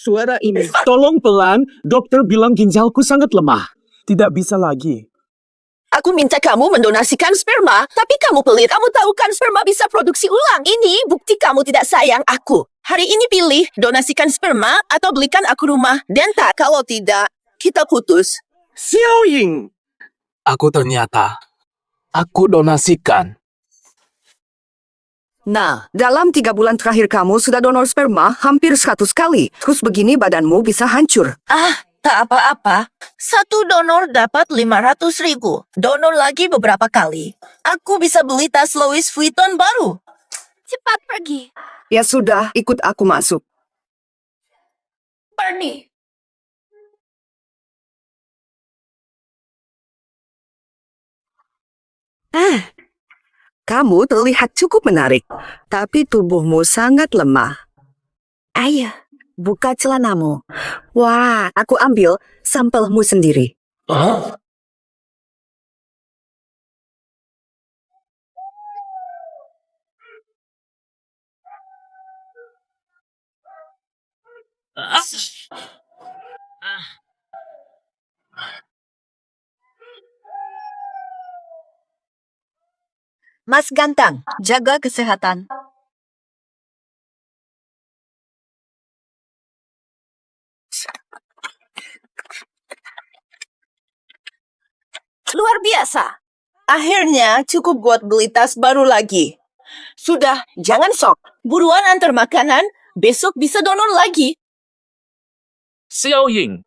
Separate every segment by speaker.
Speaker 1: suara ini. Tolong pelan, dokter bilang ginjalku sangat lemah.
Speaker 2: Tidak bisa lagi.
Speaker 3: Aku minta kamu mendonasikan sperma, tapi kamu pelit. Kamu tahu kan sperma bisa produksi ulang. Ini bukti kamu tidak sayang aku. Hari ini pilih, donasikan sperma atau belikan aku rumah. Dan tak, kalau tidak, kita putus.
Speaker 1: Xiao Ying!
Speaker 4: Aku donasikan.
Speaker 5: Nah, dalam 3 bulan terakhir kamu sudah donor sperma hampir 100 kali. Terus begini badanmu bisa hancur.
Speaker 3: Tak apa-apa. 1 donor dapat 500.000. Donor lagi beberapa kali. Aku bisa beli tas Louis Vuitton baru.
Speaker 6: Cepat pergi.
Speaker 5: Ya sudah, ikut aku masuk.
Speaker 6: Pergi.
Speaker 5: Kamu terlihat cukup menarik, tapi tubuhmu sangat lemah. Ayo, buka celanamu. Wah, aku ambil sampelmu sendiri.
Speaker 3: Mas Gantang, jaga kesehatan. Luar biasa. Akhirnya cukup buat beli tas baru lagi. Sudah, jangan sok. Buruan antar makanan, besok bisa donor lagi.
Speaker 4: Xiao Ying.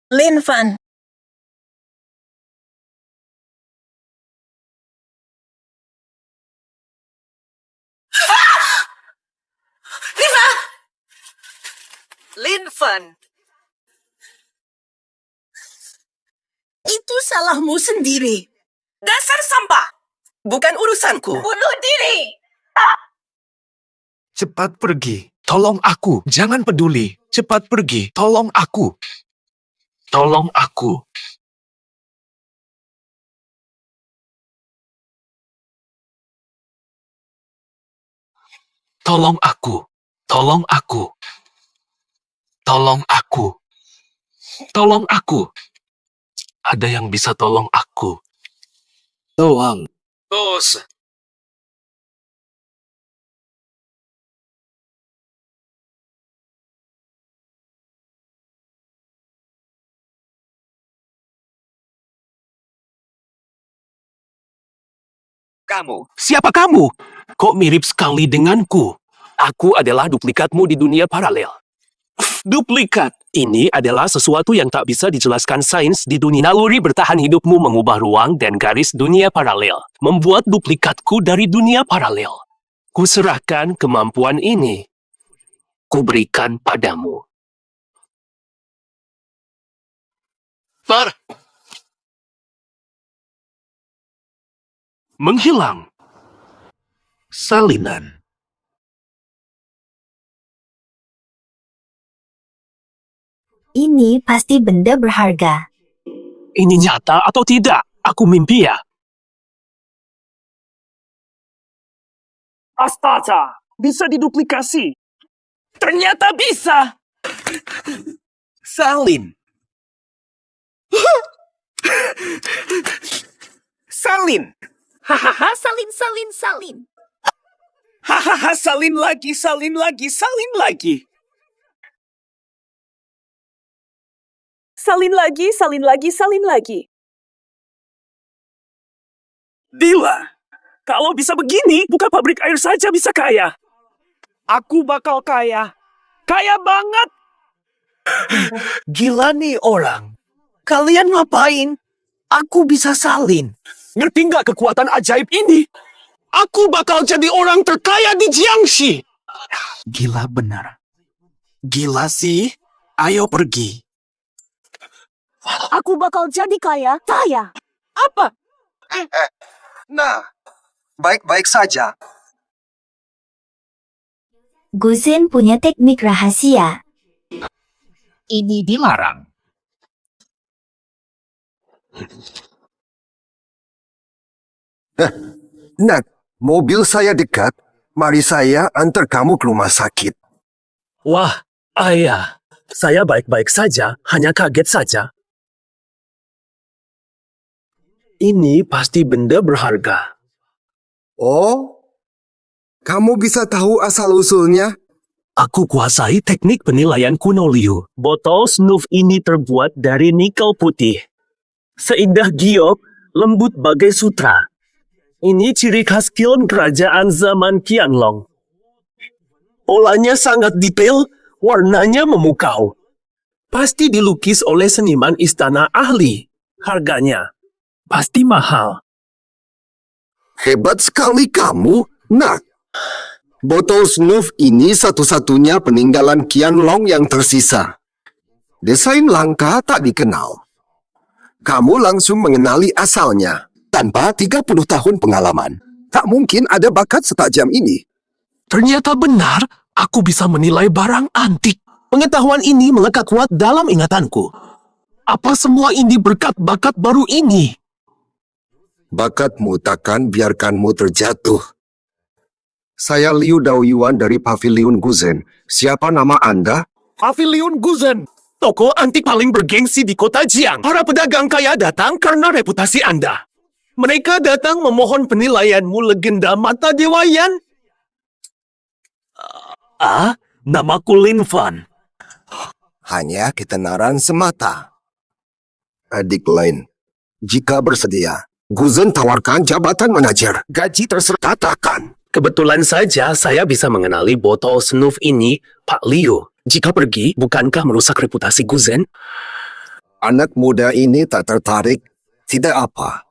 Speaker 3: Lin Fan.
Speaker 5: Lin Fan.
Speaker 3: Itu salahmu sendiri. Dasar sampah. Bukan urusanku. Bunuh diri.
Speaker 4: Cepat pergi. Tolong aku. Jangan peduli. Cepat pergi. Tolong aku. Tolong aku. Tolong aku. Tolong aku. Tolong aku. Tolong aku. Ada yang bisa tolong aku.
Speaker 1: Tolong.
Speaker 4: Bos.
Speaker 1: Kamu. Siapa kamu?
Speaker 4: Kok mirip sekali denganku? Aku adalah duplikatmu di dunia paralel.
Speaker 1: Duplikat.
Speaker 4: Ini adalah sesuatu yang tak bisa dijelaskan sains di dunia. Naluri bertahan hidupmu mengubah ruang dan garis dunia paralel. Membuat duplikatku dari dunia paralel. Kuserahkan kemampuan ini. Kuberikan padamu.
Speaker 1: Far.
Speaker 4: Menghilang. Salinan.
Speaker 6: Ini pasti benda berharga.
Speaker 4: Ini nyata atau tidak? Aku mimpi ya?
Speaker 2: Astaga, bisa diduplikasi.
Speaker 1: Ternyata bisa. Salin. Salin.
Speaker 3: Hahaha, salin.
Speaker 1: Hahaha, salin lagi. Salin lagi. Dila, kalau bisa begini, buka pabrik air saja bisa kaya.
Speaker 2: Aku bakal kaya.
Speaker 1: Kaya banget. Gila nih orang. Kalian ngapain? Aku bisa salin. Ngerti nggak kekuatan ajaib ini? Aku bakal jadi orang terkaya di Jiangxi. Gila benar. Gila sih. Ayo pergi.
Speaker 3: Aku bakal jadi kaya.
Speaker 1: Apa?
Speaker 7: Nah, baik-baik saja.
Speaker 6: Guzen punya teknik rahasia.
Speaker 1: Ini dilarang.
Speaker 7: Nat, mobil saya dekat. Mari saya antar kamu ke rumah sakit.
Speaker 4: Wah, ayah. Saya baik-baik saja, hanya kaget saja. Ini pasti benda berharga.
Speaker 7: Oh, kamu bisa tahu asal-usulnya?
Speaker 4: Aku kuasai teknik penilaian kuno Liu. Botol snoof ini terbuat dari nikel putih. Seindah giok, lembut bagai sutra. Ini ciri khas kiln kerajaan zaman Qianlong. Polanya sangat detail, warnanya memukau. Pasti dilukis oleh seniman istana ahli. Harganya pasti mahal.
Speaker 7: Hebat sekali kamu, Nat. Botol snoof ini satu-satunya peninggalan Qianlong yang tersisa. Desain langka tak dikenal. Kamu langsung mengenali asalnya. Tanpa 30 tahun pengalaman, tak mungkin ada bakat setajam ini.
Speaker 4: Ternyata benar, aku bisa menilai barang antik. Pengetahuan ini melekat kuat dalam ingatanku. Apa semua ini berkat bakat baru ini?
Speaker 7: Bakatmu takkan biarkanmu terjatuh. Saya Liu Daoyuan dari Pavilion Guzen. Siapa nama Anda?
Speaker 1: Pavilion Guzen. Toko antik paling bergengsi di kota Jiang. Para pedagang kaya datang karena reputasi Anda. Mereka datang memohon penilaianmu legenda mata dewa Yan.
Speaker 4: Namaku Lin Fan.
Speaker 7: Hanya ketenaran semata. Adik lain, jika bersedia, Guzen tawarkan jabatan manajer. Gaji terserah katakan.
Speaker 4: Kebetulan saja saya bisa mengenali botol snoof ini, Pak Liu. Jika pergi, bukankah merusak reputasi Guzen?
Speaker 7: Anak muda ini tak tertarik. Tidak apa.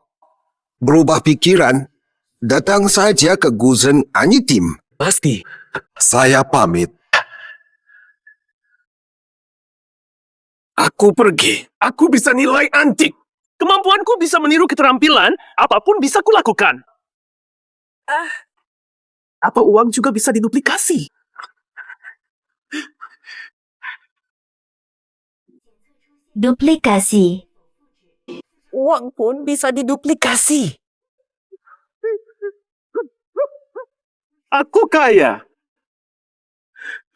Speaker 7: Berubah pikiran. Datang saja ke Guzen Anyitim.
Speaker 4: Pasti.
Speaker 7: Saya pamit.
Speaker 1: Aku pergi. Aku bisa nilai antik. Kemampuanku bisa meniru keterampilan, apapun bisa kulakukan. Apa uang juga bisa diduplikasi?
Speaker 6: Duplikasi.
Speaker 3: Uang pun bisa diduplikasi.
Speaker 1: Aku kaya.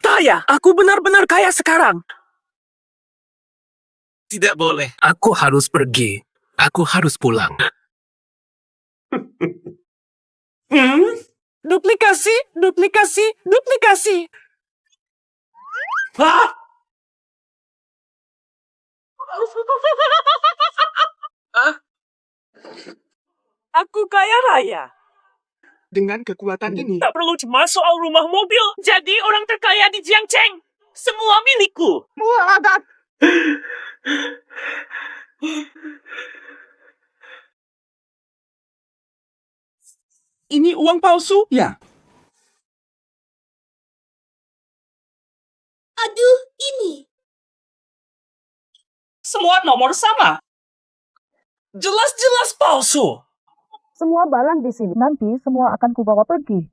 Speaker 1: Kaya. Aku benar-benar kaya sekarang.
Speaker 4: Tidak boleh. Aku harus pergi. Aku harus pulang.
Speaker 1: Duplikasi, duplikasi, duplikasi. Hah?
Speaker 2: Aku kaya raya.
Speaker 1: Dengan kekuatan ini,
Speaker 2: Tak perlu cemas soal rumah mobil. Jadi orang terkaya di Jiangcheng. Semua milikku.
Speaker 1: ini uang palsu? Ya.
Speaker 6: Aduh, ini.
Speaker 2: Semua nomor sama. Jelas-jelas palsu.
Speaker 5: Semua barang di sini nanti semua akan kubawa pergi.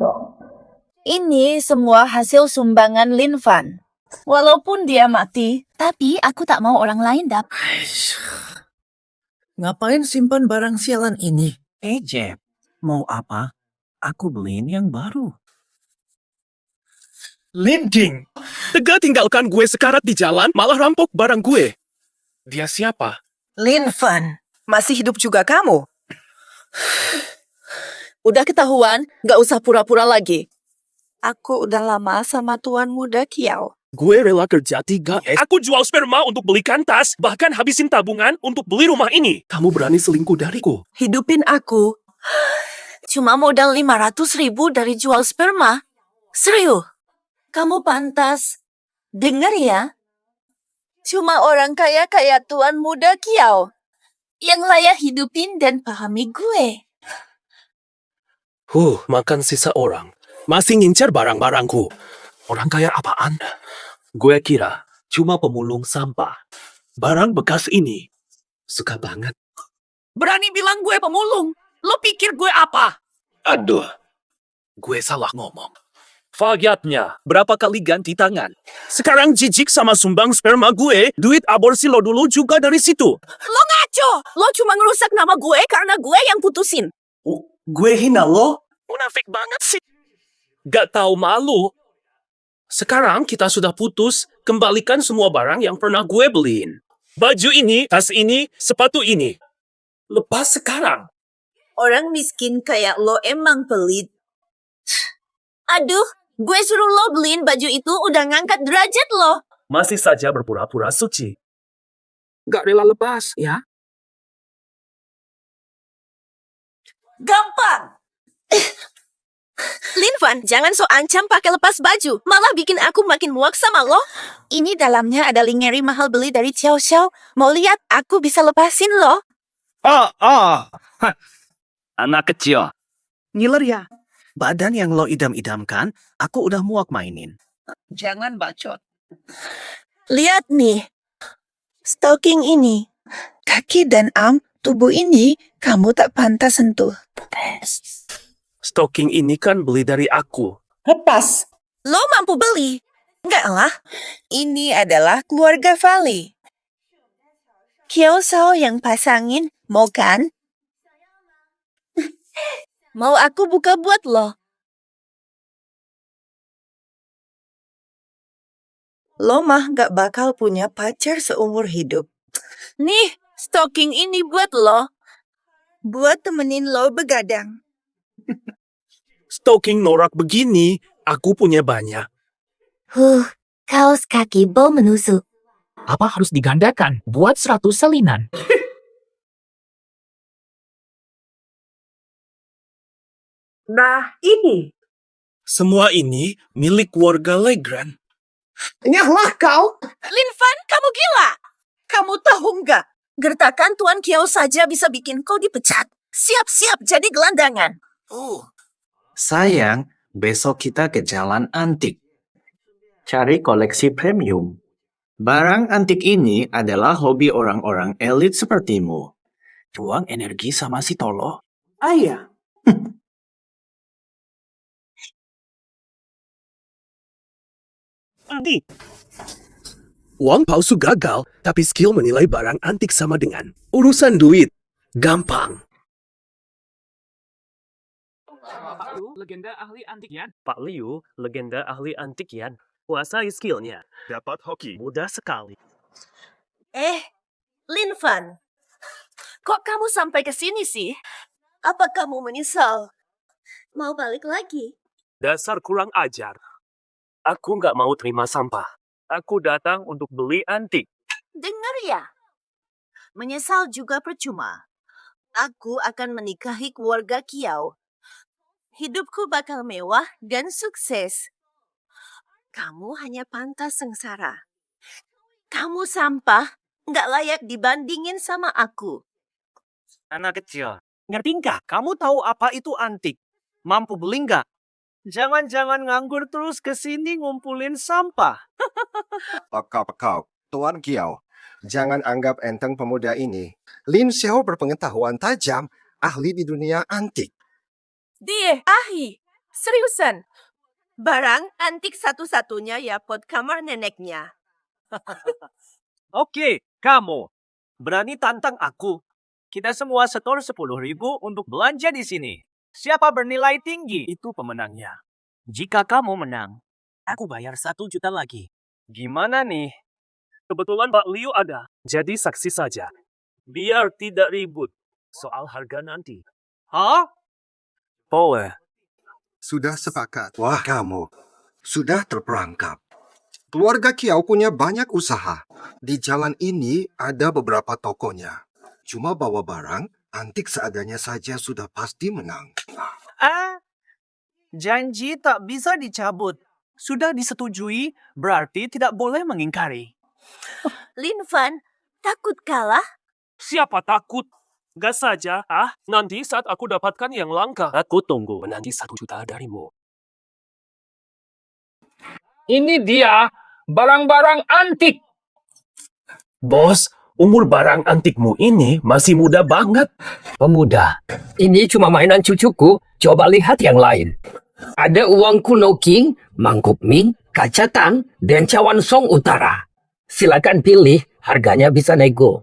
Speaker 3: Ini semua hasil sumbangan Lin Fan. Walaupun dia mati,
Speaker 6: Tapi aku tak mau orang lain dapat.
Speaker 8: Ngapain simpan barang sialan ini?
Speaker 2: Jeb, mau apa? Aku beliin yang baru.
Speaker 1: Linding. Tega tinggalkan gue sekarat di jalan, malah rampok barang gue. Dia siapa?
Speaker 9: Lin Fan, masih hidup juga kamu?
Speaker 3: udah ketahuan, gak usah pura-pura lagi.
Speaker 9: Aku udah lama sama tuan muda Kiao.
Speaker 1: Gue rela kerja 3S. Aku jual sperma untuk belikan tas, bahkan habisin tabungan untuk beli rumah ini. Kamu berani selingkuh dariku?
Speaker 9: Hidupin aku.
Speaker 3: Cuma modal 500.000 dari jual sperma. Serius? Kamu pantas. Dengar ya. Cuma orang kaya kayak tuan muda Kiao yang layak hidupin dan pahami gue.
Speaker 4: Makan sisa orang. Masih ngincar barang-barangku. Orang kaya apaan? Gue kira cuma pemulung sampah. Barang bekas ini suka banget.
Speaker 2: Berani bilang gue pemulung. Lo pikir gue apa?
Speaker 4: Aduh, gue salah ngomong. Fagyatnya, berapa kali ganti tangan?
Speaker 1: Sekarang jijik sama sumbang sperma gue, duit aborsi lo dulu juga dari situ.
Speaker 3: Lo ngaco! Lo cuma ngerusak nama gue karena gue yang putusin.
Speaker 1: Gue hina lo? Munafik banget sih.
Speaker 4: Gak tahu malu. Sekarang kita sudah putus, kembalikan semua barang yang pernah gue beliin.
Speaker 1: Baju ini, tas ini, sepatu ini.
Speaker 4: Lepas sekarang.
Speaker 3: Orang miskin kayak lo emang pelit. Aduh, gue suruh lo beliin baju itu udah ngangkat derajat lo.
Speaker 4: Masih saja berpura-pura suci.
Speaker 1: Gak rela lepas, ya?
Speaker 3: Gampang. Linvan, jangan so ancam pakai lepas baju. Malah bikin aku makin muak sama lo. Ini dalamnya ada lingeri mahal beli dari Xiao Xiao. Mau lihat aku bisa lepasin lo?
Speaker 4: Anak kecil.
Speaker 1: Ngiler ya? Badan yang lo idam-idamkan, aku udah muak mainin.
Speaker 8: Jangan bacot.
Speaker 9: Lihat nih. Stocking ini. Kaki dan arm tubuh ini kamu tak pantas sentuh.
Speaker 4: Stocking ini kan beli dari aku.
Speaker 9: Lepas.
Speaker 3: Lo mampu beli.
Speaker 9: Enggak lah. Ini adalah keluarga Vali. Kiao Sao yang pasangin, mau kan?
Speaker 3: Mau aku buka buat lo?
Speaker 9: Lo mah gak bakal punya pacar seumur hidup.
Speaker 3: Nih, stocking ini buat lo.
Speaker 9: Buat temenin lo begadang.
Speaker 1: Stocking norak begini, aku punya banyak.
Speaker 6: Kaos kaki bau menusuk.
Speaker 2: Apa harus digandakan buat 100 salinan?
Speaker 8: Nah, ini.
Speaker 1: Semua ini milik keluarga Legrand.
Speaker 8: Nyahlah kau.
Speaker 3: Linvan, kamu gila. Kamu tahu nggak? Gertakan Tuan Kiao saja bisa bikin kau dipecat. Siap-siap jadi gelandangan.
Speaker 10: Sayang, besok kita ke jalan antik. Cari koleksi premium. Barang antik ini adalah hobi orang-orang elit sepertimu. Buang energi sama si Tolo.
Speaker 8: Ayah.
Speaker 1: Andi. Uang palsu gagal, tapi skill menilai barang antik sama dengan urusan duit. Gampang.
Speaker 4: Pak Liu, legenda ahli antik Yan. Pak Liu, legenda ahli antik Yan. Kuasai skillnya.
Speaker 1: Dapat hoki.
Speaker 4: Mudah sekali.
Speaker 3: Linvan. Kok kamu sampai ke sini sih? Apa kamu menyesal? Mau balik lagi?
Speaker 4: Dasar kurang ajar. Aku nggak mau terima sampah. Aku datang untuk beli antik.
Speaker 3: Dengar ya. Menyesal juga percuma. Aku akan menikahi keluarga Kiao. Hidupku bakal mewah dan sukses. Kamu hanya pantas sengsara. Kamu sampah, nggak layak dibandingin sama aku.
Speaker 10: Anak kecil, ngerti nggak? Kamu tahu apa itu antik? Mampu beli nggak? Jangan-jangan nganggur terus ke sini ngumpulin sampah.
Speaker 7: Pakau, Tuan Kiao. Jangan anggap enteng pemuda ini. Lin Xiao berpengetahuan tajam, ahli di dunia antik.
Speaker 3: Dia, seriusan. Barang antik satu-satunya ya pot kamar neneknya.
Speaker 10: Oke, kamu. Berani tantang aku. Kita semua setor 10.000 untuk belanja di sini. Siapa bernilai tinggi, itu pemenangnya. Jika kamu menang, aku bayar 1 juta lagi. Gimana nih?
Speaker 4: Kebetulan Pak Liu ada. Jadi saksi saja. Biar tidak ribut soal harga nanti.
Speaker 10: Hah?
Speaker 4: Boleh.
Speaker 7: Sudah sepakat. Wah, kamu. Sudah terperangkap. Keluarga Kiao punya banyak usaha. Di jalan ini ada beberapa tokonya. Cuma bawa barang, antik seadanya saja sudah pasti menang.
Speaker 10: Janji tak bisa dicabut. Sudah disetujui, berarti tidak boleh mengingkari.
Speaker 3: Linvan, takut kalah?
Speaker 4: Siapa takut? Gas saja, Nanti saat aku dapatkan yang langka, aku tunggu menanti 1 juta darimu.
Speaker 2: Ini dia barang-barang antik.
Speaker 4: Bos, umur barang antikmu ini masih muda banget.
Speaker 2: Pemuda, ini cuma mainan cucuku. Coba lihat yang lain.
Speaker 1: Ada uang kuno king, mangkuk mie, kaca tang, dan cawan song utara. Silakan pilih, harganya bisa nego.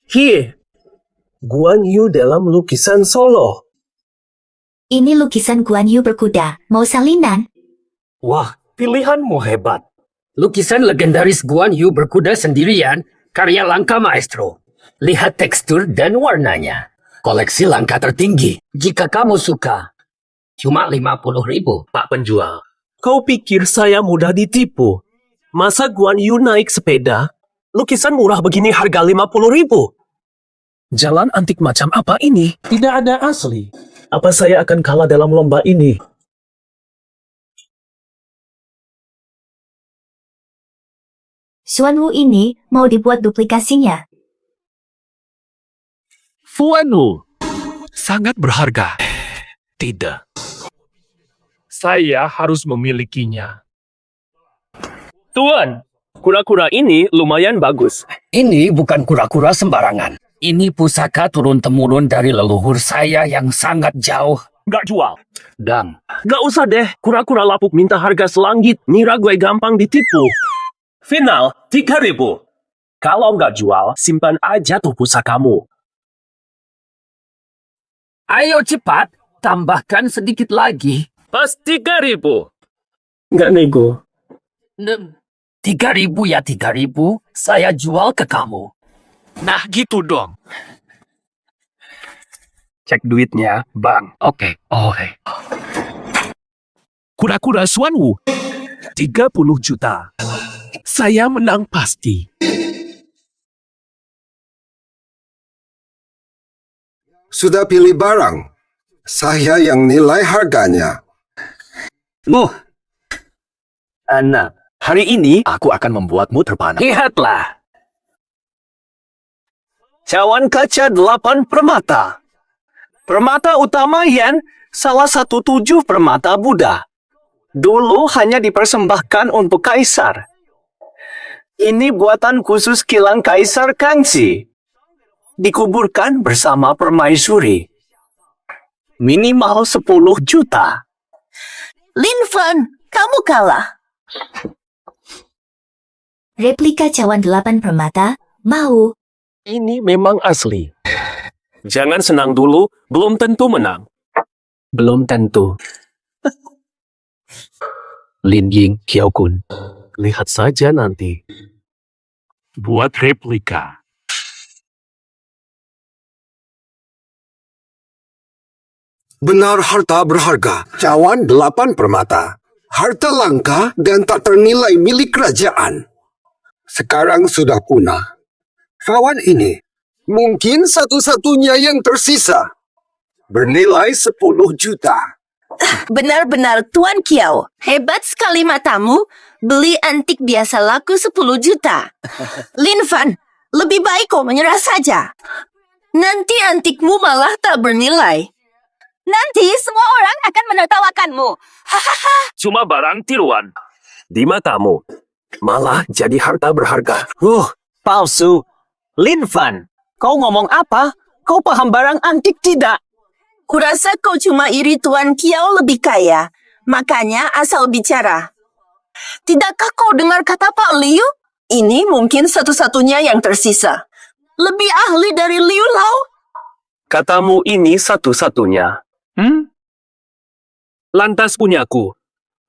Speaker 4: Hie, Guan Yu dalam lukisan Solo.
Speaker 6: Ini lukisan Guan Yu berkuda. Mau salinan?
Speaker 4: Wah, pilihanmu hebat.
Speaker 1: Lukisan legendaris Guan Yu berkuda sendirian, karya langka maestro. Lihat tekstur dan warnanya. Koleksi langka tertinggi. Jika kamu suka, cuma 50.000.
Speaker 4: Pak penjual, kau pikir saya mudah ditipu? Masa Guan Yu naik sepeda? Lukisan murah begini harga 50.000. Jalan antik macam apa ini? Tidak ada asli. Apa saya akan kalah dalam lomba ini?
Speaker 6: Xuanwu ini mau dibuat duplikasinya.
Speaker 4: Fuanu. Sangat berharga. Tidak. Saya harus memilikinya. Tuan, kura-kura ini lumayan bagus.
Speaker 1: Ini bukan kura-kura sembarangan. Ini pusaka turun-temurun dari leluhur saya yang sangat jauh.
Speaker 4: Nggak jual.
Speaker 1: Dan
Speaker 4: Nggak usah deh, kura-kura lapuk minta harga selangit. Ngira gue gampang ditipu. Final, 3.000. Kalau nggak jual, simpan aja tuh pusakamu.
Speaker 1: ayo cepat, tambahkan sedikit lagi.
Speaker 4: Pas 3.000. Nggak nego.
Speaker 1: 3.000 ya 3.000, saya jual ke kamu.
Speaker 4: Nah gitu dong.
Speaker 1: Cek duitnya, bang. Oke.
Speaker 4: Kura-kura Xuanwu, 30 juta. Saya menang pasti.
Speaker 7: Sudah pilih barang. Saya yang nilai harganya.
Speaker 10: Anak, hari ini aku akan membuatmu terpana.
Speaker 1: Lihatlah.
Speaker 10: Cawan kaca 8 permata. Permata utama Yan, salah satu 7 permata Buddha. Dulu hanya dipersembahkan untuk kaisar. Ini buatan khusus kilang kaisar Kangxi. Dikuburkan bersama permaisuri. Minimal 10 juta.
Speaker 3: Lin Fan, kamu kalah.
Speaker 6: Replika cawan 8 permata, mau.
Speaker 4: Ini memang asli. Jangan senang dulu, belum tentu menang.
Speaker 1: Belum tentu. Lin Ying Kiao Kun.
Speaker 4: Lihat saja nanti. Buat replika.
Speaker 7: Benar harta berharga. Cawan 8 permata. Harta langka dan tak ternilai milik kerajaan. Sekarang sudah punah. Cawan ini mungkin satu-satunya yang tersisa. Bernilai 10 juta.
Speaker 3: Benar-benar Tuan Kiao. Hebat sekali matamu. Beli antik biasa laku 10 juta. Lin Fan, lebih baik kau menyerah saja. Nanti antikmu malah tak bernilai. Nanti semua orang akan menertawakanmu.
Speaker 4: Cuma barang tiruan. Di matamu. Malah jadi harta berharga.
Speaker 10: Palsu. Lin Fan, kau ngomong apa? Kau paham barang antik tidak?
Speaker 3: Kurasa kau cuma iri Tuan Kiao lebih kaya. Makanya asal bicara. Tidakkah kau dengar kata Pak Liu? Ini mungkin satu-satunya yang tersisa. Lebih ahli dari Liu Lao.
Speaker 4: Katamu ini satu-satunya. Lantas punyaku.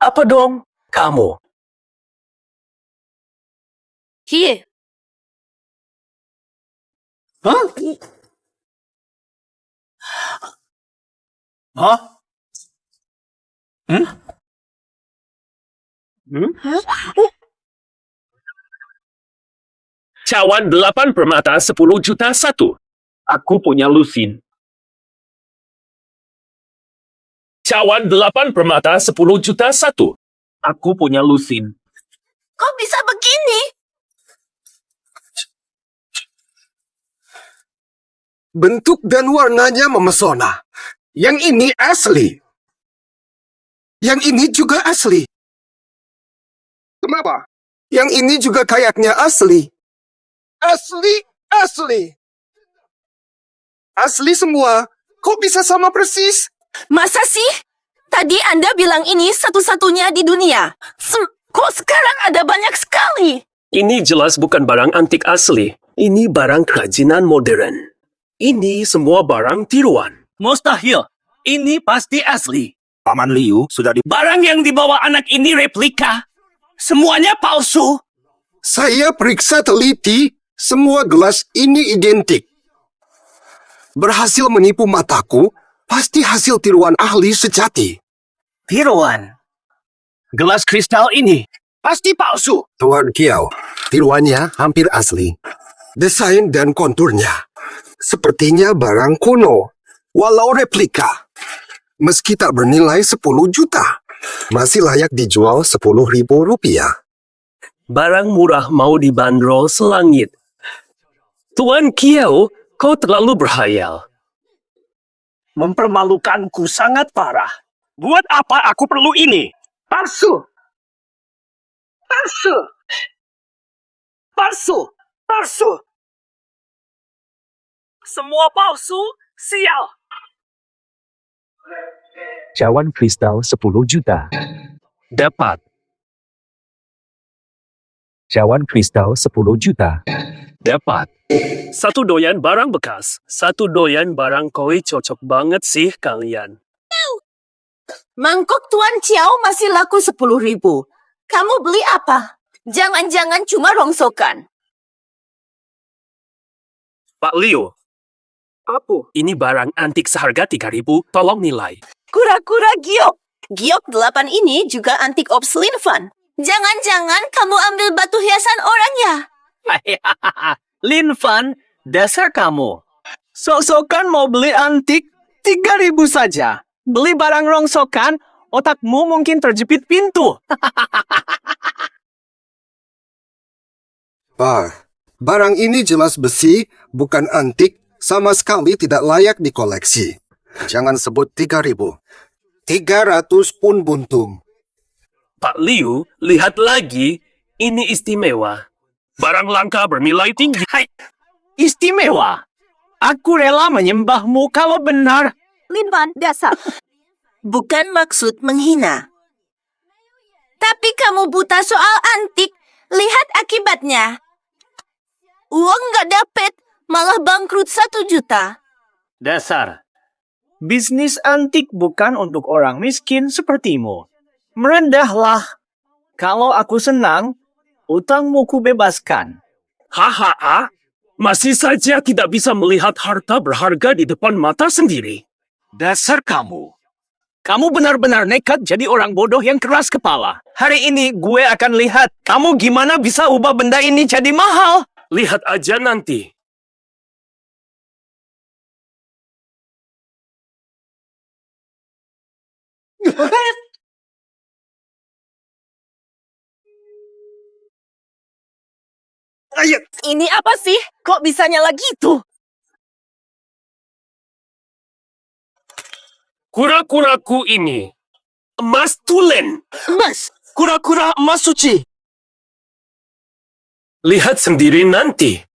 Speaker 4: Apa dong kamu?
Speaker 3: Hie.
Speaker 4: Cawan 8 permata 10 juta 1. Aku punya lusin. Cawan 8 permata 10 juta 1. Aku punya lusin.
Speaker 3: Kok bisa begini?
Speaker 7: Bentuk dan warnanya memesona. Yang ini asli. Yang ini juga asli. Kenapa? Yang ini juga kayaknya asli. Asli. Asli semua. Kok bisa sama persis?
Speaker 3: Masa sih? Tadi Anda bilang ini satu-satunya di dunia. Kok sekarang ada banyak sekali?
Speaker 4: Ini jelas bukan barang antik asli. Ini barang kerajinan modern. Ini semua barang tiruan.
Speaker 10: Mustahil. Ini pasti asli.
Speaker 1: Paman Liu sudah di...
Speaker 10: Barang yang dibawa anak ini replika. Semuanya palsu.
Speaker 7: Saya periksa teliti, semua gelas ini identik. Berhasil menipu mataku, pasti hasil tiruan ahli sejati.
Speaker 10: Tiruan. Gelas kristal ini pasti palsu.
Speaker 7: Tuan Kiao, tiruannya hampir asli. Desain dan konturnya sepertinya barang kuno, walau replika. Meski tak bernilai 10 juta, masih layak dijual 10.000 rupiah.
Speaker 4: Barang murah mau dibanderol selangit. Tuan Kiao, kau terlalu berhayal.
Speaker 10: Mempermalukanku sangat parah. Buat apa aku perlu ini? Palsu. Palsu. Palsu. Palsu. Semua palsu, sial.
Speaker 4: Cawan kristal 10 juta. Dapat. Cawan kristal 10 juta. Dapat. Satu doyan barang bekas. Satu doyan barang koi cocok banget sih kalian.
Speaker 3: Mangkok Tuan Chiao masih laku 10.000. Kamu beli apa? Jangan-jangan cuma rongsokan.
Speaker 4: Pak Liu. Apa? Ini barang antik seharga 3.000. Tolong nilai.
Speaker 3: Kura-kura giok. Giok 8 ini juga antik ops Lin Fan. Jangan-jangan kamu ambil batu hiasan orang ya?
Speaker 10: Lin Fan, dasar kamu. Sok-sokan mau beli antik 3.000 saja. Beli barang rongsokan, otakmu mungkin terjepit pintu.
Speaker 7: Barang ini jelas besi, bukan antik, sama sekali tidak layak dikoleksi. Jangan sebut 3.000. 300 pun buntung.
Speaker 4: Pak Liu, lihat lagi. Ini istimewa. Barang langka bernilai tinggi.
Speaker 10: Hai, istimewa. Aku rela menyembahmu kalau benar.
Speaker 3: Lin Fan, dasar. Bukan maksud menghina. Tapi kamu buta soal antik. Lihat akibatnya. Uang nggak dapet, malah bangkrut 1 juta.
Speaker 10: Dasar. Bisnis antik bukan untuk orang miskin sepertimu. Merendahlah. Kalau aku senang, utangmu ku bebaskan.
Speaker 4: Haha, masih saja tidak bisa melihat harta berharga di depan mata sendiri.
Speaker 10: Dasar kamu. Kamu benar-benar nekat jadi orang bodoh yang keras kepala. Hari ini gue akan lihat kamu gimana bisa ubah benda ini jadi mahal.
Speaker 4: Lihat aja nanti.
Speaker 10: Ayo.
Speaker 3: Ini apa sih? Kok bisa nyala gitu?
Speaker 4: Kura-kuraku ini. Emas tulen.
Speaker 3: Mas,
Speaker 10: Kura-kura emas suci.
Speaker 4: Lihat sendiri nanti.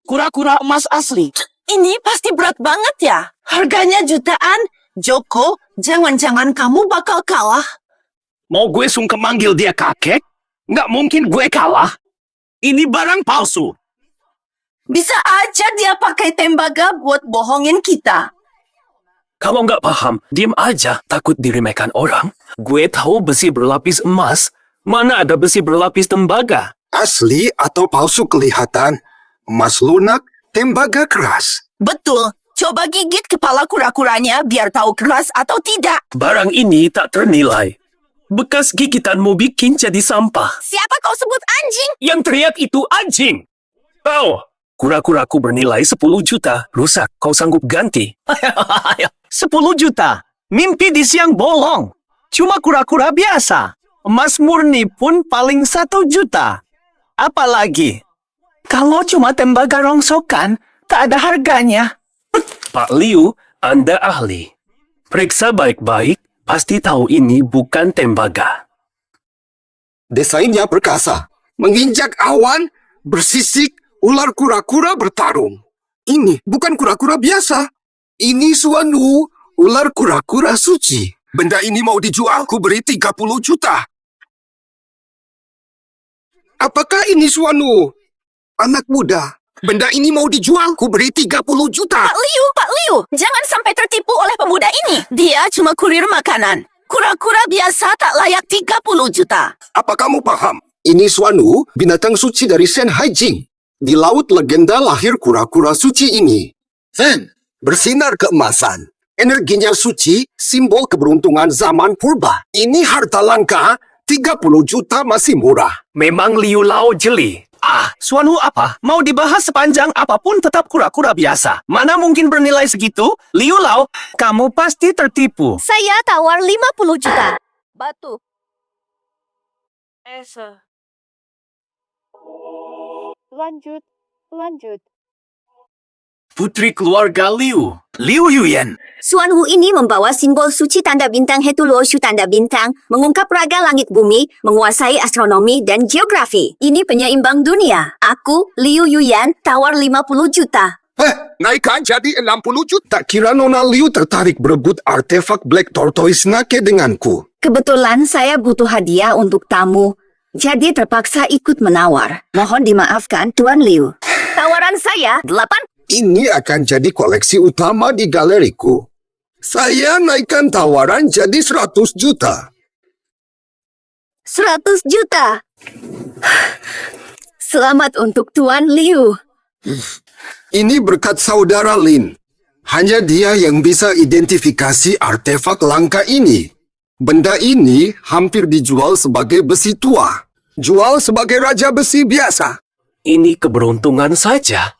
Speaker 10: Kura-kura emas asli.
Speaker 3: ini pasti berat banget ya. Harganya jutaan. Joko, jangan-jangan kamu bakal kalah.
Speaker 10: Mau gue sungkem manggil dia kakek? Nggak mungkin gue kalah. Ini barang palsu.
Speaker 3: Bisa aja dia pakai tembaga buat bohongin kita.
Speaker 4: Kalau nggak paham, diam aja. Takut diremehkan orang. Gue tahu besi berlapis emas. Mana ada besi berlapis tembaga?
Speaker 7: Asli atau palsu kelihatan. Emas lunak, tembaga keras.
Speaker 3: Betul. Coba gigit kepala kura-kuranya biar tahu keras atau tidak.
Speaker 4: Barang ini tak ternilai. Bekas gigitanmu bikin jadi sampah.
Speaker 3: Siapa kau sebut anjing?
Speaker 4: Yang teriak itu anjing. Tahu, kura-kuraku bernilai 10 juta. Rusak, kau sanggup ganti?
Speaker 10: 10 juta. Mimpi di siang bolong. Cuma kura-kura biasa. Emas murni pun paling 1 juta. Apalagi, kalau cuma tembaga rongsokan, tak ada harganya.
Speaker 4: Pak Liu, Anda ahli. Periksa baik-baik, pasti tahu ini bukan tembaga.
Speaker 7: Desainnya perkasa. Menginjak awan, bersisik, ular kura-kura bertarung. Ini bukan kura-kura biasa. Ini Suanu, ular kura-kura suci. Benda ini mau dijual, ku beri 30 juta. Apakah ini Suanu? Anak muda. Benda ini mau dijual, ku beri 30 juta.
Speaker 3: Pak Liu, jangan sampai tertipu oleh pemuda ini. Dia cuma kurir makanan. Kura-kura biasa tak layak 30 juta.
Speaker 7: Apa kamu paham? Ini Suanu, binatang suci dari Shen Haijing. Di laut legenda lahir kura-kura suci ini. Fen, bersinar keemasan. Energinya suci, simbol keberuntungan zaman purba. Ini harta langka, 30 juta masih murah.
Speaker 4: Memang Liu Lao jeli.
Speaker 1: Suanu apa? Mau dibahas sepanjang apapun tetap kura-kura biasa. Mana mungkin bernilai segitu? Liu Lao, kamu pasti tertipu.
Speaker 3: Saya tawar 50 juta. Batu.
Speaker 6: Lanjut.
Speaker 4: Putri keluarga Liu, Liu Yuyan.
Speaker 6: Suanwu ini membawa simbol suci tanda bintang Hetuluoshu tanda bintang, mengungkap raga langit bumi, menguasai astronomi dan geografi. Ini penyeimbang dunia. Aku, Liu Yuyan, tawar 50 juta.
Speaker 7: Naikkan jadi 60 juta. Tak kira Nona Liu tertarik berebut artefak Black Tortoise Nake denganku.
Speaker 6: Kebetulan saya butuh hadiah untuk tamu, jadi terpaksa ikut menawar. Mohon dimaafkan, Tuan Liu.
Speaker 3: Tawaran saya 8.
Speaker 7: Ini akan jadi koleksi utama di galeriku. Saya naikkan tawaran jadi 100 juta.
Speaker 6: 100 juta. Selamat untuk Tuan Liu.
Speaker 7: Ini berkat saudara Lin. Hanya dia yang bisa identifikasi artefak langka ini. Benda ini hampir dijual sebagai besi tua. Jual sebagai raja besi biasa.
Speaker 4: Ini keberuntungan saja.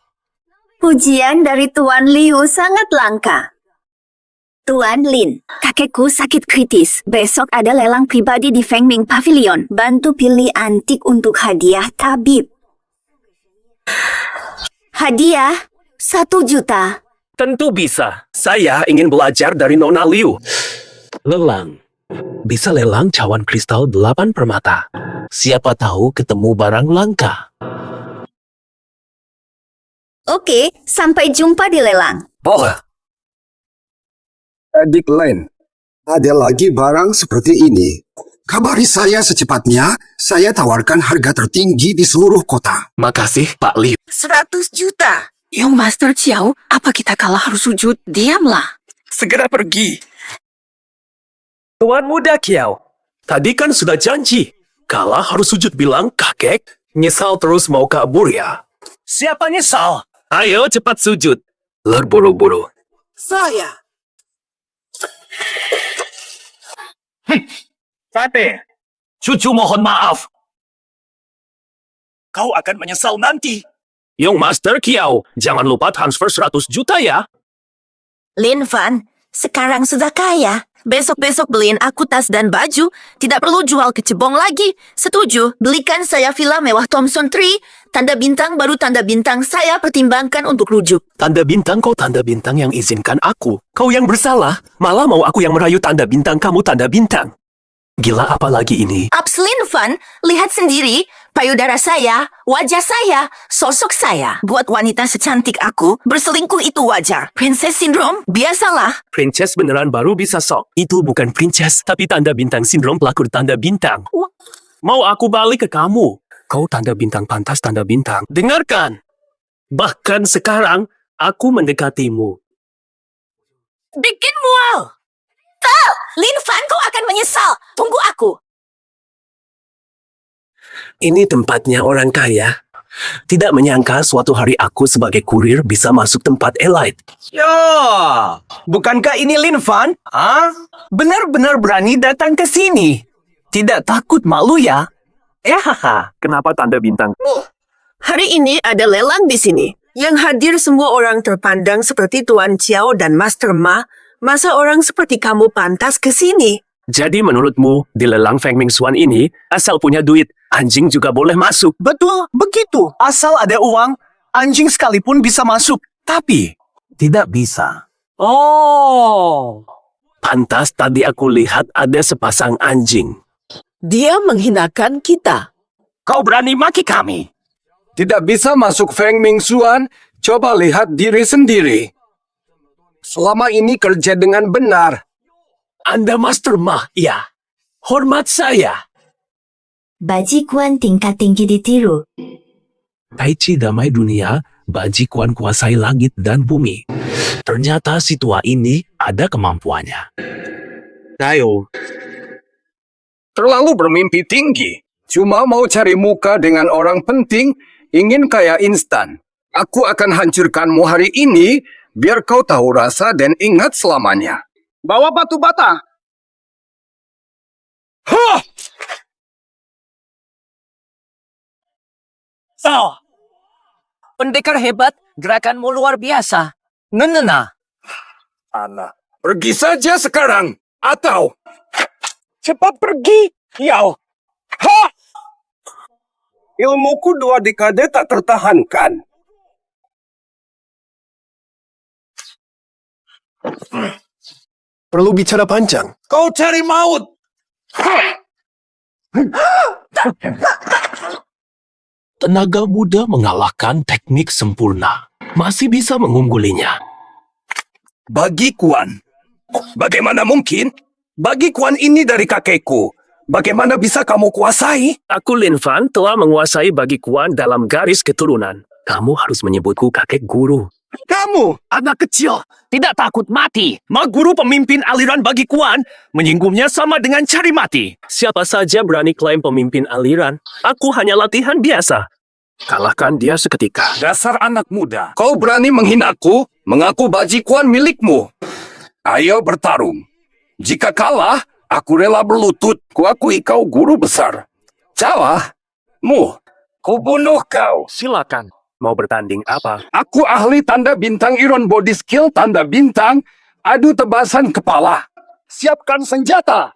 Speaker 6: Pujian dari Tuan Liu sangat langka. Tuan Lin, kakekku sakit kritis. Besok ada lelang pribadi di Fengming Pavilion. Bantu pilih antik untuk hadiah tabib. Hadiah 1 juta.
Speaker 4: Tentu bisa. Saya ingin belajar dari Nona Liu. Lelang. Bisa lelang cawan kristal 8 permata. Siapa tahu ketemu barang langka.
Speaker 6: Oke, sampai jumpa di lelang.
Speaker 4: Boleh.
Speaker 7: Adik Len, ada lagi barang seperti ini. Kabari saya secepatnya, saya tawarkan harga tertinggi di seluruh kota.
Speaker 4: Makasih, Pak Liu.
Speaker 3: 100 juta. Yang Master Chiao, apa kita kalah harus sujud? Diamlah.
Speaker 1: Segera pergi.
Speaker 4: Tuan Muda Kiao. Tadi kan sudah janji. Kalah harus sujud bilang kakek. Nyesal terus mau kabur ya.
Speaker 10: Siapa nyesal?
Speaker 4: Ayo cepat sujud. Lerburu-buru.
Speaker 8: Saya.
Speaker 10: Tate, cucu mohon maaf. Kau akan menyesal nanti.
Speaker 4: Yung Master Kiao, jangan lupa transfer 100 juta ya.
Speaker 3: Lin Fan, sekarang sudah kaya. Besok-besok beliin aku tas dan baju. Tidak perlu jual ke cebong lagi. Setuju, belikan saya villa mewah Thomson Tree. Tanda bintang baru tanda bintang saya pertimbangkan untuk rujuk.
Speaker 4: Tanda bintang kau tanda bintang yang izinkan aku. Kau yang bersalah. Malah mau aku yang merayu tanda bintang kamu tanda bintang. Gila apa lagi ini?
Speaker 3: Ups Lin Fan, lihat sendiri. Payudara saya, wajah saya, sosok saya. Buat wanita secantik aku, berselingkuh itu wajar. Princess Syndrome, biasalah.
Speaker 4: Princess beneran baru bisa sok. Itu bukan princess, tapi tanda bintang sindrom pelakor tanda bintang. Mau aku balik ke kamu? Kau tanda bintang pantas tanda bintang. Dengarkan. Bahkan sekarang, aku mendekatimu.
Speaker 3: Bikin mual. Lin Fan, kau akan menyesal. Tunggu aku.
Speaker 4: Ini tempatnya orang kaya. Tidak menyangka suatu hari aku sebagai kurir bisa masuk tempat elite.
Speaker 1: Yo, bukankah ini Lin Fan? Benar-benar berani datang ke sini. Tidak takut malu ya?
Speaker 4: Kenapa tanda bintang?
Speaker 8: Hari ini ada lelang di sini. Yang hadir semua orang terpandang seperti Tuan Chiao dan Master Ma. Masa orang seperti kamu pantas ke sini?
Speaker 4: Jadi menurutmu, di lelang Feng Ming Xuan ini, asal punya duit, anjing juga boleh masuk.
Speaker 1: Betul, begitu. Asal ada uang, anjing sekalipun bisa masuk. Tapi, Tidak bisa.
Speaker 4: Oh. Pantas tadi aku lihat ada sepasang anjing.
Speaker 3: Dia menghinakan kita.
Speaker 1: Kau berani maki kami?
Speaker 7: Tidak bisa masuk Feng Mingxuan, coba lihat diri sendiri. Selama ini kerja dengan benar.
Speaker 4: Anda Master Ma, ya. Hormat saya.
Speaker 6: Bajikuan tingkat tinggi ditiru.
Speaker 4: Tai Chi damai dunia, Bajikuan kuasai langit dan bumi. Ternyata si tua ini ada kemampuannya.
Speaker 7: Ayo. Terlalu bermimpi tinggi. Cuma mau cari muka dengan orang penting, ingin kaya instan. Aku akan hancurkanmu hari ini, biar kau tahu rasa dan ingat selamanya. Bawa batu bata. Hah!
Speaker 10: Saw! Pendekar hebat, gerakanmu luar biasa. Nenena.
Speaker 7: Anak, pergi saja sekarang. Atau... Cepat pergi, Yao. Ha! Ilmuku 2 dekade tak tertahankan.
Speaker 1: Perlu bicara panjang.
Speaker 7: Kau cari maut.
Speaker 4: Tenaga muda mengalahkan teknik sempurna. Masih bisa mengunggulinya.
Speaker 7: Bagi Kuan. Bagaimana mungkin? Bagi Kuan ini dari kakekku. Bagaimana bisa kamu kuasai?
Speaker 4: Aku Lin Fan telah menguasai Bagi Kuan dalam garis keturunan. Kamu harus menyebutku kakek guru.
Speaker 7: Kamu,
Speaker 4: Anak kecil, tidak takut mati. Ma guru pemimpin aliran Bagi Kuan, menyinggungnya sama dengan cari mati. Siapa saja berani klaim pemimpin aliran, aku hanya latihan biasa. Kalahkan dia seketika.
Speaker 7: dasar anak muda. Kau berani menghinaku, mengaku Baji Kuan milikmu. Ayo bertarung. Jika kalah, aku rela berlutut. Kuakui kau guru besar. Calah, ku bunuh kau.
Speaker 4: Silakan. Mau bertanding apa?
Speaker 7: Aku ahli tanda bintang Iron Body Skill tanda bintang, adu tebasan kepala. Siapkan senjata.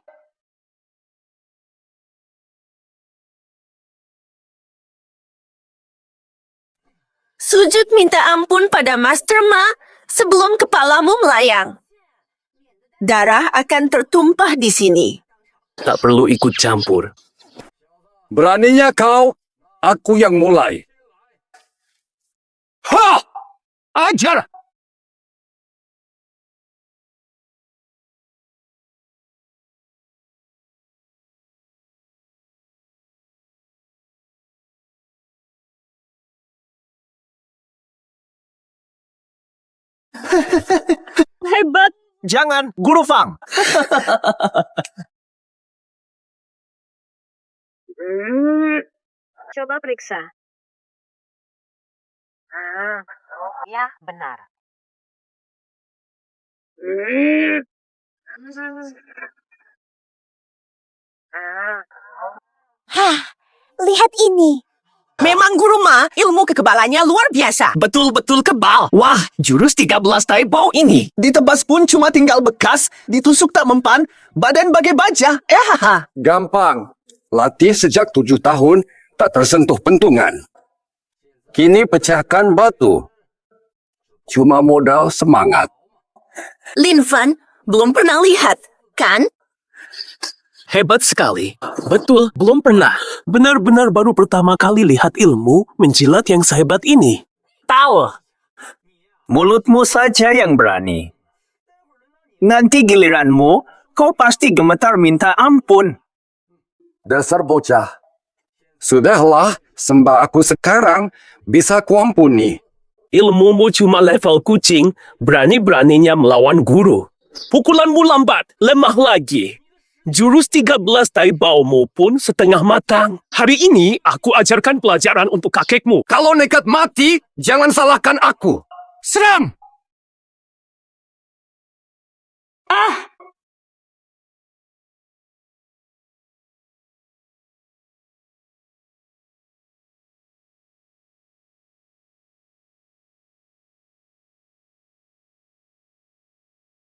Speaker 3: Sujud minta ampun pada Master Ma sebelum kepalamu melayang. Darah akan tertumpah di sini.
Speaker 4: Tak perlu ikut campur.
Speaker 7: Beraninya kau, aku yang mulai. Ha! Ajar!
Speaker 10: Hebat. Jangan, Guru Fang.
Speaker 6: Coba periksa. Ya, benar.
Speaker 3: Hah, lihat ini. Memang Guru Ma, ilmu kekebalannya luar biasa.
Speaker 1: Betul-betul kebal. Wah, jurus 13 taibau ini. Ditebas pun cuma tinggal bekas, ditusuk tak mempan, badan bagai baja. Hahaha.
Speaker 7: Gampang. Latih sejak 7 tahun, tak tersentuh pentungan. Kini pecahkan batu. Cuma modal semangat.
Speaker 3: Lin Fan belum pernah lihat, kan?
Speaker 4: Hebat sekali. Betul, belum pernah. Benar-benar baru pertama kali lihat ilmu menjilat yang sehebat ini.
Speaker 10: Tahu. Mulutmu saja yang berani. Nanti giliranmu, kau pasti gemetar minta ampun.
Speaker 7: Dasar bocah. Sudahlah, sembah aku sekarang, bisa kuampuni.
Speaker 4: Ilmumu cuma level kucing, berani-beraninya melawan guru. Pukulanmu lambat, lemah lagi. Jurus 13 taibaumu pun setengah matang. Hari ini aku ajarkan pelajaran untuk kakekmu.
Speaker 7: Kalau nekat mati, jangan salahkan aku. Seram!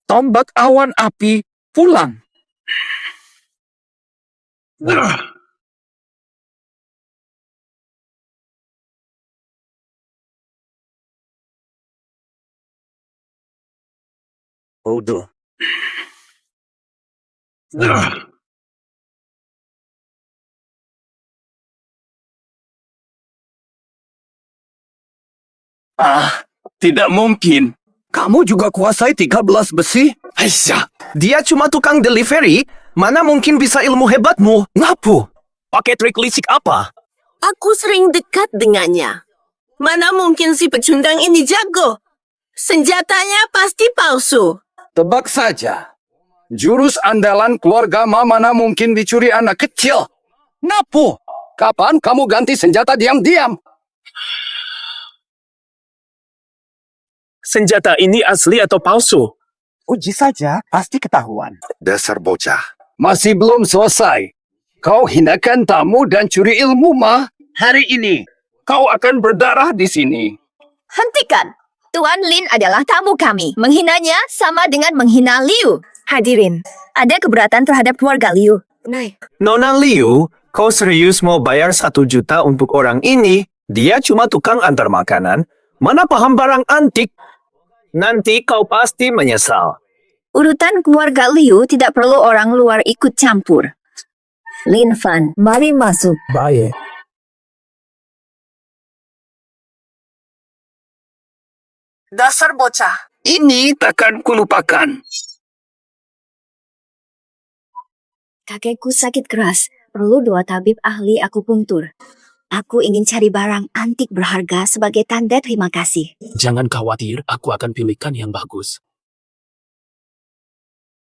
Speaker 1: Tombak awan api pulang. Bodoh. Tidak mungkin. Kamu juga kuasai 13 besi? Aisyah, dia cuma tukang delivery. Mana mungkin bisa ilmu hebatmu? Ngapu?
Speaker 4: Pakai trik licik apa?
Speaker 3: Aku sering dekat dengannya. Mana mungkin si pecundang ini jago? Senjatanya pasti palsu.
Speaker 1: Tebak saja. Jurus andalan keluarga Ma mana mungkin dicuri anak kecil? Ngapu? Kapan kamu ganti senjata diam-diam?
Speaker 4: Senjata ini asli atau palsu?
Speaker 1: Uji saja, pasti ketahuan. Dasar bocah. Masih belum selesai. Kau hinakan tamu dan curi ilmu, Ma. Hari ini, kau akan berdarah di sini.
Speaker 6: Hentikan! Tuan Lin adalah tamu kami. Menghinanya sama dengan menghina Liu. Hadirin, ada keberatan terhadap keluarga Liu.
Speaker 1: Nona Liu, kau serius mau bayar 1 juta untuk orang ini? Dia cuma tukang antar makanan. Mana paham barang antik? Nanti kau pasti menyesal.
Speaker 6: Urutan keluarga Liu tidak perlu orang luar ikut campur. Lin Fan, mari masuk.
Speaker 1: Baik.
Speaker 3: Dasar bocah.
Speaker 1: Ini takkan kulupakan.
Speaker 6: Kakekku sakit keras. Perlu 2 tabib ahli akupunktur. Aku ingin cari barang antik berharga sebagai tanda terima kasih.
Speaker 4: Jangan khawatir, aku akan pilihkan yang bagus.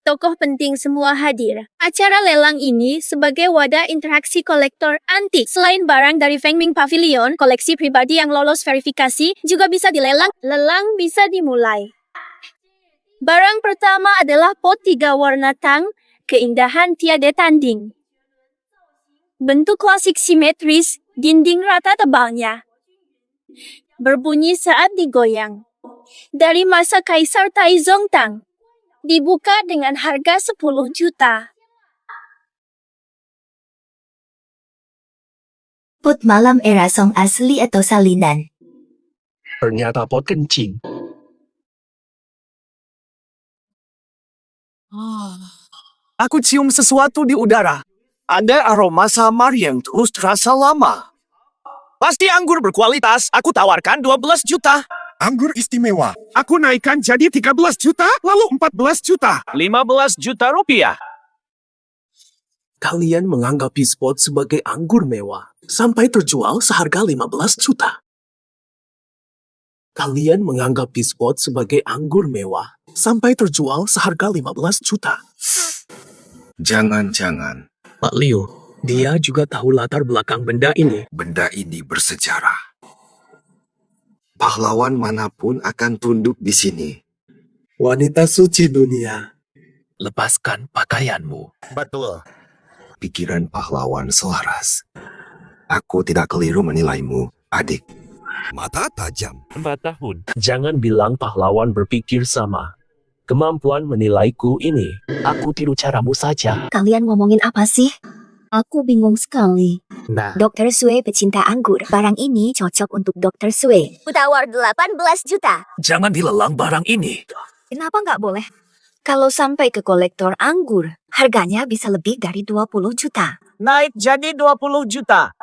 Speaker 11: Tokoh penting semua hadir. Acara lelang ini sebagai wadah interaksi kolektor antik. Selain barang dari Feng Ming Pavilion, koleksi pribadi yang lolos verifikasi juga bisa dilelang. Lelang bisa dimulai. Barang pertama adalah pot 3 warna tang, keindahan tiada tanding. Bentuk klasik simetris, dinding rata tebalnya. Berbunyi saat digoyang. Dari masa Kaisar Taizong Tang. Dibuka dengan harga 10 juta.
Speaker 6: Pot malam era Song asli atau salinan?
Speaker 4: Ternyata pot kencing.
Speaker 1: Aku cium sesuatu di udara. Ada aroma samar yang terus terasa lama.
Speaker 10: Pasti anggur berkualitas. Aku tawarkan 12 juta.
Speaker 1: Anggur istimewa. Aku naikkan jadi 13 juta, lalu 14 juta.
Speaker 10: 15 juta rupiah.
Speaker 4: Kalian menganggap Peacepot sebagai anggur mewah, sampai terjual seharga 15 juta. Kalian menganggap Peacepot sebagai anggur mewah, sampai terjual seharga 15 juta.
Speaker 7: Jangan-jangan
Speaker 4: Pak Liu, dia juga tahu latar belakang benda ini.
Speaker 7: benda ini bersejarah. Pahlawan manapun akan tunduk di sini.
Speaker 1: Wanita suci dunia.
Speaker 4: Lepaskan pakaianmu.
Speaker 7: Betul. Pikiran pahlawan selaras. Aku tidak keliru menilaimu, adik. Mata tajam.
Speaker 4: 4 tahun. Jangan bilang pahlawan berpikir sama. Kemampuan menilaiku ini, aku tiru caramu saja.
Speaker 6: Kalian ngomongin apa sih? Aku bingung sekali.
Speaker 4: Nah,
Speaker 6: Dokter Sue pecinta anggur. Barang ini cocok untuk Dokter Sue. Tawar 18 juta.
Speaker 4: jangan dilelang barang ini.
Speaker 6: Kenapa nggak boleh? Kalau sampai ke kolektor anggur, harganya bisa lebih dari 20 juta.
Speaker 10: Naik jadi 20 juta.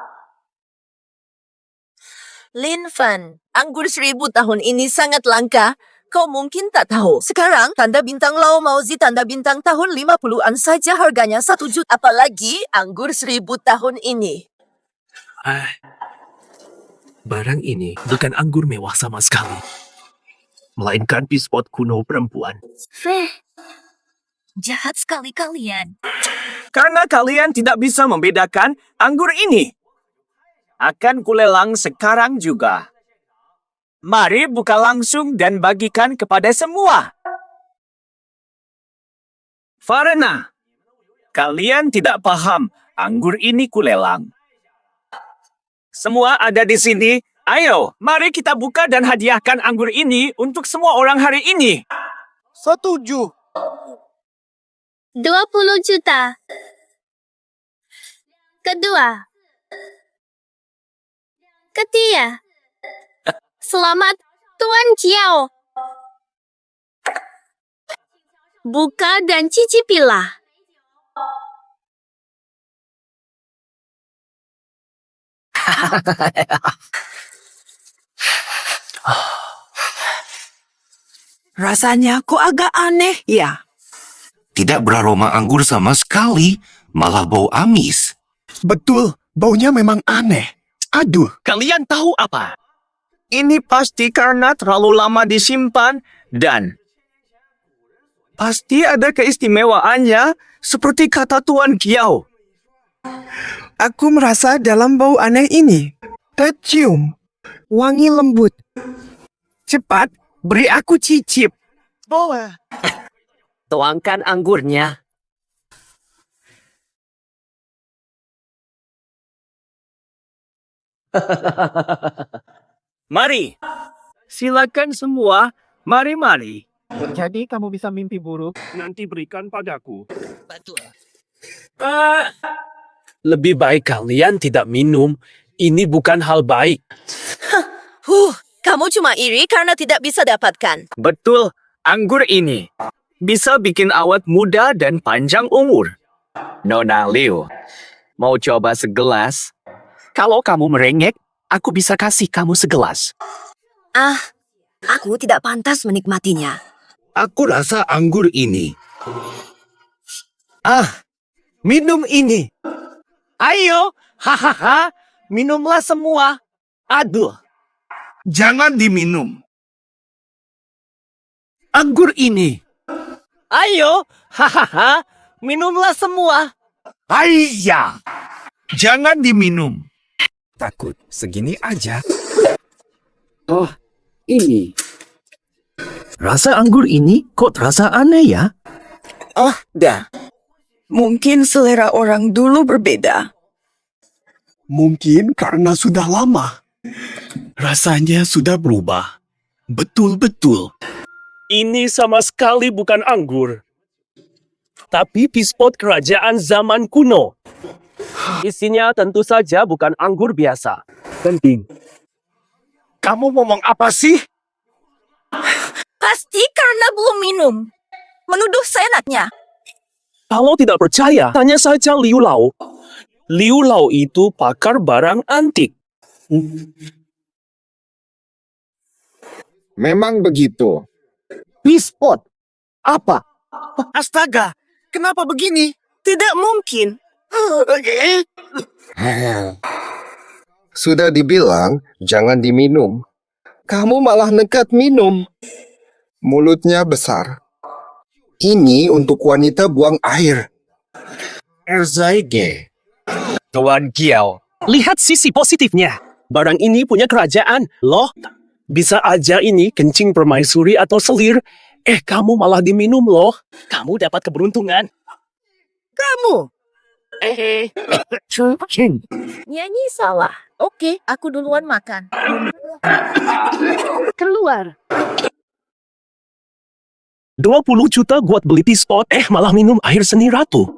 Speaker 3: Lin Fan, anggur 1000 tahun ini sangat langka. Kau mungkin tak tahu. Sekarang, tanda bintang Lao Mauzi tanda bintang tahun 50-an saja harganya 1 juta. Apalagi anggur 1000 tahun ini.
Speaker 4: Barang ini bukan anggur mewah sama sekali. Melainkan Peacepot kuno perempuan.
Speaker 6: Jahat sekali kalian.
Speaker 10: Karena kalian tidak bisa membedakan anggur ini. Akan kulelang sekarang juga. Mari buka langsung dan bagikan kepada semua. Karena kalian tidak paham, anggur ini kulelang. Semua ada di sini. Ayo, mari kita buka dan hadiahkan anggur ini untuk semua orang hari ini.
Speaker 1: Setuju.
Speaker 11: 20 juta. Kedua. Ketiga. Selamat, Tuan Jiao. Buka dan cicipilah.
Speaker 8: Rasanya kok agak aneh ya?
Speaker 7: Tidak beraroma anggur sama sekali, malah bau amis.
Speaker 1: Betul, baunya memang aneh. Aduh,
Speaker 10: Kalian tahu apa? Ini pasti karena terlalu lama disimpan dan pasti ada keistimewaannya seperti kata Tuan Kiao.
Speaker 8: Aku merasa dalam bau aneh ini tercium wangi lembut. Cepat, beri aku cicip. Boleh.
Speaker 10: Tuangkan anggurnya. Mari. Silakan semua. Mari.
Speaker 1: jadi kamu bisa mimpi buruk? Nanti berikan padaku.
Speaker 4: Lebih baik kalian tidak minum. Ini bukan hal baik.
Speaker 3: Kamu cuma iri karena tidak bisa dapatkan.
Speaker 10: Betul, anggur ini bisa bikin awet muda dan panjang umur. Nona Liu, mau coba segelas? Kalau kamu merengek, aku bisa kasih kamu segelas.
Speaker 5: Aku tidak pantas menikmatinya.
Speaker 7: Aku rasa anggur ini.
Speaker 1: Minum ini. Ayo, hahaha, minumlah semua. Aduh,
Speaker 7: Jangan diminum.
Speaker 1: anggur ini. Ayo, hahaha, minumlah semua.
Speaker 7: Aiya! Jangan diminum.
Speaker 1: Takut, segini aja.
Speaker 10: Oh, ini.
Speaker 1: Rasa anggur ini kok terasa aneh ya?
Speaker 8: Mungkin selera orang dulu berbeda.
Speaker 1: Mungkin karena sudah lama. Rasanya sudah berubah. Betul-betul.
Speaker 4: Ini sama sekali bukan anggur. Tapi pispot kerajaan zaman kuno. Isinya tentu saja bukan anggur biasa. Penting.
Speaker 1: Kamu ngomong apa sih?
Speaker 3: Pasti karena belum minum. Menuduh seenaknya.
Speaker 4: Kalau tidak percaya, tanya saja Liu Lao. Liu Lao itu pakar barang antik.
Speaker 7: Memang begitu.
Speaker 1: Pispot. Apa? Astaga, kenapa begini?
Speaker 8: Tidak mungkin.
Speaker 7: Sudah dibilang, jangan diminum. Kamu malah nekat minum. Mulutnya besar. Ini untuk wanita buang air. Erzaige.
Speaker 10: Tuan Kiao.
Speaker 4: Lihat sisi positifnya. Barang ini punya kerajaan. Loh, bisa aja ini kencing permaisuri atau selir. Kamu malah diminum loh. Kamu dapat keberuntungan.
Speaker 8: Kamu.
Speaker 11: Nyanyi salah. Oke, aku duluan makan. Keluar.
Speaker 4: 20 juta buat beli pispot, malah minum air seni ratu.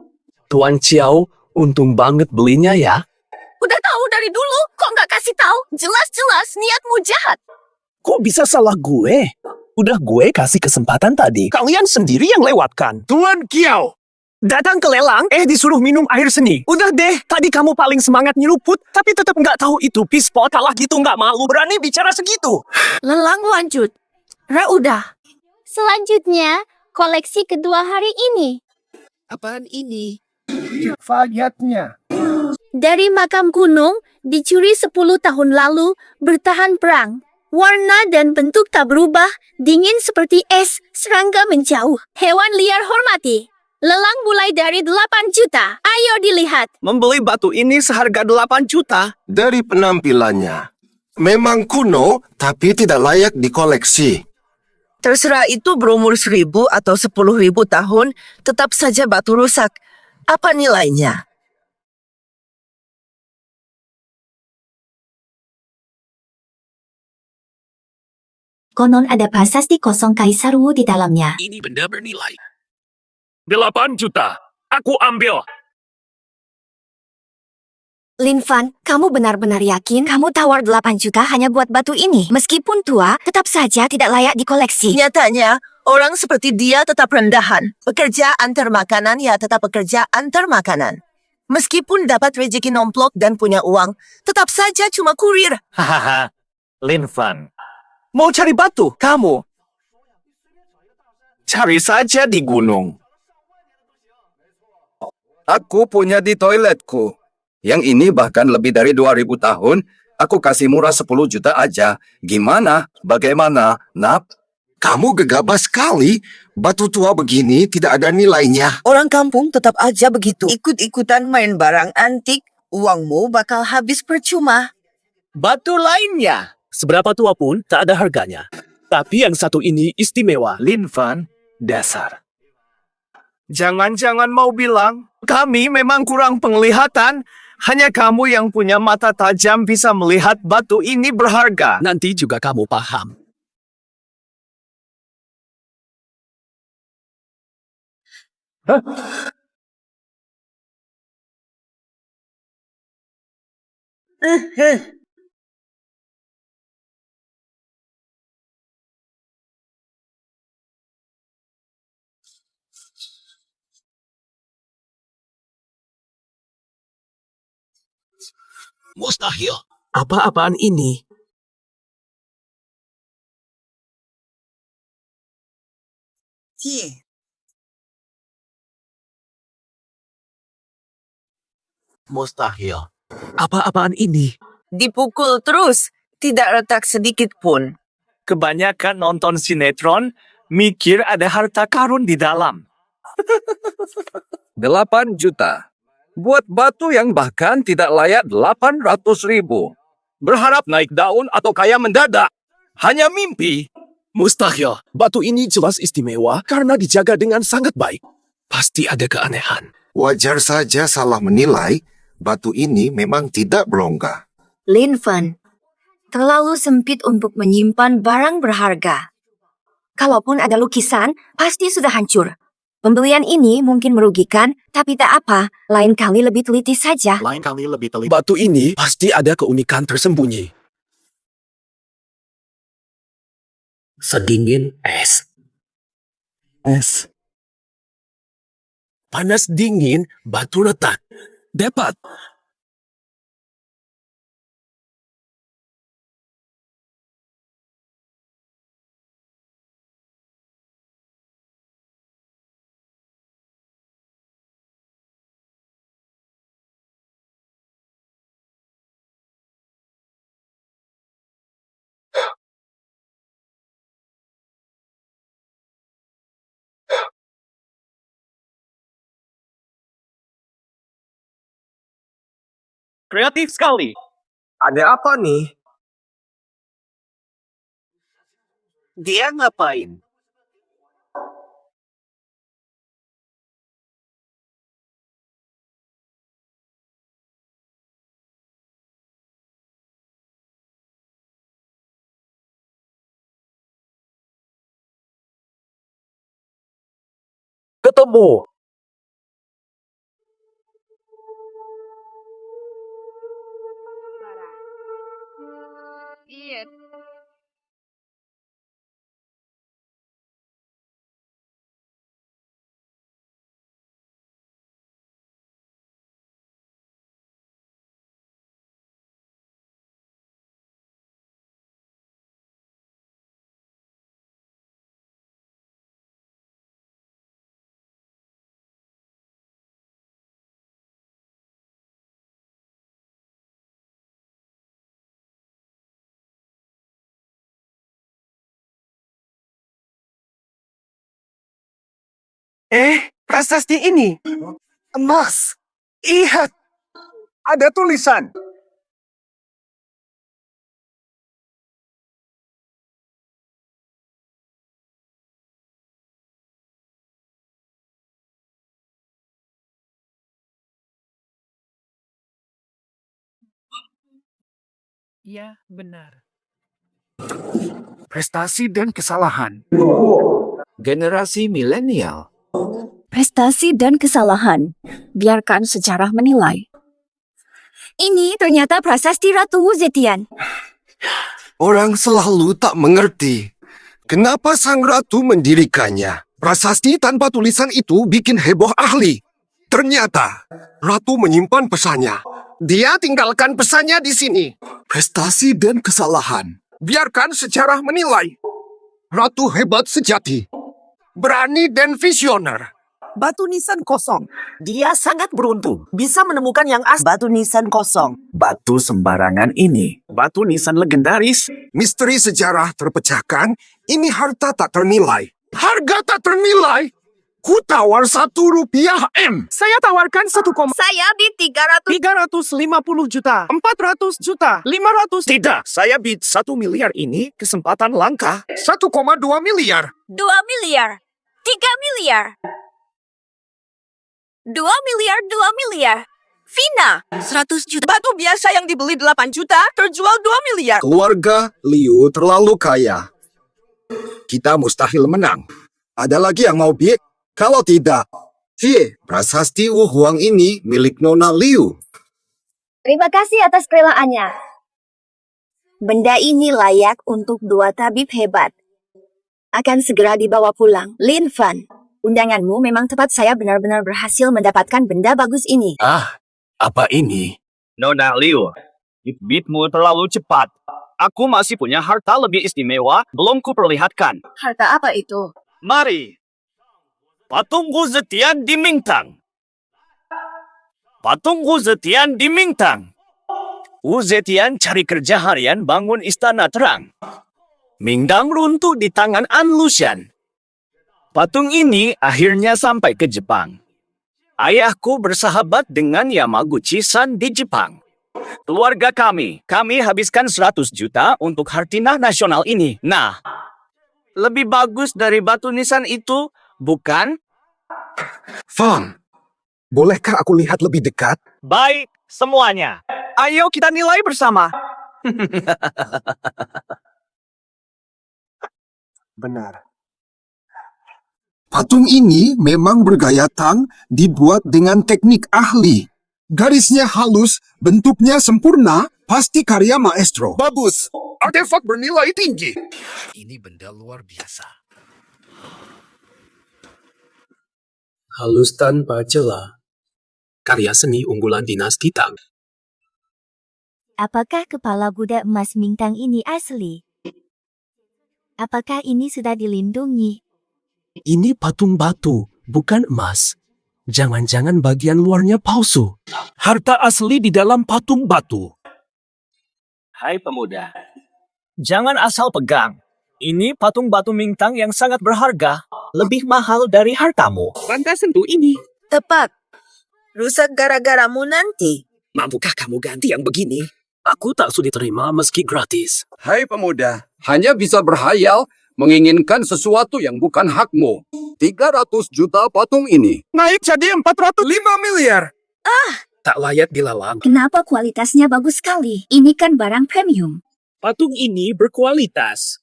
Speaker 4: Tuan Chiao, untung banget belinya ya.
Speaker 3: Udah tahu dari dulu, kok nggak kasih tahu? Jelas-jelas niatmu jahat.
Speaker 4: Kok bisa salah gue? Udah gue kasih kesempatan tadi. Kalian sendiri yang lewatkan.
Speaker 1: Tuan Kiao.
Speaker 4: Datang ke lelang, disuruh minum air seni. Udah deh, tadi kamu paling semangat nyeruput, tapi tetap nggak tahu itu pispot. Kalah gitu nggak malu, berani bicara segitu.
Speaker 3: Lelang lanjut. Udah.
Speaker 11: Selanjutnya, koleksi kedua hari ini.
Speaker 8: Apaan ini?
Speaker 1: Fayatnya.
Speaker 11: Dari makam gunung, dicuri 10 tahun lalu, bertahan perang. Warna dan bentuk tak berubah, dingin seperti es, serangga menjauh. Hewan liar hormati. Lelang mulai dari 8 juta. Ayo dilihat.
Speaker 10: Membeli batu ini seharga 8 juta.
Speaker 7: Dari penampilannya. Memang kuno, tapi tidak layak dikoleksi.
Speaker 8: Terserah itu berumur 1000 atau 10.000 tahun, tetap saja batu rusak. Apa nilainya?
Speaker 6: Konon ada prasasti kosong Kaisar Wu di dalamnya.
Speaker 4: Ini benda bernilai 8 juta. Aku ambil.
Speaker 6: Lin Fan, kamu benar-benar yakin kamu tawar 8 juta hanya buat batu ini? Meskipun tua, tetap saja tidak layak dikoleksi.
Speaker 8: Nyatanya,
Speaker 3: Orang seperti dia tetap rendahan. Pekerja antar makanan ya tetap pekerja antar makanan. Meskipun dapat rezeki nomplok dan punya uang, tetap saja cuma kurir.
Speaker 1: Hahaha, Lin Fan. Mau cari batu, kamu? Cari saja di gunung.
Speaker 7: Aku punya di toiletku. Yang ini bahkan lebih dari 2000 tahun. Aku kasih murah 10 juta aja. Gimana? Bagaimana, Nap? Kamu gegabah sekali. Batu tua begini tidak ada nilainya.
Speaker 9: Orang kampung tetap aja begitu. Ikut-ikutan main barang antik, uangmu bakal habis percuma.
Speaker 4: Batu lainnya, seberapa tua pun tak ada harganya. Tapi yang satu ini istimewa.
Speaker 1: Lin Fan, dasar. Jangan-jangan mau bilang, kami memang kurang penglihatan. Hanya kamu yang punya mata tajam bisa melihat batu ini berharga.
Speaker 4: Nanti juga kamu paham. Mustahil. Apa-apaan ini? Mustahil. Apa-apaan ini?
Speaker 8: Dipukul terus, tidak retak sedikit pun.
Speaker 1: Kebanyakan nonton sinetron, mikir ada harta karun di dalam.
Speaker 7: 8 juta. Buat batu yang bahkan tidak layak 800.000.
Speaker 1: Berharap naik daun atau kaya mendadak. Hanya mimpi.
Speaker 4: Mustahil. Batu ini jelas istimewa karena dijaga dengan sangat baik. Pasti ada keanehan.
Speaker 7: Wajar saja salah menilai. Batu ini memang tidak berongga.
Speaker 6: Lin Fan, terlalu sempit untuk menyimpan barang berharga. Kalaupun ada lukisan, pasti sudah hancur. Pembelian ini mungkin merugikan, tapi tak apa, lain kali lebih teliti saja.
Speaker 1: Lain kali lebih teliti.
Speaker 4: Batu ini pasti ada keunikan tersembunyi. Sedingin es.
Speaker 1: Es.
Speaker 4: Panas dingin, batu retak. Dapat.
Speaker 10: Kreatif sekali.
Speaker 1: Ada apa nih? Dia ngapain?
Speaker 4: Ketemu.
Speaker 11: Iya.
Speaker 1: Prasasti ini. Emas. Lihat. Ada tulisan.
Speaker 10: Ya, benar.
Speaker 1: Prestasi dan kesalahan.
Speaker 7: Generasi milenial.
Speaker 6: Prestasi dan kesalahan. Biarkan sejarah menilai. Ini ternyata prasasti Ratu Zetian.
Speaker 7: Orang selalu tak mengerti. Kenapa sang ratu mendirikannya? Prasasti tanpa tulisan itu bikin heboh ahli. Ternyata, ratu menyimpan pesannya. Dia tinggalkan pesannya di sini. Prestasi dan kesalahan. Biarkan sejarah menilai. Ratu hebat sejati. Berani dan visioner.
Speaker 8: Batu nisan kosong. Dia sangat beruntung. Bisa menemukan yang asli. Batu nisan kosong.
Speaker 1: Batu sembarangan ini. Batu nisan legendaris.
Speaker 7: Misteri sejarah terpecahkan. Ini harta tak ternilai. Harga tak ternilai? Ku tawar Rp1 M.
Speaker 1: Saya tawarkan 1,
Speaker 3: Saya bid 300.
Speaker 1: 350 juta, 400 juta, 500. Tidak, saya bid 1 miliar ini kesempatan langka.
Speaker 7: 1,2 miliar.
Speaker 11: 2 miliar. 3 miliar. 2 miliar, 2 miliar. Vina,
Speaker 3: 100 juta. Batu biasa yang dibeli 8 juta, terjual 2 miliar.
Speaker 7: Keluarga Liu terlalu kaya. Kita mustahil menang. Ada lagi yang mau bid? Kalau tidak, prasasti Wu Huang ini milik Nona Liu.
Speaker 6: Terima kasih atas kerelaannya. Benda ini layak untuk 2 tabib hebat. Akan segera dibawa pulang. Lin Fan, undanganmu memang tepat. Saya benar-benar berhasil mendapatkan benda bagus ini.
Speaker 4: Apa ini?
Speaker 10: Nona Liu, bidmu terlalu cepat. Aku masih punya harta lebih istimewa, belum kuperlihatkan.
Speaker 3: Harta apa itu?
Speaker 10: Mari. Patung Wu Zetian di Mingtang. Patung Wu Zetian di Mingtang. Wu Zetian cari kerja harian bangun istana terang. Mingtang runtuh di tangan An Lushan. Patung ini akhirnya sampai ke Jepang. Ayahku bersahabat dengan Yamaguchi-san di Jepang. Keluarga kami habiskan 100 juta untuk hartinah nasional ini. Nah, lebih bagus dari batu nisan itu, bukan?
Speaker 7: Fan, bolehkah aku lihat lebih dekat?
Speaker 10: Baik, semuanya. Ayo kita nilai bersama.
Speaker 7: Benar. Patung ini memang bergaya Tang, dibuat dengan teknik ahli. Garisnya halus, bentuknya sempurna, pasti karya maestro. Bagus, artefak bernilai tinggi. Ini benda luar biasa.
Speaker 4: Halus tanpa celah. Karya seni unggulan dinasti Tang.
Speaker 6: Apakah kepala kuda emas Mingtang ini asli? Apakah ini sudah dilindungi?
Speaker 4: Ini patung batu, bukan emas. Jangan-jangan bagian luarnya palsu. Harta asli di dalam patung batu.
Speaker 10: Hai pemuda, jangan asal pegang. Ini patung batu Mingtang yang sangat berharga, lebih mahal dari hartamu.
Speaker 1: Lantas sentuh ini.
Speaker 8: Tepat. Rusak gara-garamu nanti.
Speaker 1: Mampukah kamu ganti yang begini?
Speaker 4: Aku tak sudi terima meski gratis.
Speaker 12: Hai pemuda, hanya bisa berhayal menginginkan sesuatu yang bukan hakmu. 300 juta patung ini.
Speaker 1: Naik jadi 405 miliar.
Speaker 4: Tak layak dilelang.
Speaker 6: Kenapa kualitasnya bagus sekali? Ini kan barang premium.
Speaker 4: Patung ini berkualitas.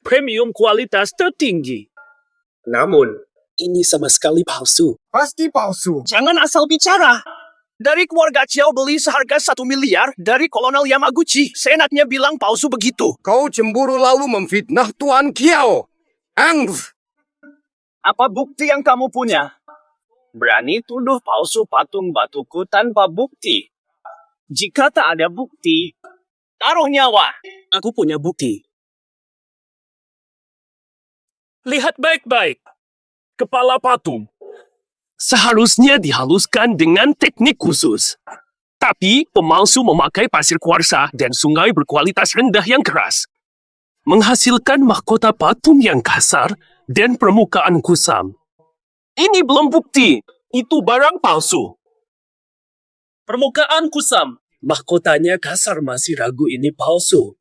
Speaker 4: Premium kualitas tertinggi. Namun, ini sama sekali palsu.
Speaker 7: Pasti palsu.
Speaker 10: Jangan asal bicara. Dari keluarga Chiao beli seharga 1 miliar dari Kolonel Yamaguchi. Seenaknya bilang palsu begitu.
Speaker 7: Kau cemburu lalu memfitnah Tuan Kiao.
Speaker 10: Apa bukti yang kamu punya? Berani tuduh palsu patung batuku tanpa bukti. Jika tak ada bukti, taruh nyawa.
Speaker 4: Aku punya bukti. Lihat baik-baik. Kepala patung. Seharusnya dihaluskan dengan teknik khusus. Tapi pemalsu memakai pasir kuarsa dan sungai berkualitas rendah yang keras. Menghasilkan mahkota patung yang kasar dan permukaan kusam. Ini belum bukti. Itu barang palsu. Permukaan kusam. Mahkotanya kasar, masih ragu ini palsu.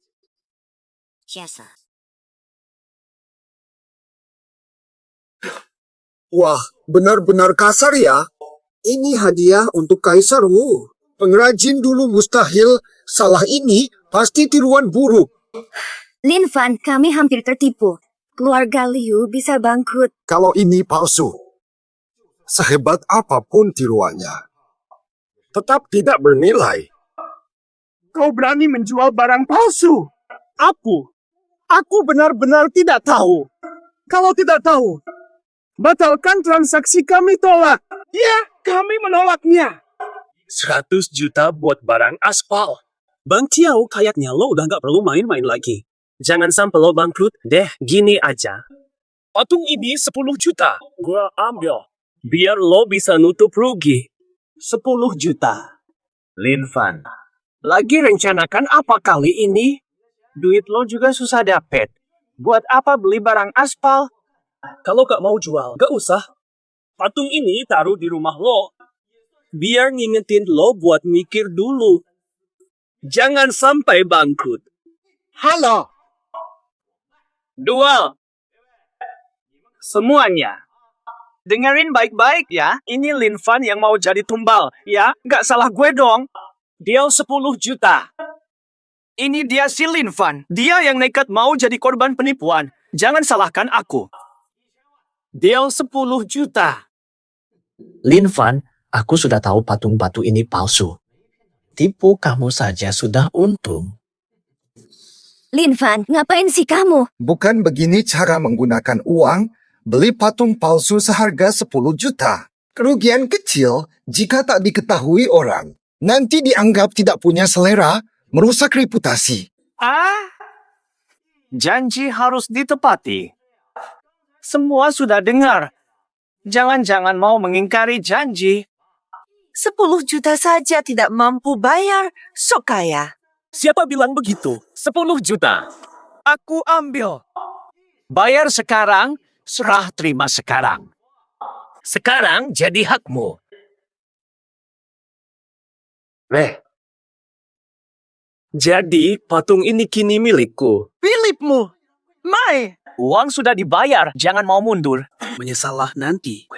Speaker 6: Biasa.
Speaker 7: Wah, benar-benar kasar ya. Ini hadiah untuk Kaisar Wu. Pengrajin dulu mustahil. Salah ini pasti tiruan buruk.
Speaker 6: Lin Fan, kami hampir tertipu. Keluarga Liu bisa bangkrut.
Speaker 7: Kalau ini palsu, sehebat apapun tiruannya, tetap tidak bernilai.
Speaker 1: Kau berani menjual barang palsu? Aku benar-benar tidak tahu. Kalau tidak tahu, batalkan transaksi kami tolak. Ya, kami menolaknya.
Speaker 4: 100 juta buat barang aspal. Bang Tiao, kayaknya lo udah nggak perlu main-main lagi. Jangan sampai lo bangkrut deh, gini aja. Patung ini 10 juta. Gua ambil. Biar lo bisa nutup rugi. 10 juta.
Speaker 10: Lin Fan, lagi rencanakan apa kali ini? Duit lo juga susah dapet. Buat apa beli barang aspal?
Speaker 4: Kalau gak mau jual, gak usah. Patung ini taruh di rumah lo. Biar ngingetin lo buat mikir dulu. Jangan sampai bangkrut.
Speaker 1: Halo.
Speaker 10: Dual. Semuanya. Dengerin baik-baik ya. Ini Lin Fan yang mau jadi tumbal. Ya, gak salah gue dong. Deal 10 juta. Ini dia si Lin Fan. Dia yang nekat mau jadi korban penipuan. Jangan salahkan aku.
Speaker 4: Deal 10 juta.
Speaker 13: Lin Fan, aku sudah tahu patung batu ini palsu. Tipu kamu saja sudah untung.
Speaker 6: Lin Fan, ngapain sih kamu?
Speaker 7: Bukan begini cara menggunakan uang. Beli patung palsu seharga 10 juta. Kerugian kecil jika tak diketahui orang. Nanti dianggap tidak punya selera, merusak reputasi.
Speaker 10: Janji harus ditepati. Semua sudah dengar. Jangan-jangan mau mengingkari janji.
Speaker 9: 10 juta saja tidak mampu bayar, sok kaya.
Speaker 4: Siapa bilang begitu? 10 juta.
Speaker 10: Aku ambil. Bayar sekarang, serah terima sekarang.
Speaker 4: Sekarang jadi hakmu. Jadi patung ini kini milikku.
Speaker 10: Milikmu. Mai. Uang sudah dibayar, jangan mau mundur.
Speaker 4: Menyesalah nanti.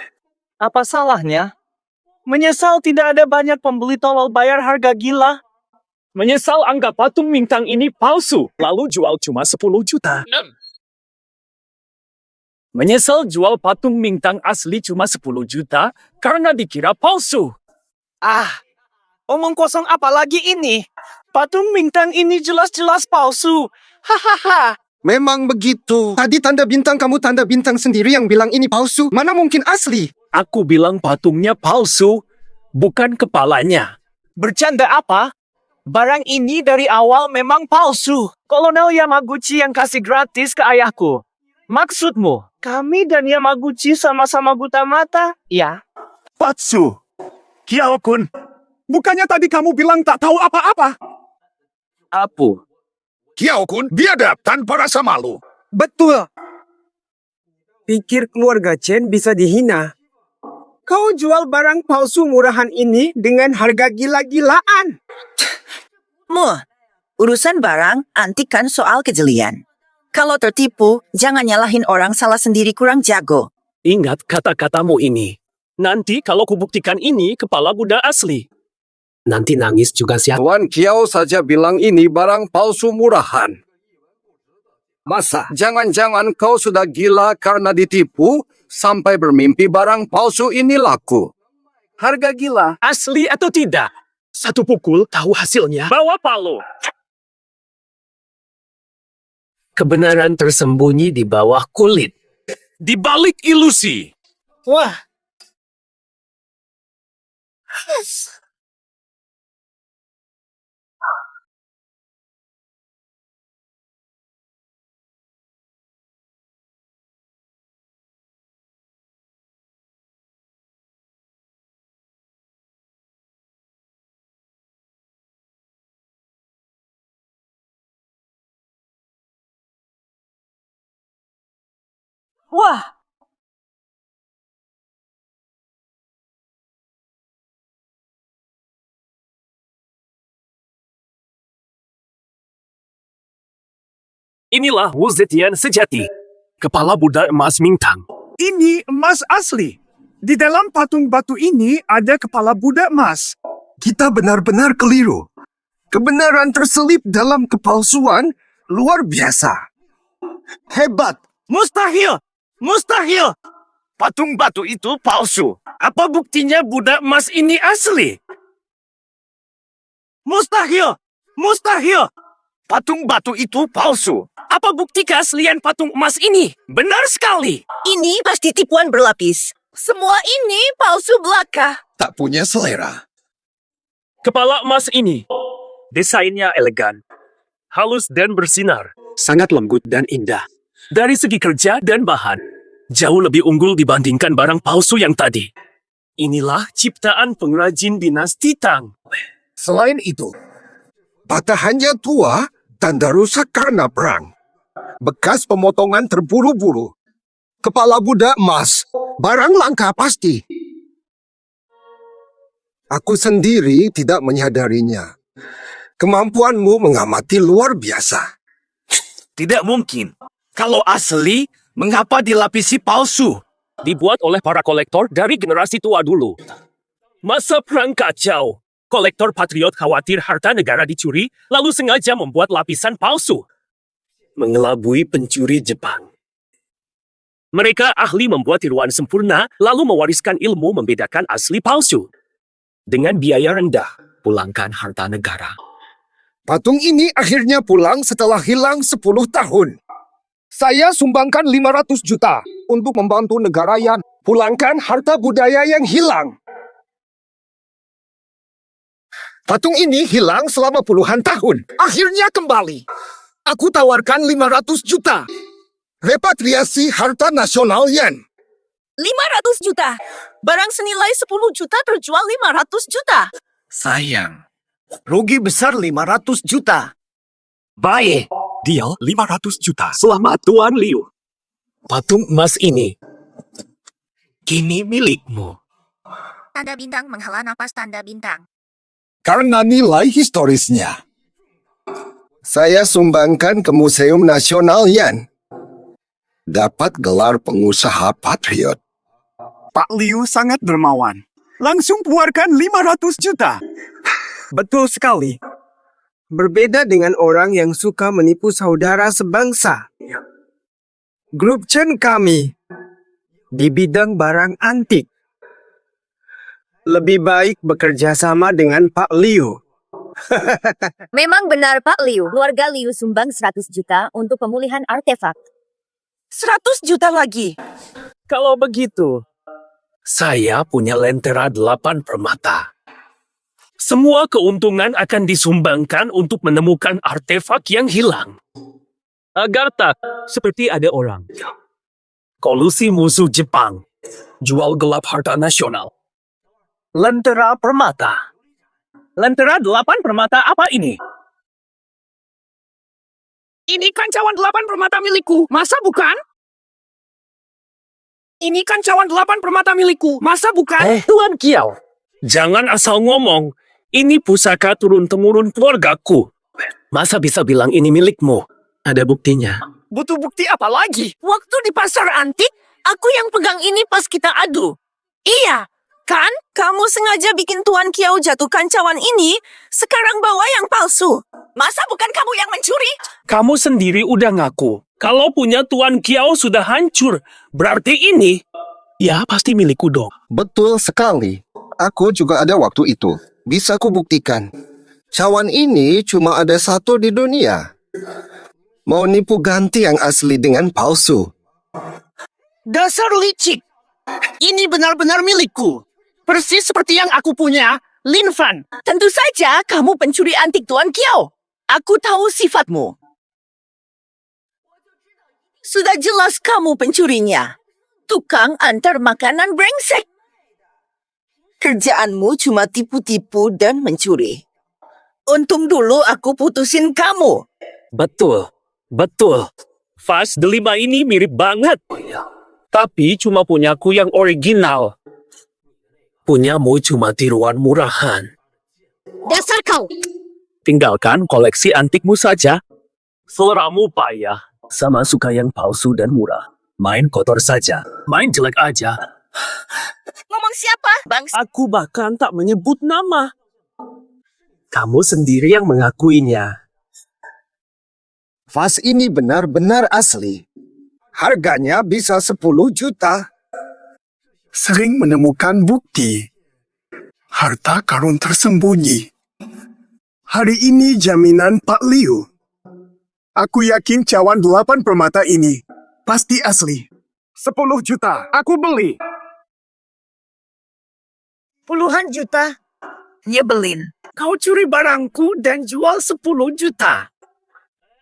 Speaker 10: Apa salahnya? Menyesal tidak ada banyak pembeli tolol bayar harga gila.
Speaker 4: Menyesal anggap patung Mingtang ini palsu, lalu jual cuma 10 juta. Menyesal jual patung Mingtang asli cuma 10 juta karena dikira palsu.
Speaker 10: Omong kosong apa lagi ini? Patung Mingtang ini jelas-jelas palsu. Hahaha.
Speaker 7: Memang begitu. Tadi tanda bintang kamu tanda bintang sendiri yang bilang ini palsu. Mana mungkin asli?
Speaker 4: Aku bilang patungnya palsu, bukan kepalanya.
Speaker 10: Bercanda apa? Barang ini dari awal memang palsu. Kolonel Yamaguchi yang kasih gratis ke ayahku. Maksudmu, kami dan Yamaguchi sama-sama buta mata? Ya.
Speaker 1: Patsu. Kiao-kun. Bukannya tadi kamu bilang tak tahu apa-apa?
Speaker 10: Apu.
Speaker 1: Kiao-kun biadab tanpa rasa malu.
Speaker 8: Betul. Pikir keluarga Chen bisa dihina. Kau jual barang palsu murahan ini dengan harga gila-gilaan.
Speaker 9: Urusan barang antik kan soal kejelian. Kalau tertipu, jangan nyalahin orang salah sendiri kurang jago.
Speaker 4: Ingat kata-katamu ini. Nanti kalau kubuktikan ini kepala Buddha asli. Nanti nangis juga siapa?
Speaker 12: Tuan Kiao saja bilang ini barang palsu murahan. Masa jangan-jangan kau sudah gila karena ditipu sampai bermimpi barang palsu ini laku?
Speaker 10: Harga gila.
Speaker 4: Asli atau tidak? Satu pukul tahu hasilnya. Bawa palu. Kebenaran tersembunyi di bawah kulit. Di balik ilusi.
Speaker 10: Wah. Wah.
Speaker 4: Inilah Wu Zetian sejati. Kepala Buddha emas Mingtang.
Speaker 1: Ini emas asli. Di dalam patung batu ini ada kepala Buddha emas.
Speaker 7: Kita benar-benar keliru. Kebenaran terselip dalam kepalsuan luar biasa. Hebat.
Speaker 1: Mustahil! Mustahil! Patung batu itu palsu. Apa buktinya Buddha emas ini asli? Mustahil! Mustahil! Patung batu itu palsu. Apa bukti keaslian patung emas ini? Benar sekali.
Speaker 3: Ini pasti tipuan berlapis. Semua ini palsu belaka.
Speaker 12: Tak punya selera.
Speaker 4: Kepala emas ini, desainnya elegan, halus dan bersinar, sangat lembut dan indah. Dari segi kerja dan bahan, jauh lebih unggul dibandingkan barang palsu yang tadi. Inilah ciptaan pengrajin dinasti Tang.
Speaker 7: Selain itu, patahannya tua, tanda rusak karena perang. Bekas pemotongan terburu-buru. Kepala budak emas, barang langka pasti. Aku sendiri tidak menyadarinya. Kemampuanmu mengamati luar biasa.
Speaker 1: Tidak mungkin. Kalau asli, mengapa dilapisi palsu?
Speaker 4: Dibuat oleh para kolektor dari generasi tua dulu. Masa perang kacau, kolektor patriot khawatir harta negara dicuri, lalu sengaja membuat lapisan palsu. Mengelabui pencuri Jepang. Mereka ahli membuat tiruan sempurna, lalu mewariskan ilmu membedakan asli palsu. Dengan biaya rendah, pulangkan harta negara.
Speaker 7: Patung ini akhirnya pulang setelah hilang 10 tahun. Saya sumbangkan 500 juta untuk membantu negara yang pulangkan harta budaya yang hilang. Patung ini hilang selama puluhan tahun. Akhirnya kembali. Aku tawarkan 500 juta. Repatriasi harta nasional yen.
Speaker 3: 500 juta. Barang senilai 10 juta terjual 500 juta.
Speaker 1: Sayang. Rugi besar 500 juta.
Speaker 4: Baik, deal 500 juta. Selamat Tuan Liu. Patung emas ini kini milikmu.
Speaker 6: Tanda bintang menghela napas tanda bintang.
Speaker 7: Karena nilai historisnya. Saya sumbangkan ke Museum Nasional Yan. Dapat gelar pengusaha patriot.
Speaker 1: Pak Liu sangat dermawan. Langsung keluarkan 500 juta.
Speaker 8: Betul sekali. Berbeda dengan orang yang suka menipu saudara sebangsa. Grup Chen kami di bidang barang antik lebih baik bekerja sama dengan Pak Liu.
Speaker 6: Memang benar Pak Liu. Keluarga Liu sumbang 100 juta untuk pemulihan artefak.
Speaker 3: 100 juta lagi.
Speaker 4: Kalau begitu, saya punya lentera 8 permata. Semua keuntungan akan disumbangkan untuk menemukan artefak yang hilang. Agar tak seperti ada orang kolusi musuh Jepang, jual gelap harta nasional. Lentera permata. Lentera 8 permata apa ini?
Speaker 1: Ini kancauan 8 permata milikku. Masa bukan? Ini kancauan 8 permata milikku. Masa bukan?
Speaker 4: Tuan Kiao, jangan asal ngomong. Ini pusaka turun-temurun keluargaku. Masa bisa bilang ini milikmu? Ada buktinya.
Speaker 1: Butuh bukti apa lagi?
Speaker 3: Waktu di pasar antik, aku yang pegang ini pas kita adu. Iya, kan? Kamu sengaja bikin Tuan Kiao jatuh kancauan ini, sekarang bawa yang palsu. Masa bukan kamu yang mencuri?
Speaker 4: Kamu sendiri udah ngaku. Kalau punya Tuan Kiao sudah hancur, berarti ini, ya pasti milikku dong.
Speaker 7: Betul sekali. Aku juga ada waktu itu. Bisa ku buktikan. Cawan ini cuma ada satu di dunia. Mau nipu ganti yang asli dengan palsu.
Speaker 1: Dasar licik. Ini benar-benar milikku. Persis seperti yang aku punya, Lin Fan.
Speaker 3: Tentu saja kamu pencuri antik Tuan Kiao. Aku tahu sifatmu. Sudah jelas kamu pencurinya. Tukang antar makanan brengsek. Kerjaanmu cuma tipu-tipu dan mencuri. Untung dulu aku putusin kamu.
Speaker 4: Betul, betul. Vas delima ini mirip banget. Tapi cuma punyaku yang original. Punyamu cuma tiruan murahan.
Speaker 6: Dasar kau!
Speaker 4: Tinggalkan koleksi antikmu saja. Seleramu payah. Sama suka yang palsu dan murah. Main kotor saja. Main jelek aja.
Speaker 3: Ngomong siapa?
Speaker 4: Aku bahkan tak menyebut nama. Kamu sendiri yang mengakuinya.
Speaker 7: Vas ini benar-benar asli. Harganya bisa 10 juta.
Speaker 1: Sering menemukan bukti. Harta karun tersembunyi. Hari ini jaminan Pak Liu. Aku yakin cawan 8 permata ini pasti asli. 10 juta, aku beli.
Speaker 9: Puluhan juta? Nyebelin.
Speaker 4: Kau curi barangku dan jual 10 juta.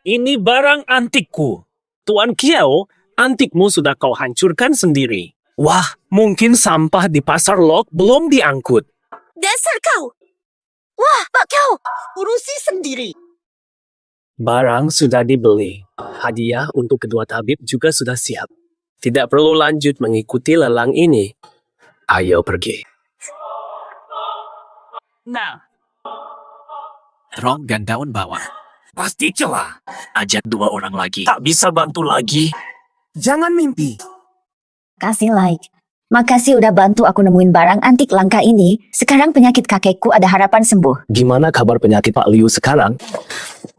Speaker 4: Ini barang antikku. Tuan Kiao, antikmu sudah kau hancurkan sendiri. Wah, mungkin sampah di pasar Lok belum diangkut.
Speaker 3: Dasar kau! Wah, Pak Kau, urusi sendiri.
Speaker 4: Barang sudah dibeli. Hadiah untuk kedua tabib juga sudah siap. Tidak perlu lanjut mengikuti lelang ini. Ayo pergi.
Speaker 2: Nah,
Speaker 13: Terong dan daun bawang.
Speaker 4: Pasti celah. Ajak 2 orang lagi. Tak bisa bantu lagi.
Speaker 1: Jangan mimpi.
Speaker 6: Kasih like. Makasih udah bantu aku nemuin barang antik langka ini. Sekarang penyakit kakekku ada harapan sembuh.
Speaker 4: Gimana kabar penyakit Pak Liu sekarang?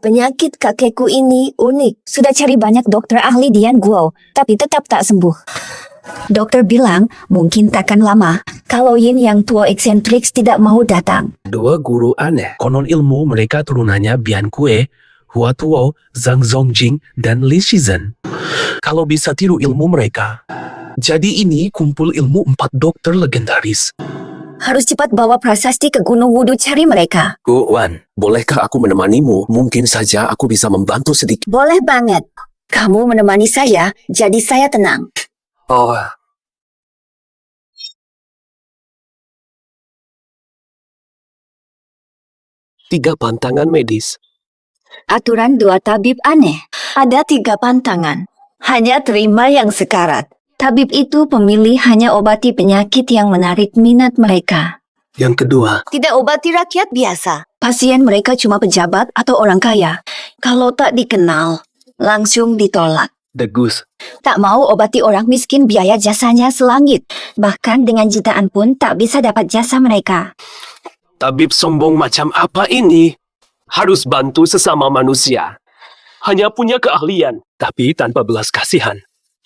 Speaker 6: Penyakit kakekku ini unik. Sudah cari banyak dokter ahli di Yanguo, tapi tetap tak sembuh. Dokter bilang mungkin takkan lama kalau Yin yang tua eksentrik tidak mau datang.
Speaker 4: 2 guru aneh. Konon ilmu mereka turunannya Bian Kue, Hua Tuo, Zhang Zongjing, dan Li Shizhen. Kalau bisa tiru ilmu mereka. Jadi ini kumpul ilmu 4 dokter legendaris.
Speaker 6: Harus cepat bawa prasasti ke Gunung Wudu cari mereka.
Speaker 4: Gu Wan, bolehkah aku menemanimu? Mungkin saja aku bisa membantu sedikit.
Speaker 6: Boleh banget. Kamu menemani saya, jadi saya tenang.
Speaker 4: Oh, 3 pantangan medis.
Speaker 6: Aturan 2 tabib aneh. Ada 3 pantangan. Hanya terima yang sekarat. Tabib itu pemilih hanya obati penyakit yang menarik minat mereka.
Speaker 4: Yang kedua,
Speaker 3: Tidak obati rakyat biasa.
Speaker 6: Pasien mereka cuma pejabat atau orang kaya. Kalau tak dikenal, langsung ditolak.
Speaker 4: Degus.
Speaker 6: Tak mau obati orang miskin biaya jasanya selangit. Bahkan dengan jutaan pun tak bisa dapat jasa mereka.
Speaker 4: Tabib sombong macam apa ini? Harus bantu sesama manusia. Hanya punya keahlian, tapi tanpa belas kasihan.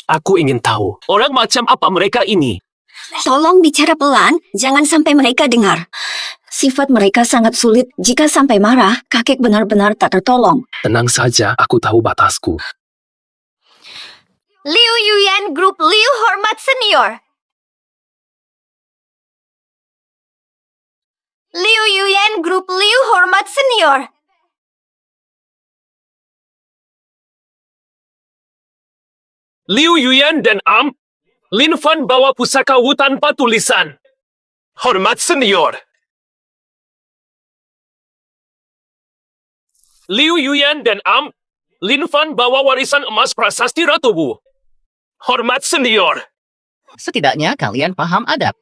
Speaker 4: Aku ingin tahu, orang macam apa mereka ini?
Speaker 6: Tolong bicara pelan, jangan sampai mereka dengar. Sifat mereka sangat sulit. Jika sampai marah, kakek benar-benar tak tertolong.
Speaker 4: Tenang saja, aku tahu batasku.
Speaker 11: Liu Yuyan Group Liu Hormat Senior. Liu Yuyan Group Liu Hormat Senior.
Speaker 4: Liu Yuyan dan Am, Lin Fan bawa pusaka Wu tanpa tulisan. Hormat senior. Liu Yuyan dan Am, Lin Fan bawa warisan emas prasasti Ratu Wu. Hormat senior.
Speaker 13: Setidaknya kalian paham adab.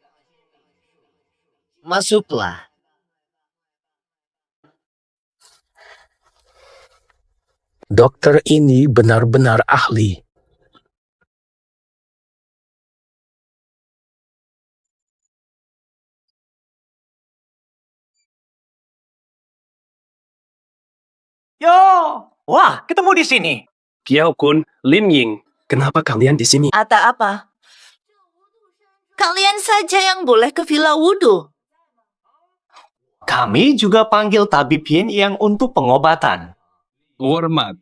Speaker 13: Masuklah.
Speaker 4: Dokter ini benar-benar ahli.
Speaker 10: Yo! Wah, ketemu di sini.
Speaker 4: Kiao Kun, Lin Ying, kenapa kalian di sini?
Speaker 3: Ata apa? Kalian saja yang boleh ke Villa Wudu.
Speaker 10: Kami juga panggil tabib Yin yang untuk pengobatan.
Speaker 12: Hormat.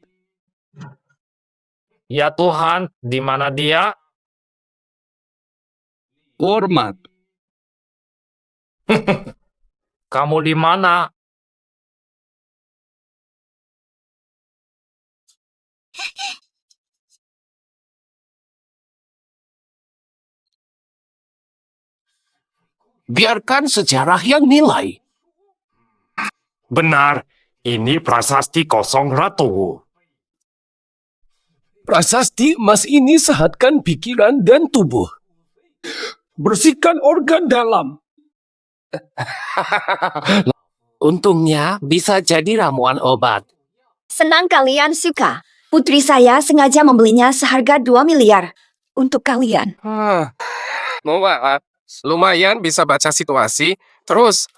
Speaker 14: Ya Tuhan, di mana dia?
Speaker 12: Hormat.
Speaker 14: Kamu di mana?
Speaker 4: Biarkan sejarah yang nilai.
Speaker 14: Benar, ini prasasti kosong Ratu.
Speaker 4: Prasasti emas ini sehatkan pikiran dan tubuh. Bersihkan organ dalam. Untungnya bisa jadi ramuan obat.
Speaker 6: Senang kalian suka. Putri saya sengaja membelinya seharga 2 miliar. Untuk kalian.
Speaker 15: Lumayan bisa baca situasi. Terus,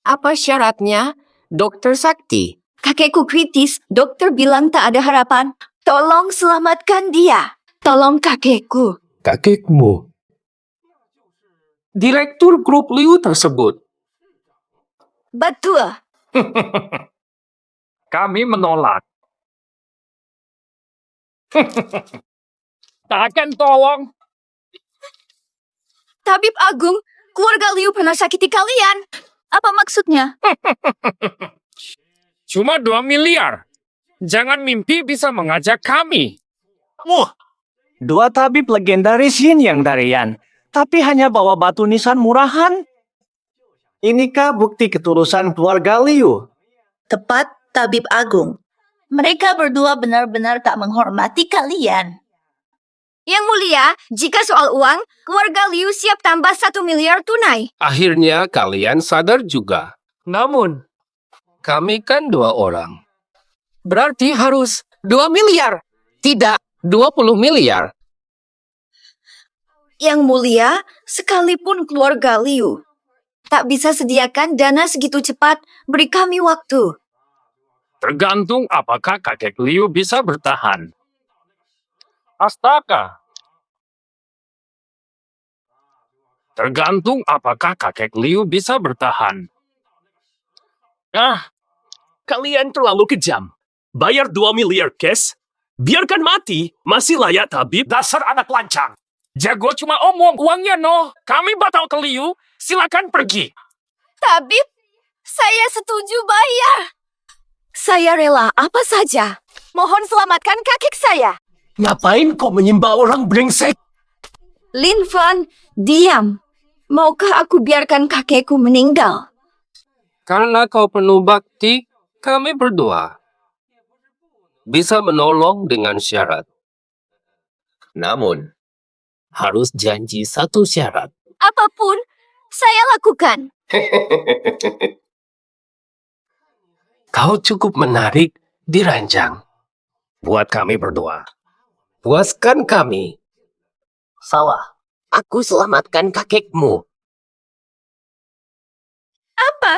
Speaker 3: Apa syaratnya? Dokter Sakti.
Speaker 6: Kakekku kritis, dokter bilang tak ada harapan. Tolong selamatkan dia. Tolong kakekku.
Speaker 4: Kakekmu. Direktur grup Liu tersebut.
Speaker 6: Betul.
Speaker 14: Kami menolak. Tak akan tolong.
Speaker 11: Tabib Agung, keluarga Liu pernah sakiti kalian. Apa maksudnya?
Speaker 14: Cuma 2 miliar. Jangan mimpi bisa mengajak kami.
Speaker 10: Wah, 2 tabib legendaris Yin yang Darian, tapi hanya bawa batu nisan murahan. Inikah bukti ketulusan keluarga Liu?
Speaker 9: Tepat, Tabib Agung. Mereka berdua benar-benar tak menghormati kalian.
Speaker 11: Yang mulia, jika soal uang, keluarga Liu siap tambah 1 miliar tunai.
Speaker 15: Akhirnya kalian sadar juga.
Speaker 4: Namun, kami kan 2 orang.
Speaker 15: Berarti harus 2 miliar. Tidak 20 miliar.
Speaker 6: Yang mulia, sekalipun keluarga Liu tak bisa sediakan dana segitu cepat, beri kami waktu.
Speaker 14: Tergantung apakah kakek Liu bisa bertahan. Astaga. Tergantung apakah kakek Liu bisa bertahan.
Speaker 4: Kalian terlalu kejam. Bayar 2 miliar cash, biarkan mati, masih layak tabib.
Speaker 14: Dasar anak lancang. Jago cuma omong uangnya no. Kami batal ke Liu, silakan pergi.
Speaker 6: Tabib, saya setuju bayar. Saya rela apa saja. Mohon selamatkan kakek saya.
Speaker 4: Ngapain kau menyembah orang brengsek?
Speaker 6: Lin Fan, diam. Maukah aku biarkan kakekku meninggal?
Speaker 15: Karena kau penuh bakti, kami berdua bisa menolong dengan syarat. Namun, harus janji 1 syarat.
Speaker 6: Apapun, saya lakukan.
Speaker 15: Kau cukup menarik di ranjang. Buat kami berdua. Puaskan kami. Salah. Aku selamatkan kakekmu.
Speaker 9: Apa?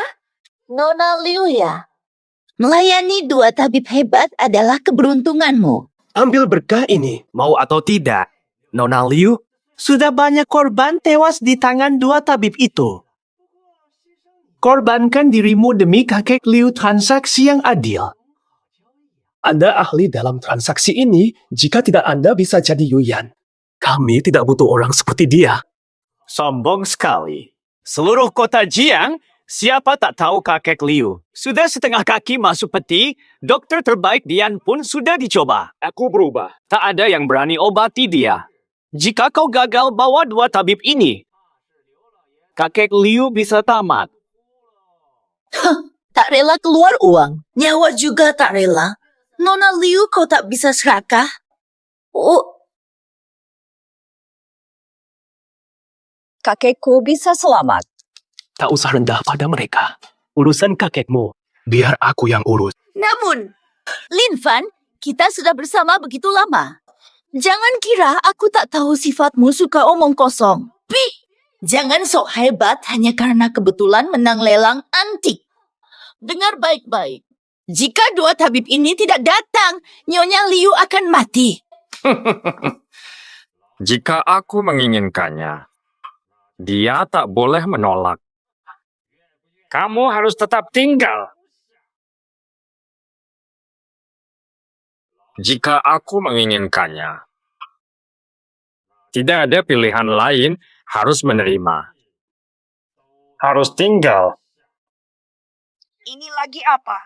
Speaker 9: Nona Liu ya? Melayani 2 tabib hebat adalah keberuntunganmu.
Speaker 10: Ambil berkah ini, mau atau tidak. Nona Liu, sudah banyak korban tewas di tangan 2 tabib itu. Korbankan dirimu demi kakek Liu, transaksi yang adil.
Speaker 4: Anda ahli dalam transaksi ini, jika tidak Anda bisa jadi Yuyan. Kami tidak butuh orang seperti dia.
Speaker 10: Sombong sekali. Seluruh kota Jiang, siapa tak tahu kakek Liu. Sudah setengah kaki masuk peti, dokter terbaik Dian pun sudah dicoba.
Speaker 14: Aku berubah.
Speaker 10: Tak ada yang berani obati dia. Jika kau gagal bawa 2 tabib ini, kakek Liu bisa tamat.
Speaker 9: Tak rela keluar uang. Nyawa juga tak rela. Nona Liu, kau tak bisa serakah? Oh,
Speaker 3: Kakekku bisa selamat.
Speaker 4: Tak usah rendah pada mereka. Urusan kakekmu, biar aku yang urus.
Speaker 9: namun, Lin Fan, kita sudah bersama begitu lama. Jangan kira aku tak tahu sifatmu suka omong kosong. Jangan sok hebat hanya karena kebetulan menang lelang antik. Dengar baik-baik. Jika 2 tabib ini tidak datang, Nyonya Liu akan mati.
Speaker 14: Jika aku menginginkannya, dia tak boleh menolak. Kamu harus tetap tinggal. Jika aku menginginkannya, tidak ada pilihan lain, harus menerima. Harus tinggal.
Speaker 9: Ini lagi apa?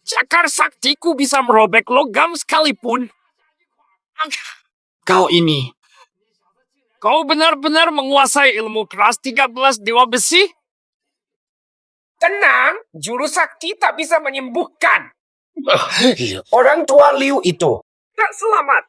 Speaker 14: Cakar saktiku bisa merobek logam sekalipun.
Speaker 1: Kau ini.
Speaker 14: Kau benar-benar menguasai ilmu keras 13 dewa besi? Tenang, jurus sakti tak bisa menyembuhkan.
Speaker 1: Orang tua Liu itu.
Speaker 14: Tak selamat.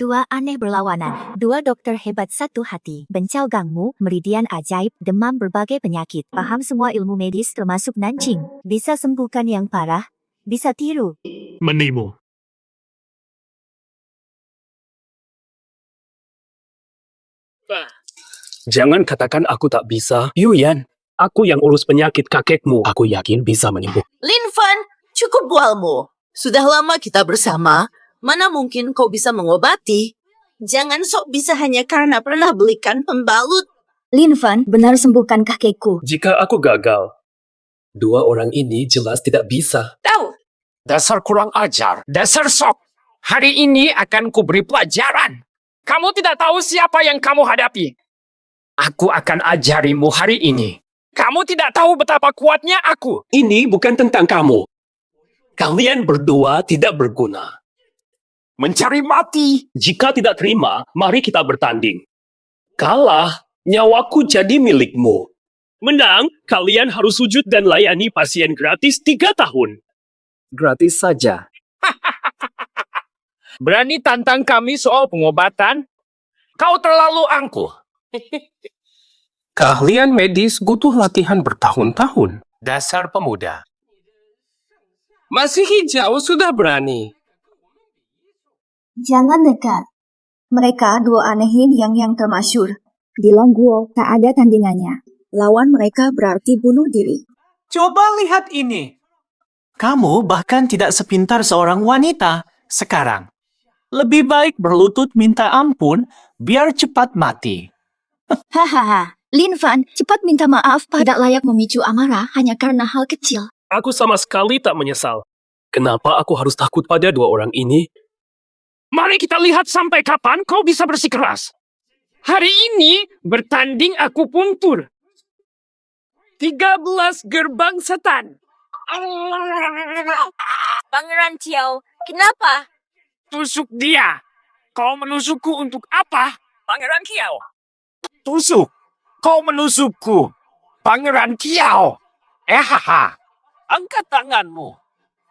Speaker 16: 2 aneh berlawanan, 2 dokter hebat satu hati, bencau gangmu, meridian ajaib, demam berbagai penyakit, paham semua ilmu medis termasuk nancing, bisa sembuhkan yang parah, bisa tiru.
Speaker 4: Menimu. Jangan katakan aku tak bisa. Yuyan, aku yang urus penyakit kakekmu. Aku yakin bisa menyembuh.
Speaker 9: Lin Fan, cukup bualmu. Sudah lama kita bersama, mana mungkin kau bisa mengobati? Jangan sok bisa hanya karena pernah belikan pembalut.
Speaker 16: Lin Fan, benar sembuhkan kakekku.
Speaker 4: Jika aku gagal, 2 orang ini jelas tidak bisa.
Speaker 9: Tahu?
Speaker 14: Dasar kurang ajar. Dasar sok. Hari ini akan kuberi pelajaran. Kamu tidak tahu siapa yang kamu hadapi. Aku akan ajarimu hari ini. Kamu tidak tahu betapa kuatnya aku.
Speaker 4: Ini bukan tentang kamu. Kalian berdua tidak berguna.
Speaker 14: Mencari mati.
Speaker 4: Jika tidak terima, mari kita bertanding. Kalah, nyawaku jadi milikmu. Menang, kalian harus sujud dan layani pasien gratis 3 tahun.
Speaker 13: Gratis saja.
Speaker 14: Berani tantang kami soal pengobatan? Kau terlalu angkuh.
Speaker 15: Keahlian medis butuh latihan bertahun-tahun.
Speaker 4: Dasar pemuda.
Speaker 15: Masih hijau sudah berani.
Speaker 6: Jangan dekat. Mereka dua aneh yin yang termasyur. Di Longguo tak ada tandingannya. Lawan mereka berarti bunuh diri.
Speaker 10: Coba lihat ini. Kamu bahkan tidak sepintar seorang wanita sekarang. Lebih baik berlutut minta ampun biar cepat mati.
Speaker 9: Hahaha, Lin Fan, cepat minta maaf pada layak memicu amarah hanya karena hal kecil.
Speaker 4: Aku sama sekali tak menyesal. Kenapa aku harus takut pada 2 orang ini?
Speaker 14: Mari kita lihat sampai kapan kau bisa bersikeras. Hari ini bertanding aku puntur. 13 gerbang setan.
Speaker 9: Pangeran Qiao, kenapa?
Speaker 14: Tusuk dia. Kau menusukku untuk apa? Pangeran Qiao. Tusuk. Kau menusukku. Pangeran Qiao. Haha. Angkat tanganmu.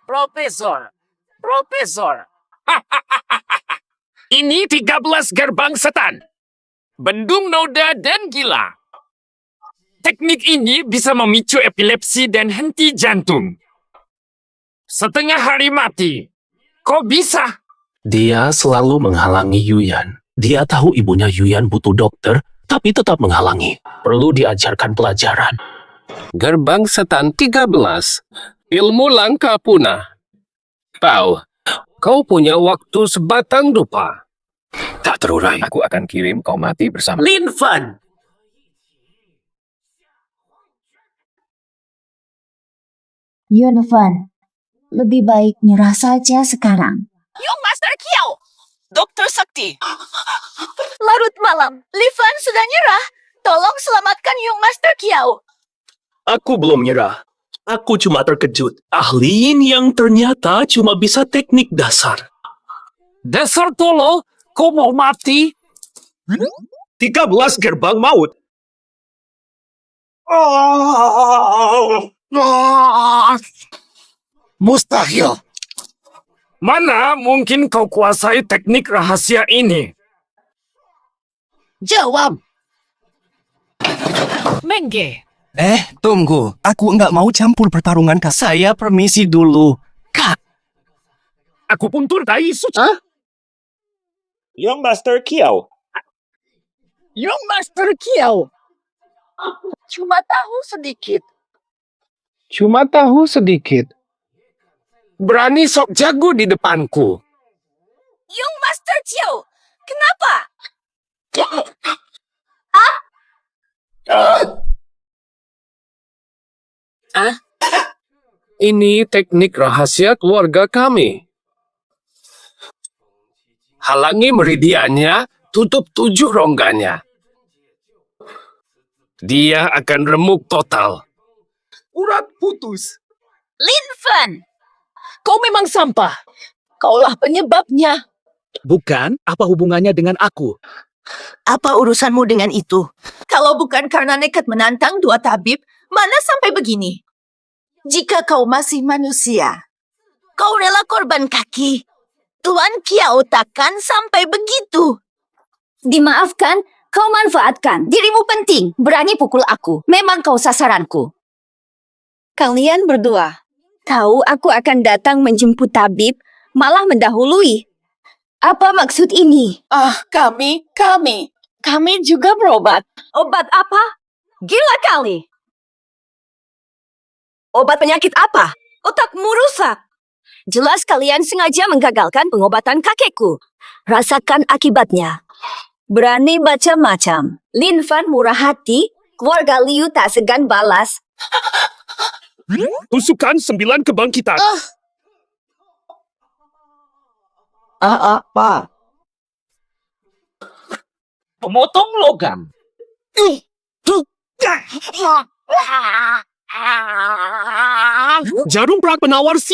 Speaker 14: Profesor. Profesor. Ini 13 gerbang setan. Bendung noda dan gila. Teknik ini bisa memicu epilepsi dan henti jantung. Setengah hari mati. Kok bisa?
Speaker 4: Dia selalu menghalangi Yuyan. Dia tahu ibunya Yuyan butuh dokter, tapi tetap menghalangi. Perlu diajarkan pelajaran.
Speaker 15: Gerbang setan 13. Ilmu langka punah. Tahu, kau punya waktu sebatang dupa.
Speaker 4: Tak terurai. Aku akan kirim kau mati bersama
Speaker 10: Lin Fan.
Speaker 6: Yun Fan, lebih baik nyerah saja sekarang.
Speaker 3: Yung Master Qiao! Dokter Sakti!
Speaker 9: Larut malam, Li Fan sudah nyerah. Tolong selamatkan Yung Master Qiao.
Speaker 4: Aku belum nyerah. Aku cuma terkejut. Ahli Yin yang ternyata cuma bisa teknik dasar.
Speaker 14: Dasar tolol, kau mau mati?
Speaker 4: 13 gerbang maut.
Speaker 14: Mustahil. Mana mungkin kau kuasai teknik rahasia ini?
Speaker 3: Jawab.
Speaker 10: Mengge.
Speaker 1: Tunggu. Aku nggak mau campur pertarungan, Kak. Saya permisi dulu. Kak.
Speaker 14: Aku puntur tai suci.
Speaker 2: Young Master Qiao.
Speaker 3: Yung Master Qiao. Cuma tahu sedikit.
Speaker 12: Cuma tahu sedikit.
Speaker 14: Berani sok jago di depanku.
Speaker 3: Yung Master Qiao, kenapa?
Speaker 15: Ini teknik rahasia keluarga kami. Halangi meridiannya, tutup 7 rongganya. Dia akan remuk total.
Speaker 1: Urat putus.
Speaker 3: Lin Fan, kau memang sampah. Kaulah penyebabnya.
Speaker 13: Bukan, apa hubungannya dengan aku?
Speaker 3: Apa urusanmu dengan itu? Kalau bukan karena nekat menantang 2 tabib, mana sampai begini? Jika kau masih manusia, kau rela korban kaki. Tuan Qiao takkan sampai begitu.
Speaker 6: Dimaafkan, kau manfaatkan. Dirimu penting, berani pukul aku. Memang kau sasaranku. Kalian berdua, tahu aku akan datang menjemput tabib, malah mendahului. Apa maksud ini?
Speaker 3: Kami juga berobat. Obat apa? Gila kali. Obat penyakit apa? Otakmu rusak.
Speaker 6: Jelas kalian sengaja menggagalkan pengobatan kakekku. Rasakan akibatnya. Berani macam-macam. Lin Fan murah hati, keluarga Liu tak segan balas.
Speaker 4: Tusukan 9 kebangkitan.
Speaker 1: Apa?
Speaker 14: Pemotong logam.
Speaker 1: Jarum perak penawar si...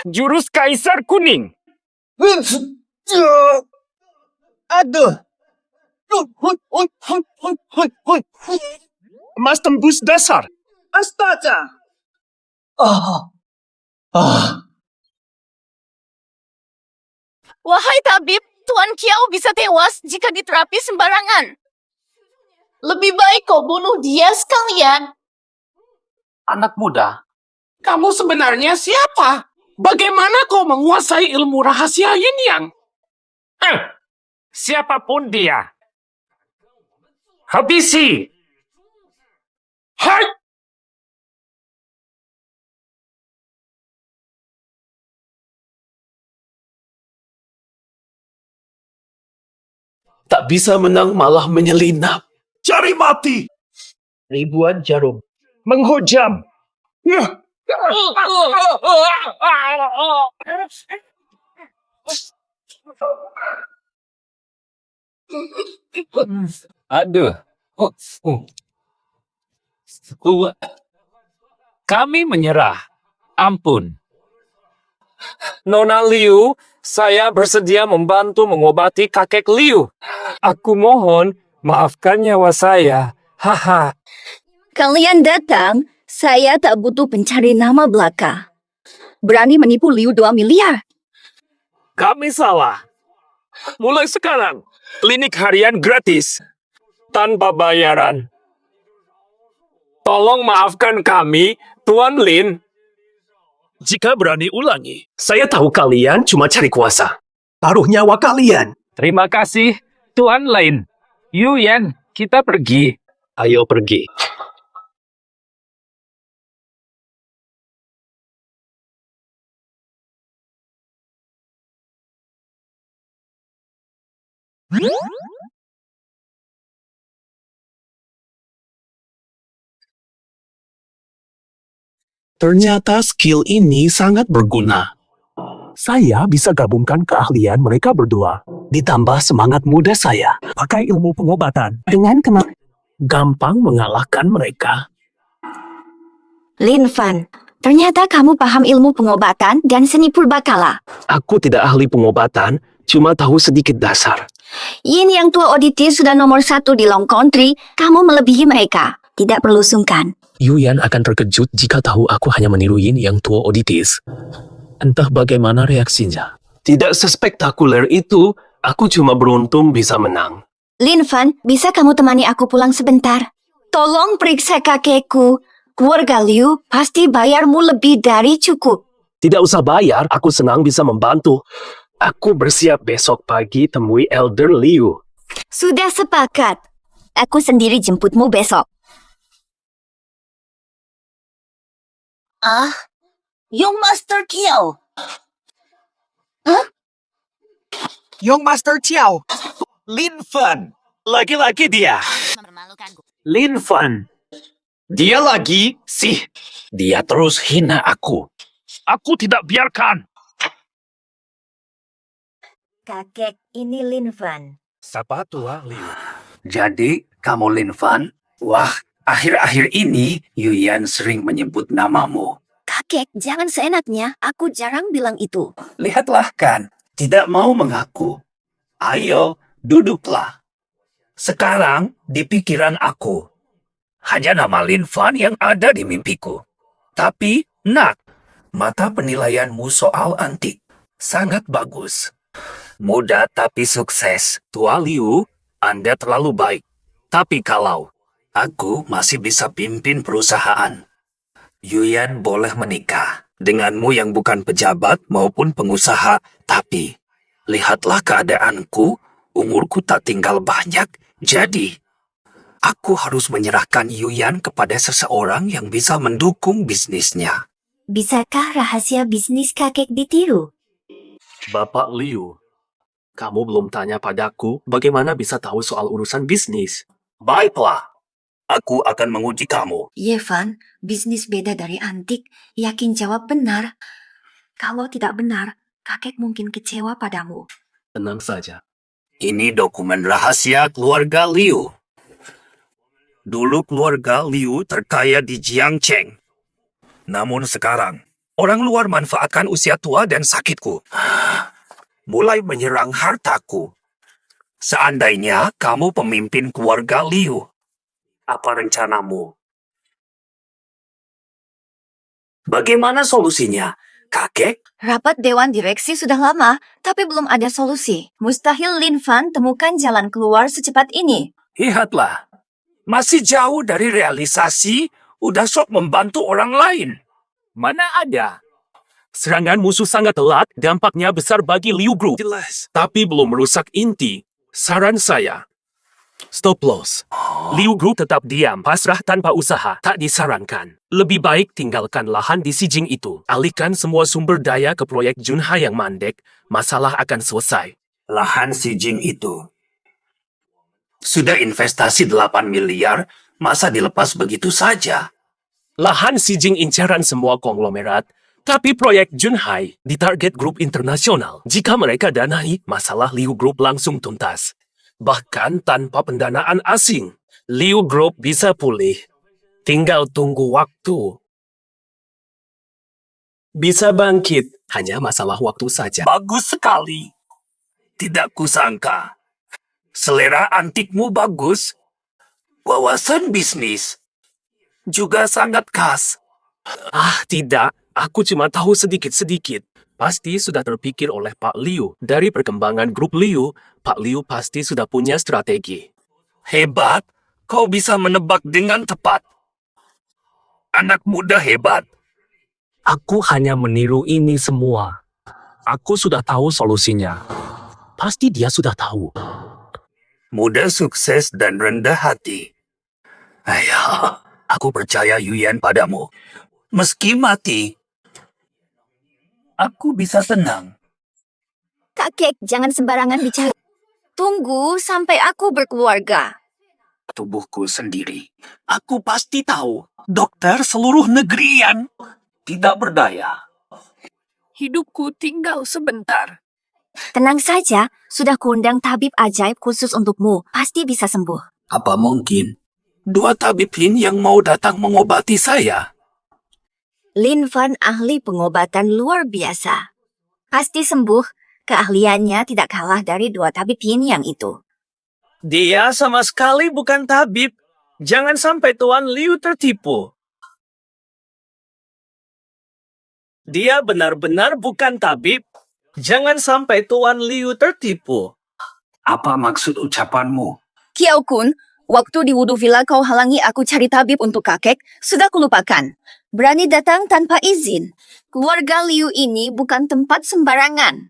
Speaker 14: Jurus kaisar kuning.
Speaker 1: Aduh. Emas tembus dasar.
Speaker 8: Astaga!
Speaker 9: Wahai tabib, Tuan Kiao bisa tewas jika diterapi sembarangan. Lebih baik kau bunuh dia sekalian.
Speaker 15: Anak muda, kamu sebenarnya siapa? Bagaimana kau menguasai ilmu rahasia Yin Yang?
Speaker 14: Siapapun dia. Habisi. Hai!
Speaker 4: Tak bisa menang malah menyelinap.
Speaker 1: Cari mati.
Speaker 10: Ribuan jarum.
Speaker 14: Menghujam. Aduh. Kami menyerah. Ampun. Nona Liu, saya bersedia membantu mengobati kakek Liu. Aku mohon, maafkan nyawa saya. Haha.
Speaker 6: Kalian datang, saya tak butuh pencari nama belaka. Berani menipu Liu 2 miliar.
Speaker 14: Kami salah. Mulai sekarang, klinik harian gratis. Tanpa bayaran. Tolong maafkan kami, Tuan Lin.
Speaker 4: Jika berani ulangi, saya tahu kalian cuma cari kuasa.
Speaker 1: Taruh nyawa kalian.
Speaker 14: Terima kasih, Tuan Lin. Yuyan, kita pergi.
Speaker 4: Ayo pergi. Ternyata skill ini sangat berguna. Saya bisa gabungkan keahlian mereka berdua. Ditambah semangat muda saya. Pakai ilmu pengobatan. Dengan gampang mengalahkan mereka.
Speaker 6: Lin Fan, ternyata kamu paham ilmu pengobatan dan seni purbakala.
Speaker 4: Aku tidak ahli pengobatan, cuma tahu sedikit dasar.
Speaker 6: Yin Yang tua Oditi sudah nomor 1 di Long Country, kamu melebihi mereka. Tidak perlu sungkan.
Speaker 4: Yuyan akan terkejut jika tahu aku hanya meniru Yin yang tua Oditis. Entah bagaimana reaksinya. Tidak sespektakuler itu, aku cuma beruntung bisa menang.
Speaker 6: Lin Fan, bisa kamu temani aku pulang sebentar? Tolong periksa kakekku. Keluarga Liu pasti bayarmu lebih dari cukup.
Speaker 4: Tidak usah bayar, aku senang bisa membantu. Aku bersiap besok pagi temui Elder Liu.
Speaker 6: Sudah sepakat. Aku sendiri jemputmu besok.
Speaker 9: Young Master Kiao.
Speaker 1: Young Master Chiao.
Speaker 10: Lin Fan. Lagi-lagi dia. Lin Fan. Dia lagi sih. Dia terus hina aku.
Speaker 14: Aku tidak biarkan.
Speaker 16: Kakek, ini Lin Fan.
Speaker 14: Siapa Tuan Liu?
Speaker 17: Jadi, kamu Lin Fan? Wah, akhir-akhir ini Yuyan sering menyebut namamu.
Speaker 6: Kakek, jangan seenaknya. Aku jarang bilang itu.
Speaker 17: Lihatlah kan, tidak mau mengaku. Ayo, duduklah. Sekarang, di pikiran aku, hanya nama Lin Fan yang ada di mimpiku. Tapi, nak, mata penilaianmu soal antik sangat bagus. Muda tapi sukses.
Speaker 4: Tuan Liu,
Speaker 17: Anda terlalu baik. Tapi kalau aku masih bisa pimpin perusahaan, Yuyan boleh menikah denganmu yang bukan pejabat maupun pengusaha. Tapi, lihatlah keadaanku, umurku tak tinggal banyak. Jadi, aku harus menyerahkan Yuyan kepada seseorang yang bisa mendukung bisnisnya.
Speaker 16: Bisakah rahasia bisnis kakek ditiru?
Speaker 4: Bapak Liu, kamu belum tanya padaku bagaimana bisa tahu soal urusan bisnis.
Speaker 17: Baiklah, aku akan menguji kamu.
Speaker 6: Yevan, bisnis beda dari antik. Yakin jawab benar. Kalau tidak benar,
Speaker 5: kakek mungkin kecewa padamu.
Speaker 4: Tenang saja.
Speaker 17: Ini dokumen rahasia keluarga Liu. Dulu keluarga Liu terkaya di Jiangcheng. Namun sekarang, orang luar manfaatkan usia tua dan sakitku. Mulai menyerang hartaku. Seandainya kamu pemimpin keluarga Liu, apa rencanamu? Bagaimana solusinya, kakek?
Speaker 6: Rapat Dewan Direksi sudah lama, tapi belum ada solusi. Mustahil Lin Fan temukan jalan keluar secepat ini.
Speaker 17: Lihatlah, masih jauh dari realisasi, udah sok membantu orang lain. Mana ada?
Speaker 4: Serangan musuh sangat telat, dampaknya besar bagi Liu Group.
Speaker 17: Jelas.
Speaker 4: Tapi belum merusak inti. Saran saya, stop loss. Liu Group tetap diam, pasrah tanpa usaha. Tak disarankan. Lebih baik tinggalkan lahan di Xijing itu. Alihkan semua sumber daya ke proyek Junhai yang mandek. Masalah akan selesai.
Speaker 17: Lahan Xijing itu sudah investasi 8 miliar, masa dilepas begitu saja?
Speaker 4: Lahan Xijing incaran semua konglomerat. Tapi proyek Junhai ditarget grup internasional. Jika mereka danai, masalah Liu Group langsung tuntas. Bahkan tanpa pendanaan asing, Liu Group bisa pulih. Tinggal tunggu waktu. Bisa bangkit, hanya masalah waktu saja.
Speaker 17: Bagus sekali. Tidak kusangka. Selera antikmu bagus. Wawasan bisnis juga sangat khas.
Speaker 4: Ah, tidak. Aku cuma tahu sedikit-sedikit. Pasti sudah terpikir oleh Pak Liu. Dari perkembangan grup Liu, Pak Liu pasti sudah punya strategi.
Speaker 17: Hebat, kau bisa menebak dengan tepat. Anak muda hebat.
Speaker 4: Aku hanya meniru ini semua. Aku sudah tahu solusinya. Pasti dia sudah tahu.
Speaker 17: Muda sukses dan rendah hati. Ayah, aku percaya Yuyan padamu. Meski mati, aku bisa tenang.
Speaker 6: Kakek, jangan sembarangan bicara. Tunggu sampai aku berkeluarga.
Speaker 17: Tubuhku sendiri. Aku pasti tahu. Dokter seluruh negerian tidak berdaya. Hidupku tinggal sebentar.
Speaker 6: Tenang saja, sudah kuundang tabib ajaib khusus untukmu. Pasti bisa sembuh.
Speaker 17: Apa mungkin 2 tabib ini yang mau datang mengobati saya?
Speaker 6: Lin Fan ahli pengobatan luar biasa. Pasti sembuh, keahliannya tidak kalah dari 2 tabib yin yang itu.
Speaker 10: Dia sama sekali bukan tabib. Jangan sampai Tuan Liu tertipu. Dia benar-benar bukan tabib. Jangan sampai Tuan Liu tertipu.
Speaker 17: Apa maksud ucapanmu?
Speaker 6: Kiao Kun, waktu di Wudu Villa kau halangi aku cari tabib untuk kakek, sudah kulupakan. Berani datang tanpa izin. Keluarga Liu ini bukan tempat sembarangan.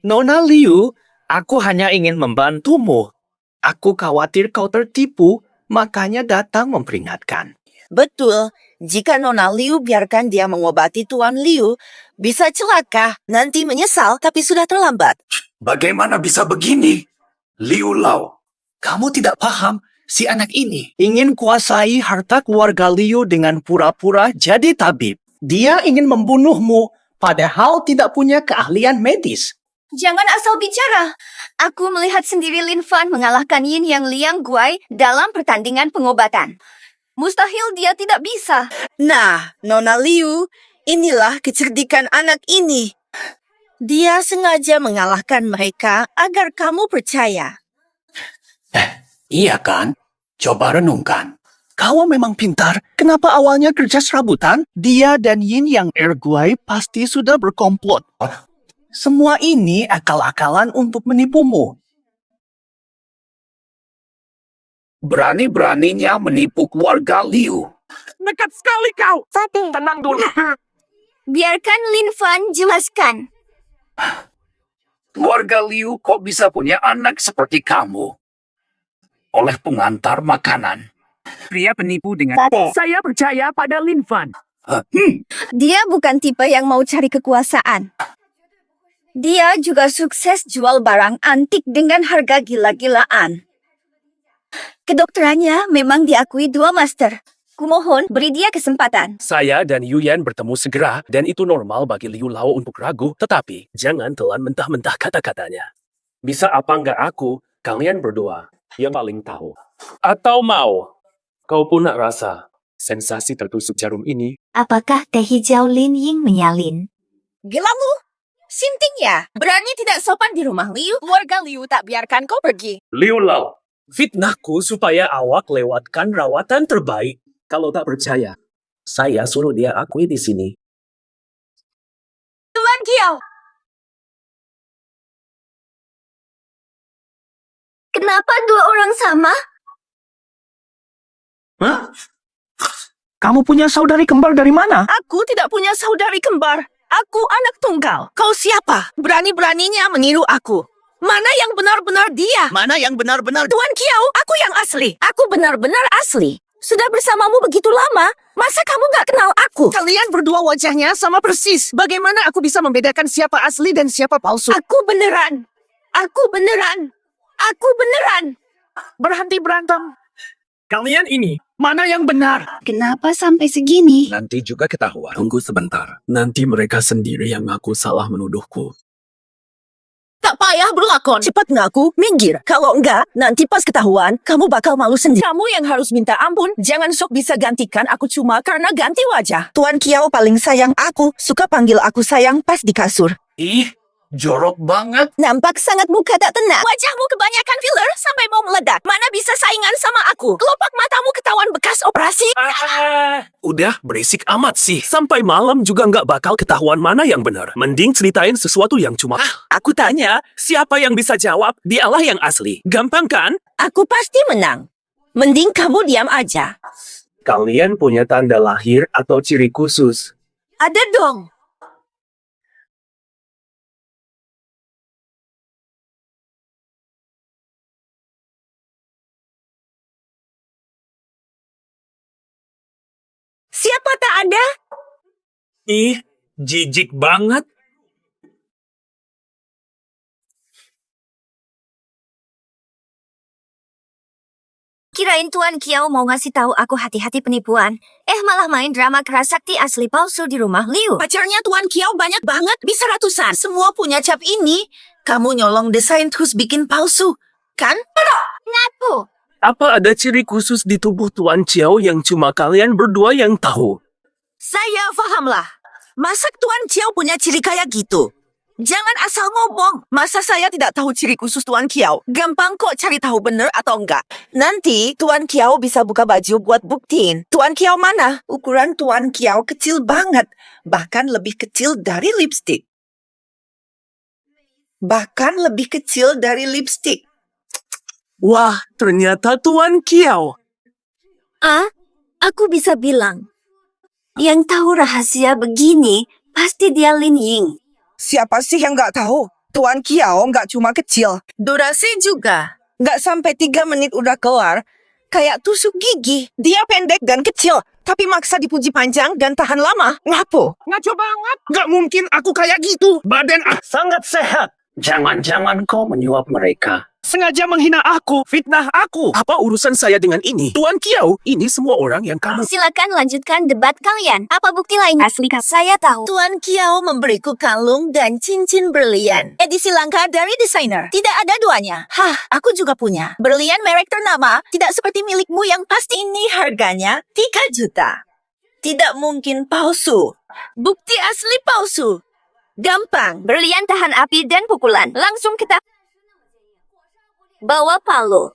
Speaker 10: Nona Liu, aku hanya ingin membantumu. Aku khawatir kau tertipu, makanya datang memperingatkan.
Speaker 3: Betul, jika Nona Liu biarkan dia mengobati Tuan Liu, bisa celaka. Nanti menyesal, tapi sudah terlambat.
Speaker 17: Bagaimana bisa begini? Liu Lao, kamu tidak paham si anak ini.
Speaker 10: Ingin kuasai harta keluarga Liu dengan pura-pura jadi tabib. Dia ingin membunuhmu, padahal tidak punya keahlian medis.
Speaker 6: Jangan asal bicara. Aku melihat sendiri Lin Fan mengalahkan Yin Yang Liang Guai dalam pertandingan pengobatan. Mustahil dia tidak bisa.
Speaker 3: Nah, Nona Liu, inilah kecerdikan anak ini. Dia sengaja mengalahkan mereka agar kamu percaya.
Speaker 17: Iya kan? Coba renungkan.
Speaker 10: Kau memang pintar. Kenapa awalnya kerja serabutan? Dia dan Yin Yang Erguai pasti sudah berkomplot. Semua ini akal-akalan untuk menipumu.
Speaker 17: Berani-beraninya menipu keluarga Liu.
Speaker 15: Nekat sekali kau. Tenang dulu.
Speaker 6: Biarkan Lin Fan jelaskan.
Speaker 17: Keluarga Liu kok bisa punya anak seperti kamu? Oleh pengantar makanan.
Speaker 15: Pria penipu dengan... Saya percaya pada Lin Fan.
Speaker 6: Dia bukan tipe yang mau cari kekuasaan. Dia juga sukses jual barang antik dengan harga gila-gilaan. Kedokterannya memang diakui 2 master. Kumohon, beri dia kesempatan.
Speaker 4: Saya dan Yuyan bertemu segera dan itu normal bagi Liu Lao untuk ragu, tetapi jangan telan mentah-mentah kata-katanya. Bisa apa enggak aku, kalian berdua yang paling tahu. Atau mau, kau pun nak rasa sensasi tertusuk jarum ini?
Speaker 16: Apakah teh hijau Lin Ying menyalin?
Speaker 3: Gelamu? Sinting ya? Berani tidak sopan di rumah Liu? Keluarga Liu tak biarkan kau pergi.
Speaker 4: Liu Lao, fitnahku supaya awak lewatkan rawatan terbaik. Kalau tak percaya, saya suruh dia akui di sini.
Speaker 3: Tuan Kiao,
Speaker 6: Kenapa dua orang sama?
Speaker 1: Hah? Kamu punya saudari kembar dari mana?
Speaker 3: aku tidak punya saudari kembar. Aku anak tunggal. Kau siapa? Berani-beraninya meniru aku. Mana yang benar-benar dia?
Speaker 1: Mana yang benar-benar?
Speaker 3: Tuan Kiao, aku yang asli. Aku benar-benar asli. Sudah bersamamu begitu lama, masa kamu nggak kenal aku? Kalian berdua wajahnya sama persis. Bagaimana aku bisa membedakan siapa asli dan siapa palsu? Aku beneran. Aku beneran. Aku beneran.
Speaker 1: Berhenti berantem. Kalian ini, mana yang benar?
Speaker 6: Kenapa sampai segini?
Speaker 4: Nanti juga ketahuan. Tunggu sebentar. Nanti mereka sendiri yang ngaku salah menuduhku.
Speaker 3: Tak payah berlakon. Cepat ngaku, minggir. Kalau enggak, nanti pas ketahuan, kamu bakal malu sendiri. Kamu yang harus minta ampun. Jangan sok bisa gantikan aku cuma karena ganti wajah. Tuan Kiao paling sayang aku. Suka panggil aku sayang pas di kasur.
Speaker 15: Ih, jorok banget.
Speaker 3: Nampak sangat muka tak tenang. Wajahmu kebanyakan filler sampai mau meledak. Mana bisa saingan sama aku? Kelopak matamu ketahuan bekas operasi.
Speaker 4: Udah, berisik amat sih. Sampai malam juga nggak bakal ketahuan mana yang benar. Mending ceritain sesuatu yang cuma... Aku tanya, siapa yang bisa jawab? Dialah yang asli. Gampang kan?
Speaker 3: Aku pasti menang. Mending kamu diam aja.
Speaker 4: Kalian punya tanda lahir atau ciri khusus?
Speaker 3: Ada dong. Siapa tak ada?
Speaker 4: Ih, jijik banget.
Speaker 6: Kirain Tuan Kiao mau ngasih tahu aku hati-hati penipuan. Malah main drama kerasakti asli palsu di rumah Liu.
Speaker 3: Pacarnya Tuan Kiao banyak banget, bisa ratusan. Semua punya cap ini. Kamu nyolong desain terus bikin palsu, kan?
Speaker 6: Ngaku.
Speaker 4: Apa ada ciri khusus di tubuh Tuan Chiao yang cuma kalian berdua yang tahu?
Speaker 3: Saya fahamlah. Masak Tuan Kiao punya ciri kayak gitu. Jangan asal ngomong. Masa saya tidak tahu ciri khusus Tuan Kiao? Gampang kok cari tahu bener atau enggak. Nanti Tuan Kiao bisa buka baju buat buktiin. Tuan Kiao mana? Ukuran Tuan Kiao kecil banget. Bahkan lebih kecil dari lipstick. Bahkan lebih kecil dari lipstick.
Speaker 4: Wah, ternyata Tuan Kiao.
Speaker 6: Aku bisa bilang. Yang tahu rahasia begini, pasti dia Lin Ying.
Speaker 3: Siapa sih yang nggak tahu? Tuan Kiao nggak cuma kecil. Durasi juga. Nggak sampai 3 menit udah kelar. Kayak tusuk gigi. Dia pendek dan kecil. Tapi maksa dipuji panjang dan tahan lama. Ngapo?
Speaker 1: Ngaco banget. Nggak mungkin aku kayak gitu. Badan sangat sehat.
Speaker 4: Jangan-jangan kau menyuap mereka.
Speaker 1: Sengaja menghina aku, fitnah aku.
Speaker 4: Apa urusan saya dengan ini? Tuan Kiao, ini semua orang yang kamu...
Speaker 6: Silakan lanjutkan debat kalian. Apa bukti lain asli saya tahu?
Speaker 3: Tuan Kiao memberiku kalung dan cincin berlian. Edisi langka dari desainer. Tidak ada duanya. Aku juga punya. Berlian merek ternama. Tidak seperti milikmu yang pasti ini harganya 3 juta. Tidak mungkin palsu. Bukti asli palsu. Gampang.
Speaker 6: Berlian tahan api dan pukulan. Langsung kita... Bawa palu.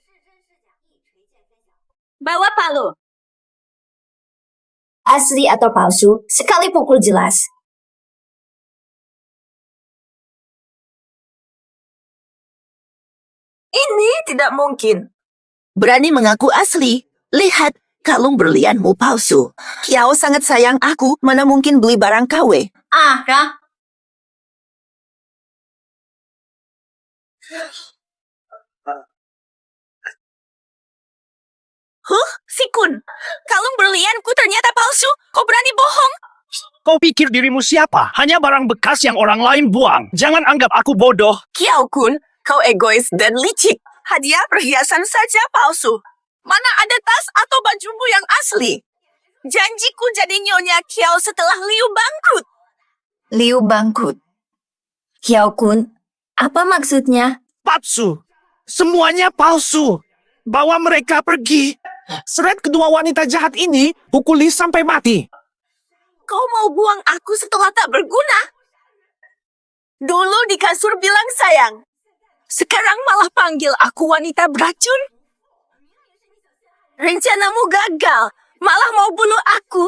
Speaker 6: Bawa palu. Asli atau palsu, sekali pukul jelas.
Speaker 3: Ini tidak mungkin. Berani mengaku asli. Lihat, kalung berlianmu palsu. Kiao sangat sayang aku, mana mungkin beli barang KW.
Speaker 6: Kah?
Speaker 3: Sikun. Kalung berlianku ternyata palsu. Kau berani bohong?
Speaker 1: Kau pikir dirimu siapa? Hanya barang bekas yang orang lain buang. Jangan anggap aku bodoh.
Speaker 3: Kiao Kun, kau egois dan licik. Hadiah perhiasan saja palsu. Mana ada tas atau bajumu yang asli? Janjiku jadi Nyonya Kiao setelah Liu bangkrut.
Speaker 6: Liu bangkrut. Kiao Kun, apa maksudnya?
Speaker 1: Palsu. Semuanya palsu. Bawa mereka pergi. Seret kedua wanita jahat ini, pukuli sampai mati.
Speaker 3: Kau mau buang aku setelah tak berguna? Dulu di kasur bilang sayang. Sekarang malah panggil aku wanita beracun. Rencanamu gagal. Malah mau bunuh aku.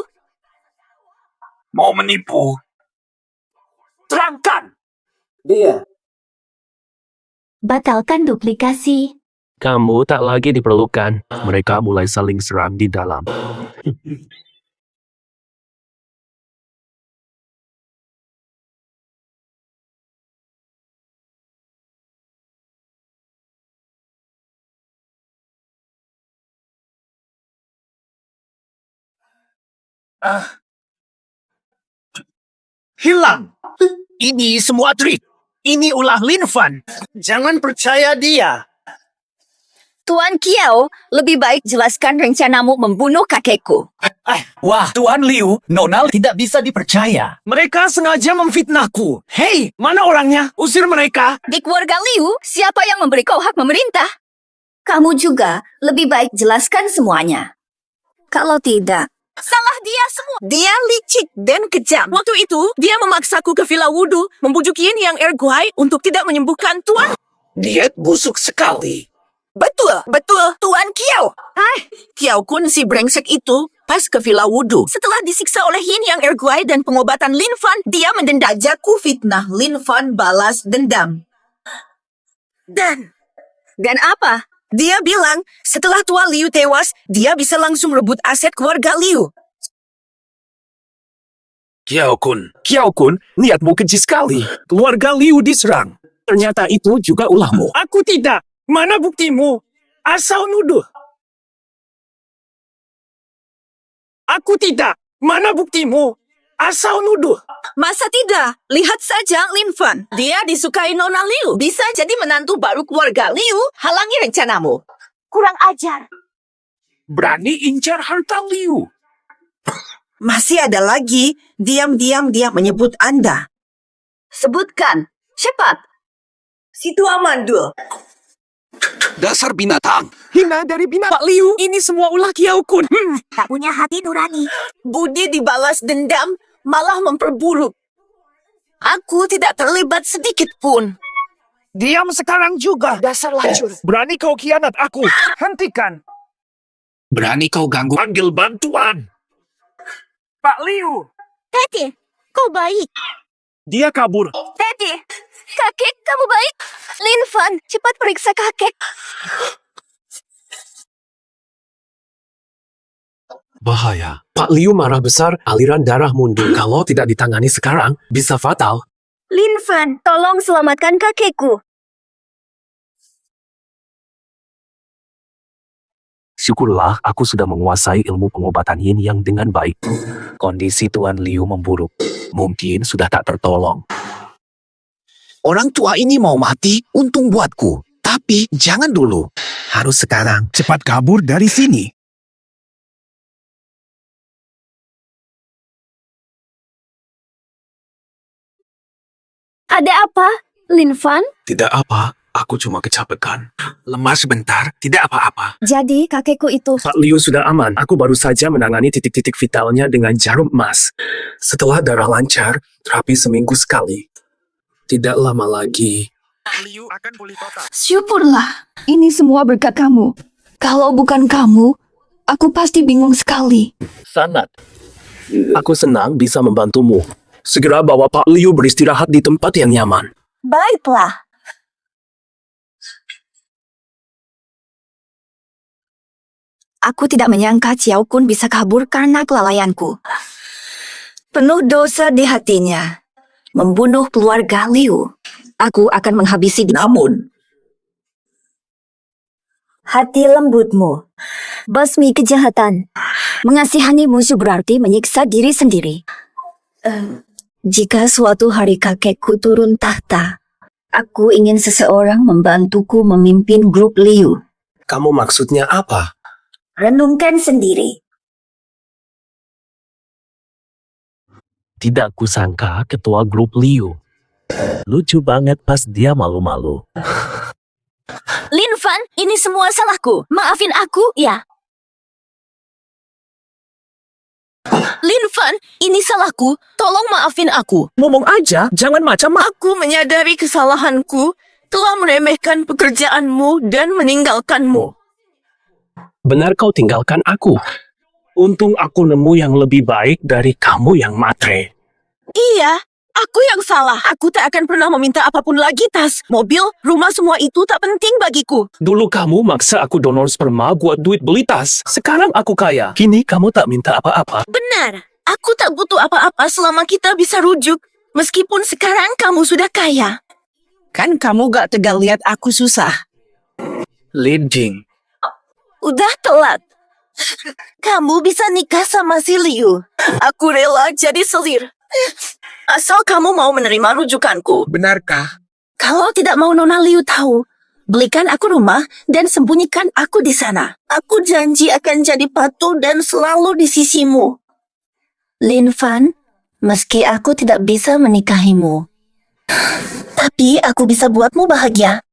Speaker 17: Mau menipu.
Speaker 1: Terangkan.
Speaker 12: Dia.
Speaker 16: Batalkan duplikasi.
Speaker 4: Kamu tak lagi diperlukan. Mereka mulai saling serang di dalam.
Speaker 1: Hilang. Ini semua trik. Ini ulah Lin Fan. Jangan percaya dia.
Speaker 3: Tuan Kiao, lebih baik jelaskan rencanamu membunuh kakekku.
Speaker 1: Wah, Tuan Liu, Nonal tidak bisa dipercaya. Mereka sengaja memfitnahku. Hei, mana orangnya? Usir mereka.
Speaker 3: Di keluarga Liu, siapa yang memberi kau hak memerintah?
Speaker 6: Kamu juga lebih baik jelaskan semuanya. Kalau tidak,
Speaker 3: Salah dia semua. Dia licik dan kejam. Waktu itu, dia memaksaku ke Villa Wudu, membujuk Yin Yang Erguai untuk tidak menyembuhkan Tuan.
Speaker 1: Diet busuk sekali.
Speaker 3: Betul, Tuan Kiao. Kiao Kun si brengsek itu pas ke Villa Wudu. Setelah disiksa oleh Yin Yang Erguai dan pengobatan Lin Fan, dia mendendajaku fitnah Lin Fan balas dendam. Dan apa? Dia bilang, setelah Tua Liu tewas, dia bisa langsung rebut aset keluarga Liu.
Speaker 17: Kiao Kun,
Speaker 4: Niatmu keji sekali. Keluarga Liu diserang. Ternyata itu juga ulahmu.
Speaker 1: Aku tidak. Mana buktimu? Asal nuduh. Aku tidak. Mana buktimu? Asal nuduh. Masa tidak? Lihat saja Lin Fan. Dia disukai Nona Liu. Bisa jadi menantu baru keluarga Liu. Halangi rencanamu.
Speaker 3: Kurang ajar.
Speaker 1: Berani incar harta Liu.
Speaker 3: Masih ada lagi. Diam-diam dia menyebut Anda. Sebutkan. Cepat. Si Tua Mandul.
Speaker 12: Dasar binatang.
Speaker 1: Hina dari binatang. Pak Liu, ini semua ulah Kiao Kun.
Speaker 3: Tak punya hati nurani. Budi dibalas dendam, malah memperburuk. Aku tidak terlibat sedikit pun.
Speaker 1: Diam sekarang juga. Dasar lacur. Berani kau khianat aku. Hentikan.
Speaker 17: berani kau ganggu.
Speaker 1: Panggil bantuan. Pak Liu.
Speaker 11: Tete, kau baik.
Speaker 1: Dia kabur.
Speaker 11: Tete, kakek kamu baik. Lin Fan, cepat periksa kakek.
Speaker 4: Bahaya. Pak Liu marah besar, aliran darah mundur. Kalau tidak ditangani sekarang, bisa fatal.
Speaker 11: Lin Fan, tolong selamatkan kakekku.
Speaker 4: Syukurlah aku sudah menguasai ilmu pengobatan yin yang dengan baik. Kondisi Tuan Liu memburuk. Mungkin sudah tak tertolong.
Speaker 1: Orang tua ini mau mati, untung buatku. Tapi jangan dulu. Harus sekarang. Cepat kabur dari sini.
Speaker 11: Ada apa, Lin Fan?
Speaker 17: Tidak apa, aku cuma kecapekan. Lemas sebentar, tidak apa-apa.
Speaker 11: Jadi kakekku itu...
Speaker 4: Pak Liu sudah aman. Aku baru saja menangani titik-titik vitalnya dengan jarum emas. Setelah darah lancar, terapi seminggu sekali. Tidak lama lagi.
Speaker 1: Liu akan pulih total.
Speaker 6: syukurlah. Ini semua berkat kamu. Kalau bukan kamu, aku pasti bingung sekali.
Speaker 4: Sangat. Aku senang bisa membantumu. Segera bawa Pak Liu beristirahat di tempat yang nyaman.
Speaker 3: Baiklah.
Speaker 6: Aku tidak menyangka Xiao Kun bisa kabur karena kelalaianku. Penuh dosa di hatinya. Membunuh keluarga Liu. Aku akan menghabisi namun.
Speaker 11: Hati lembutmu. Basmi kejahatan.
Speaker 6: Mengasihani musuh berarti menyiksa diri sendiri. Jika suatu hari kakekku turun tahta, aku ingin seseorang membantuku memimpin grup Liu.
Speaker 4: Kamu maksudnya apa?
Speaker 6: Renungkan sendiri.
Speaker 4: Tidak kusangka ketua grup Liu. Lucu banget pas dia malu-malu.
Speaker 9: Lin Fan, ini semua salahku. Maafin aku, ya. Lin Fan, ini salahku. Tolong maafin aku.
Speaker 1: Ngomong aja, jangan macam
Speaker 3: Aku menyadari kesalahanku, telah meremehkan pekerjaanmu dan meninggalkanmu.
Speaker 4: Benar kau tinggalkan aku. Untung aku nemu yang lebih baik dari kamu yang matre.
Speaker 3: Iya, aku yang salah. Aku tak akan pernah meminta apapun lagi, tas, mobil, rumah, semua itu tak penting bagiku.
Speaker 4: Dulu kamu maksa aku donor sperma buat duit beli tas. Sekarang aku kaya. Kini kamu tak minta apa-apa.
Speaker 3: Benar, aku tak butuh apa-apa selama kita bisa rujuk. Meskipun sekarang kamu sudah kaya.
Speaker 8: Kan kamu gak tegal lihat aku susah.
Speaker 17: Lin Jing,
Speaker 3: Udah telat. Kamu bisa nikah sama si Liu. Aku rela jadi selir. Asal kamu mau menerima rujukanku.
Speaker 15: Benarkah?
Speaker 3: Kalau tidak mau Nona Liu tahu, belikan aku rumah dan sembunyikan aku di sana. Aku janji akan jadi patuh dan selalu di sisimu. Lin Fan, meski aku tidak bisa menikahimu, tapi aku bisa buatmu bahagia.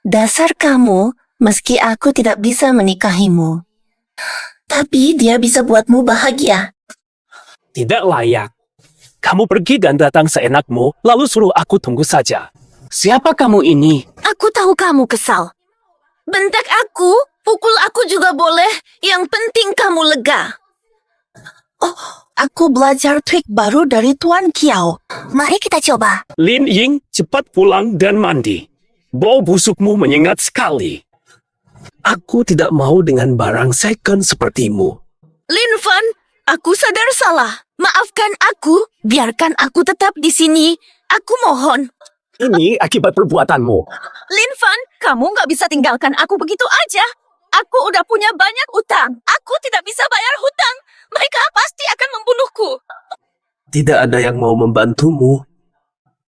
Speaker 3: Dasar kamu, meski aku tidak bisa menikahimu, tapi dia bisa buatmu bahagia.
Speaker 4: Tidak layak. Kamu pergi dan datang seenakmu, lalu suruh aku tunggu saja.
Speaker 1: Siapa kamu ini?
Speaker 3: Aku tahu kamu kesal. Bentak aku, pukul aku juga boleh. Yang penting kamu lega. Oh, aku belajar trik baru dari Tuan Kiao. Mari kita coba.
Speaker 4: Lin Ying, cepat pulang dan mandi. Bau busukmu menyengat sekali. Aku tidak mau dengan barang second sepertimu.
Speaker 3: Lin Fan, aku sadar salah. Maafkan aku. Biarkan aku tetap di sini. Aku mohon.
Speaker 4: Ini akibat perbuatanmu.
Speaker 3: Lin Fan, kamu nggak bisa tinggalkan aku begitu aja. Aku udah punya banyak utang. Aku tidak bisa bayar hutang. Mereka pasti akan membunuhku.
Speaker 4: Tidak ada yang mau membantumu.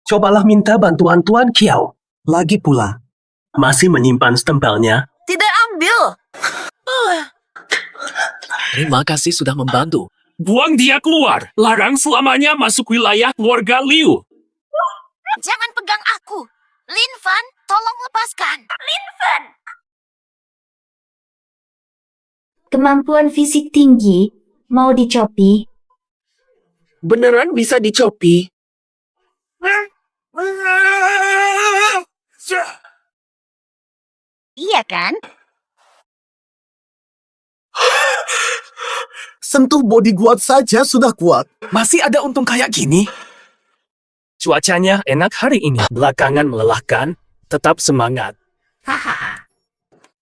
Speaker 4: Cobalah minta bantuan Tuan Kiao. Lagi pula, masih menyimpan stempelnya.
Speaker 3: Tidak ambil.
Speaker 4: Terima kasih sudah membantu.
Speaker 14: Buang dia keluar. Larang selamanya masuk wilayah keluarga Liu.
Speaker 9: Jangan pegang aku. Lin Fan, tolong lepaskan. Lin Fan.
Speaker 16: Kemampuan fisik tinggi, mau dicopi?
Speaker 1: Beneran bisa dicopi?
Speaker 9: Iya kan?
Speaker 1: Sentuh bodyguard saja sudah kuat. Masih ada untung kayak gini?
Speaker 4: Cuacanya enak hari ini. Belakangan melelahkan. Tetap semangat.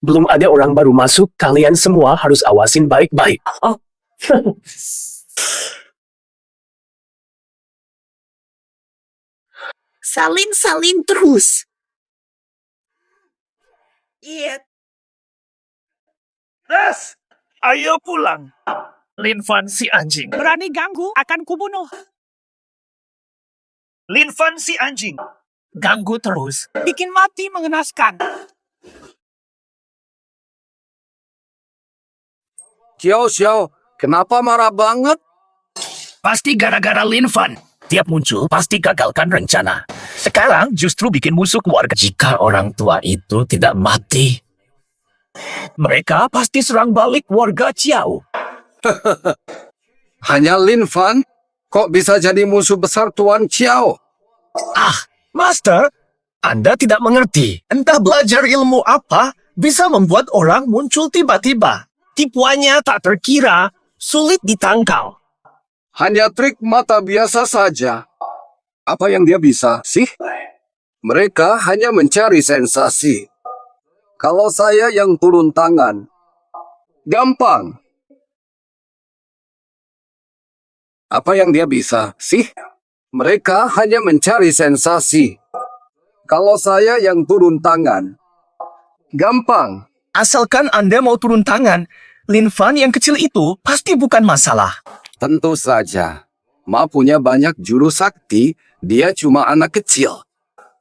Speaker 4: Belum ada orang baru masuk. Kalian semua harus awasin baik-baik.
Speaker 1: Oh.
Speaker 3: Salin-salin terus.
Speaker 10: Iya. Das, ayo pulang. Lin Fan si anjing.
Speaker 2: Berani ganggu, akan kubunuh.
Speaker 10: Lin Fan si anjing.
Speaker 2: Ganggu terus. Bikin mati mengenaskan.
Speaker 12: Xiao Xiao, kenapa marah banget?
Speaker 17: pasti gara-gara Lin Fan. Tiap muncul, pasti gagalkan rencana. Sekarang justru bikin musuh keluarga. Jika orang tua itu tidak mati, mereka pasti serang balik warga Chiao.
Speaker 12: Hanya Lin Fan? Kok bisa jadi musuh besar Tuan Chiao?
Speaker 1: Ah, Master, Anda tidak mengerti. Entah belajar ilmu apa, bisa membuat orang muncul tiba-tiba. Tipuannya tak terkira, sulit ditangkal.
Speaker 12: Hanya trik mata biasa saja. Apa yang dia bisa sih? Mereka hanya mencari sensasi. Kalau saya yang turun tangan, gampang. Apa yang dia bisa sih? Mereka hanya mencari sensasi. Kalau saya yang turun tangan, gampang.
Speaker 1: Asalkan Anda mau turun tangan, Lin Fan yang kecil itu pasti bukan masalah.
Speaker 12: Tentu saja. Ma punya banyak jurus sakti, dia cuma anak kecil.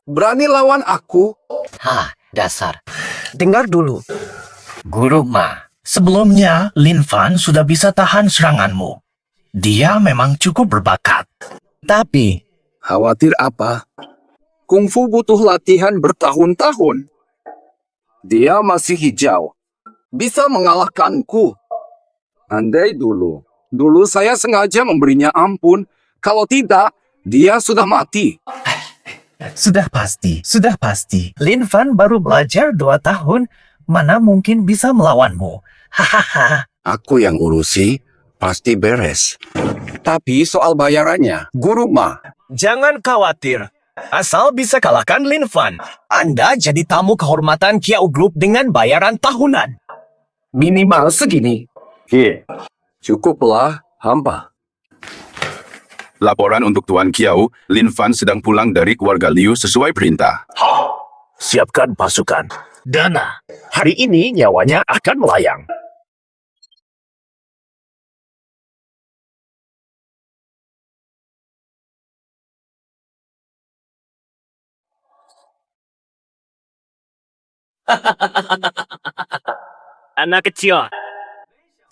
Speaker 12: Berani lawan aku?
Speaker 13: Hah, dasar.
Speaker 1: Dengar dulu.
Speaker 13: Guru Ma, sebelumnya Lin Fan sudah bisa tahan seranganmu.
Speaker 1: Dia memang cukup berbakat. Tapi,
Speaker 12: Khawatir apa? Kungfu butuh latihan bertahun-tahun. Dia masih hijau. Bisa mengalahkanku. Andai dulu saya sengaja memberinya ampun. Kalau tidak, dia sudah mati.
Speaker 1: sudah pasti. Lin Fan baru belajar 2 tahun. Mana mungkin bisa melawanmu. Hahaha.
Speaker 12: Aku yang urusi, pasti beres. Tapi soal bayarannya, Guru Ma.
Speaker 1: Jangan khawatir. Asal bisa kalahkan Lin Fan, Anda jadi tamu kehormatan Kiao Group dengan bayaran tahunan.
Speaker 12: Minimal segini. Cukuplah, hamba.
Speaker 18: Laporan untuk Tuan Kiao, Lin Fan sedang pulang dari keluarga Liu sesuai perintah.
Speaker 4: Siapkan pasukan. Dana, hari ini nyawanya akan melayang.
Speaker 10: Anak kecil.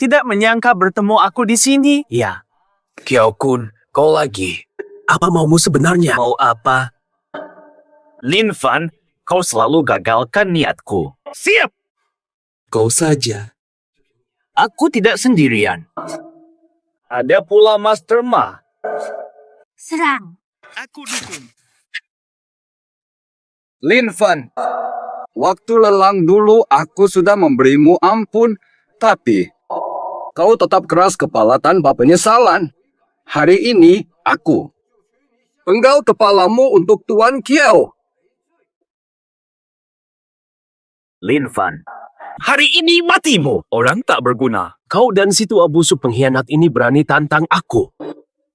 Speaker 10: Tidak menyangka bertemu aku di sini.
Speaker 4: Ya. Kiao Kun, kau lagi. Apa maumu sebenarnya?
Speaker 10: Mau apa? Lin Fan, kau selalu gagalkan niatku.
Speaker 4: Siap! Kau saja.
Speaker 10: Aku tidak sendirian. Ada pula Master Ma.
Speaker 9: Serang.
Speaker 4: Aku dukung.
Speaker 12: Lin Fan, waktu lelang dulu aku sudah memberimu ampun, tapi kau tetap keras kepala tanpa penyesalan. Hari ini, aku penggal kepalamu untuk Tuan Kiao.
Speaker 10: Lin Fan, hari ini matimu.
Speaker 4: Orang tak berguna. Kau dan si tua busuk pengkhianat ini berani tantang aku.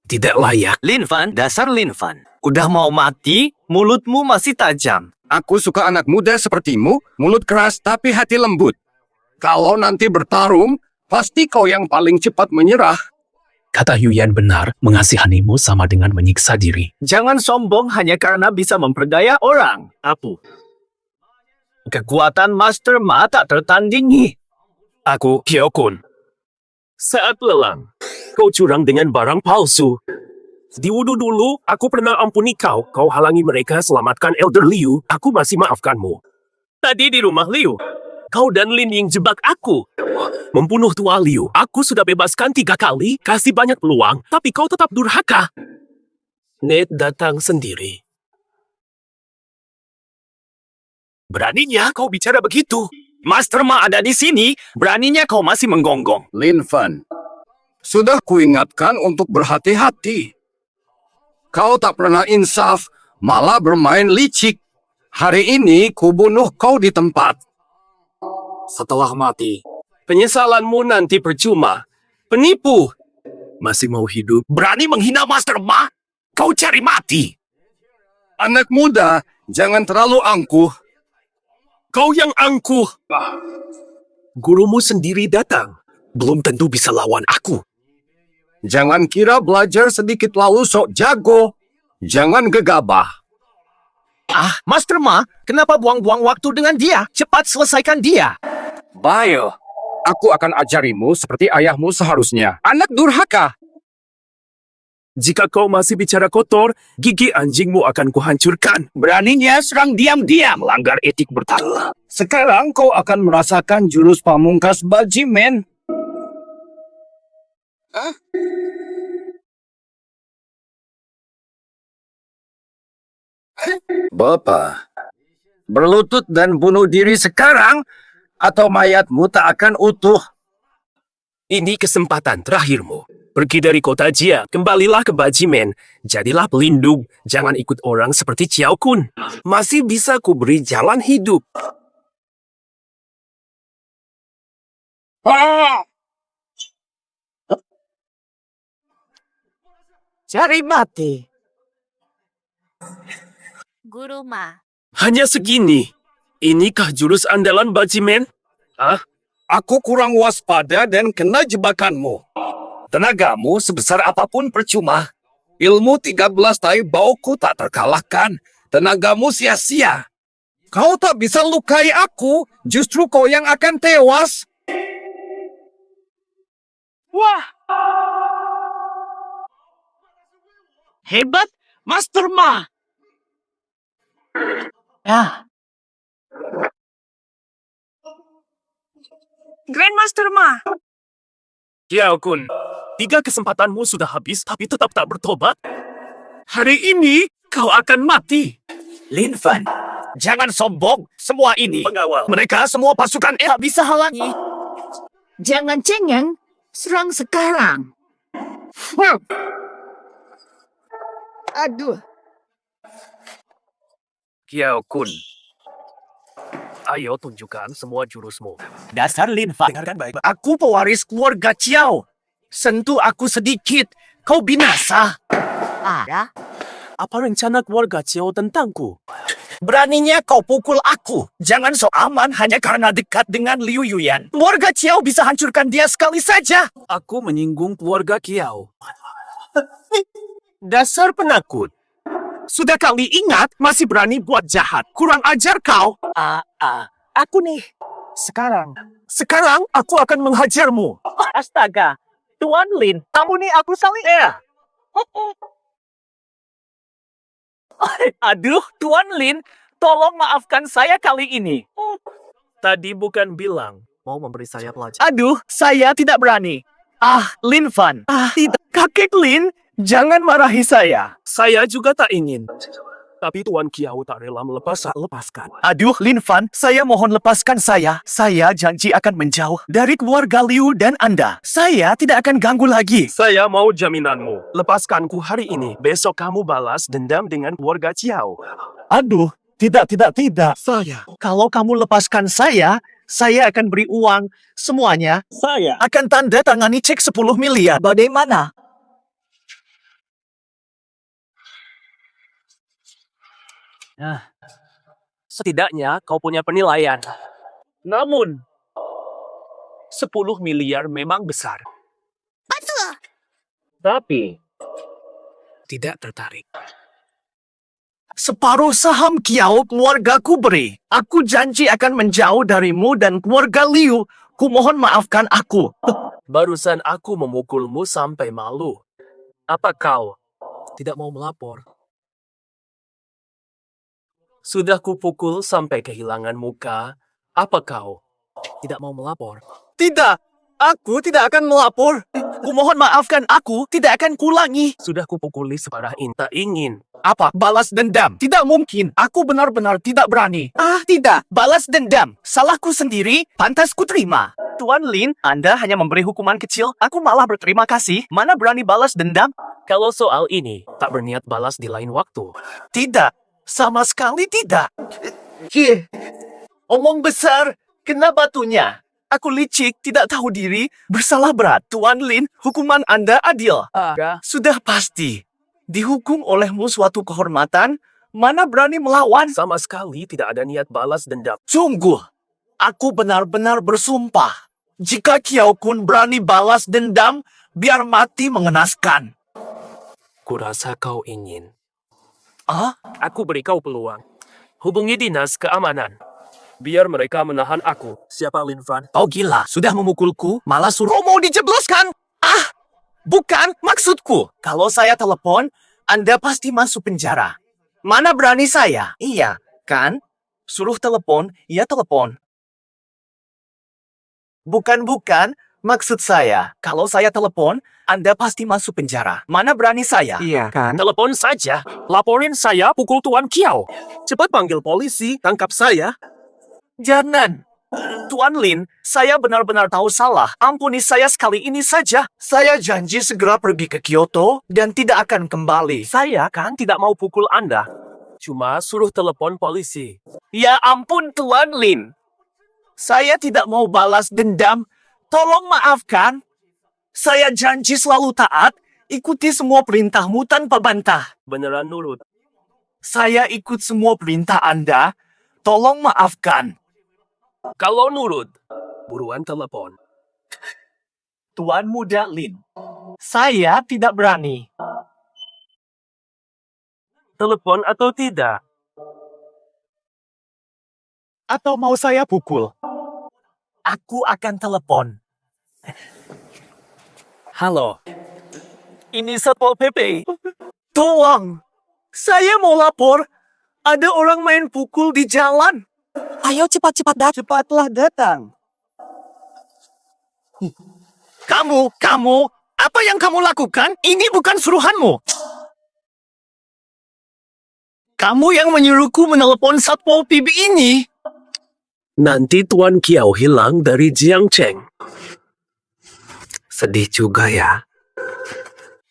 Speaker 4: Tidak layak.
Speaker 10: Lin Fan, dasar Lin Fan. Udah mau mati, mulutmu masih tajam.
Speaker 12: Aku suka anak muda sepertimu, mulut keras tapi hati lembut. Kalau nanti bertarung, pasti kau yang paling cepat menyerah.
Speaker 4: Kata Yuyan benar, mengasihanimu sama dengan menyiksa diri.
Speaker 10: Jangan sombong hanya karena bisa memperdaya orang. Apu. Kekuatan Master Ma tak tertandingi.
Speaker 4: Aku, Kiao Kun. Saat lelang, kau curang dengan barang palsu. Di wudhu dulu, aku pernah ampuni kau. Kau halangi mereka selamatkan Elder Liu. Aku masih maafkanmu. Tadi di rumah Liu, kau dan Lin Ying jebak aku. Membunuh tua Liu. Aku sudah bebaskan 3 kali, kasih banyak peluang, tapi kau tetap durhaka. Ned datang sendiri. Beraninya kau bicara begitu.
Speaker 10: Master Ma ada di sini, beraninya kau masih menggonggong.
Speaker 12: Lin Fan, sudah kuingatkan untuk berhati-hati. Kau tak pernah insaf, malah bermain licik. Hari ini kubunuh kau di tempat.
Speaker 4: Setelah mati, penyesalanmu nanti percuma. Penipu. Masih mau hidup? Berani menghina Master Ma? Kau cari mati.
Speaker 12: Anak muda, jangan terlalu angkuh.
Speaker 4: Kau yang angkuh. Gurumu sendiri datang. Belum tentu bisa lawan aku.
Speaker 12: Jangan kira belajar sedikit lalu sok jago. Jangan gegabah.
Speaker 1: Ah, Master Ma, kenapa buang-buang waktu dengan dia? Cepat selesaikan dia.
Speaker 12: Bayo, aku akan ajarimu seperti ayahmu seharusnya. Anak durhaka.
Speaker 4: Jika kau masih bicara kotor, gigi anjingmu akan kuhancurkan.
Speaker 12: Beraninya serang diam-diam, melanggar etik bertarung. Sekarang kau akan merasakan jurus pamungkas Bajimen. Bapak, berlutut dan bunuh diri sekarang, atau mayatmu tak akan utuh.
Speaker 4: Ini kesempatan terakhirmu. Pergi dari kota Jia, kembalilah ke Bajimen. Jadilah pelindung, jangan ikut orang seperti Chiao Kun. Masih bisa ku beri jalan hidup.
Speaker 1: Cari mati.
Speaker 9: Guru Ma.
Speaker 4: Hanya segini. Inikah jurus andalan Bajimen? Ah?
Speaker 12: Aku kurang waspada dan kena jebakanmu. Tenagamu sebesar apapun percuma. Ilmu 13 tai bauku tak terkalahkan. Tenagamu sia-sia. Kau tak bisa lukai aku, justru kau yang akan tewas.
Speaker 10: Wah!
Speaker 1: Hebat, Master Ma.
Speaker 8: Grandmaster Ma.
Speaker 4: Kiao Kun, 3 kesempatanmu sudah habis tapi tetap tak bertobat. Hari ini kau akan mati.
Speaker 13: Lin Fan, jangan sombong. Semua ini,
Speaker 4: Pengawal.
Speaker 13: mereka semua pasukan
Speaker 9: Tak bisa halangi. Jangan cengeng, serang sekarang. Aduh.
Speaker 4: Kiao Kun, ayo tunjukkan semua jurusmu.
Speaker 13: Dasar Lin Fan.
Speaker 1: Dengarkan baik. Aku pewaris keluarga Chiao. Sentuh aku sedikit, kau binasa.
Speaker 9: Ada?
Speaker 4: Apa rencana keluarga Chiao tentangku?
Speaker 1: Beraninya kau pukul aku. Jangan sok aman hanya karena dekat dengan Liu Yuyan. Keluarga Chiao bisa hancurkan dia sekali saja.
Speaker 4: Aku menyinggung keluarga Kiao. Dasar penakut. Sudah kali ingat masih berani buat jahat. Kurang ajar kau.
Speaker 1: Aku nih.
Speaker 4: Sekarang aku akan menghajarmu.
Speaker 10: Astaga, Tuan Lin, kamu nih aku saling Aduh, Tuan Lin, tolong maafkan saya kali ini.
Speaker 4: Tadi bukan bilang mau memberi saya pelajaran.
Speaker 1: Aduh, saya tidak berani. Lin Fan. Tidak. Kakek Lin, jangan marahi saya.
Speaker 4: Saya juga tak ingin. Tapi Tuan Kiao tak rela lepaskan.
Speaker 1: Aduh, Lin Fan, saya mohon lepaskan saya. Saya janji akan menjauh dari keluarga Liu dan Anda. Saya tidak akan ganggu lagi.
Speaker 4: Saya mau jaminanmu. Lepaskanku hari ini. Besok kamu balas dendam dengan keluarga Chiao.
Speaker 1: Aduh, tidak. Kalau kamu lepaskan saya akan beri uang semuanya.
Speaker 10: Saya
Speaker 1: Akan tanda tangani cek 10 miliar. Bagaimana?
Speaker 4: Setidaknya kau punya penilaian. Namun, 10 miliar memang besar.
Speaker 9: Betul.
Speaker 4: Tapi, tidak tertarik.
Speaker 1: Separuh saham Kiao keluargaku beri. Aku janji akan menjauh darimu dan keluarga Liu. Kumohon maafkan aku.
Speaker 4: Barusan aku memukulmu sampai malu. Apa kau tidak mau melapor? Sudah kupukul sampai kehilangan muka. Apa kau tidak mau melapor?
Speaker 1: Tidak, aku tidak akan melapor. Kumohon maafkan aku, tidak akan kulangi.
Speaker 4: Sudah kupukuli separah ini. Tak ingin.
Speaker 1: Apa? Balas dendam? Tidak mungkin. Aku benar-benar tidak berani. Tidak. Balas dendam. Salahku sendiri, pantas ku terima. Tuan Lin, Anda hanya memberi hukuman kecil. Aku malah berterima kasih. Mana berani balas dendam?
Speaker 4: Kalau soal ini, tak berniat balas di lain waktu.
Speaker 1: Tidak. Sama sekali tidak. Omong besar, kena batunya. Aku licik, tidak tahu diri, bersalah berat. Tuan Lin, hukuman Anda adil. Sudah pasti. Dihukum olehmu suatu kehormatan, mana berani melawan?
Speaker 4: Sama sekali tidak ada niat balas dendam.
Speaker 1: Sungguh, aku benar-benar bersumpah. Jika Kiao Kun berani balas dendam, biar mati mengenaskan.
Speaker 4: Kurasa kau ingin. Aku beri kau peluang. Hubungi dinas keamanan. Biar mereka menahan aku. Siapa Lin Fan?
Speaker 1: Kau gila, sudah memukulku, malah suruh mau dijebloskan. Bukan maksudku. Kalau saya telepon, Anda pasti masuk penjara. Mana berani saya? Iya, kan? Suruh telepon, ya telepon. Bukan, maksud saya. Kalau saya telepon, Anda pasti masuk penjara. Mana berani saya?
Speaker 10: Iya kan?
Speaker 4: Telepon saja. Laporin saya pukul Tuan Kiao. Cepat panggil polisi, tangkap saya.
Speaker 1: Jangan. Tuan Lin, saya benar-benar tahu salah. Ampuni saya sekali ini saja. Saya janji segera pergi ke Kyoto dan tidak akan kembali.
Speaker 4: Saya kan tidak mau pukul Anda. Cuma suruh telepon polisi.
Speaker 1: Ya ampun Tuan Lin. Saya tidak mau balas dendam. Tolong maafkan. Saya janji selalu taat. Ikuti semua perintahmu tanpa bantah.
Speaker 4: Beneran nurut.
Speaker 1: Saya ikut semua perintah Anda. Tolong maafkan.
Speaker 4: Kalau nurut, buruan telepon.
Speaker 1: Tuan Muda Lin, saya tidak berani.
Speaker 4: Telepon atau tidak?
Speaker 1: Atau mau saya pukul? Aku akan telepon.
Speaker 4: Halo.
Speaker 1: Ini Satpol PP. Tolong, saya mau lapor. Ada orang main pukul di jalan.
Speaker 5: Ayo cepat-cepat datang.
Speaker 1: Cepatlah datang. Kamu, apa yang kamu lakukan? Ini bukan suruhanmu. Kamu yang menyuruhku menelepon Satpol PP ini.
Speaker 4: Nanti Tuan Kiao hilang dari Jiang Cheng.
Speaker 13: Sedih juga ya.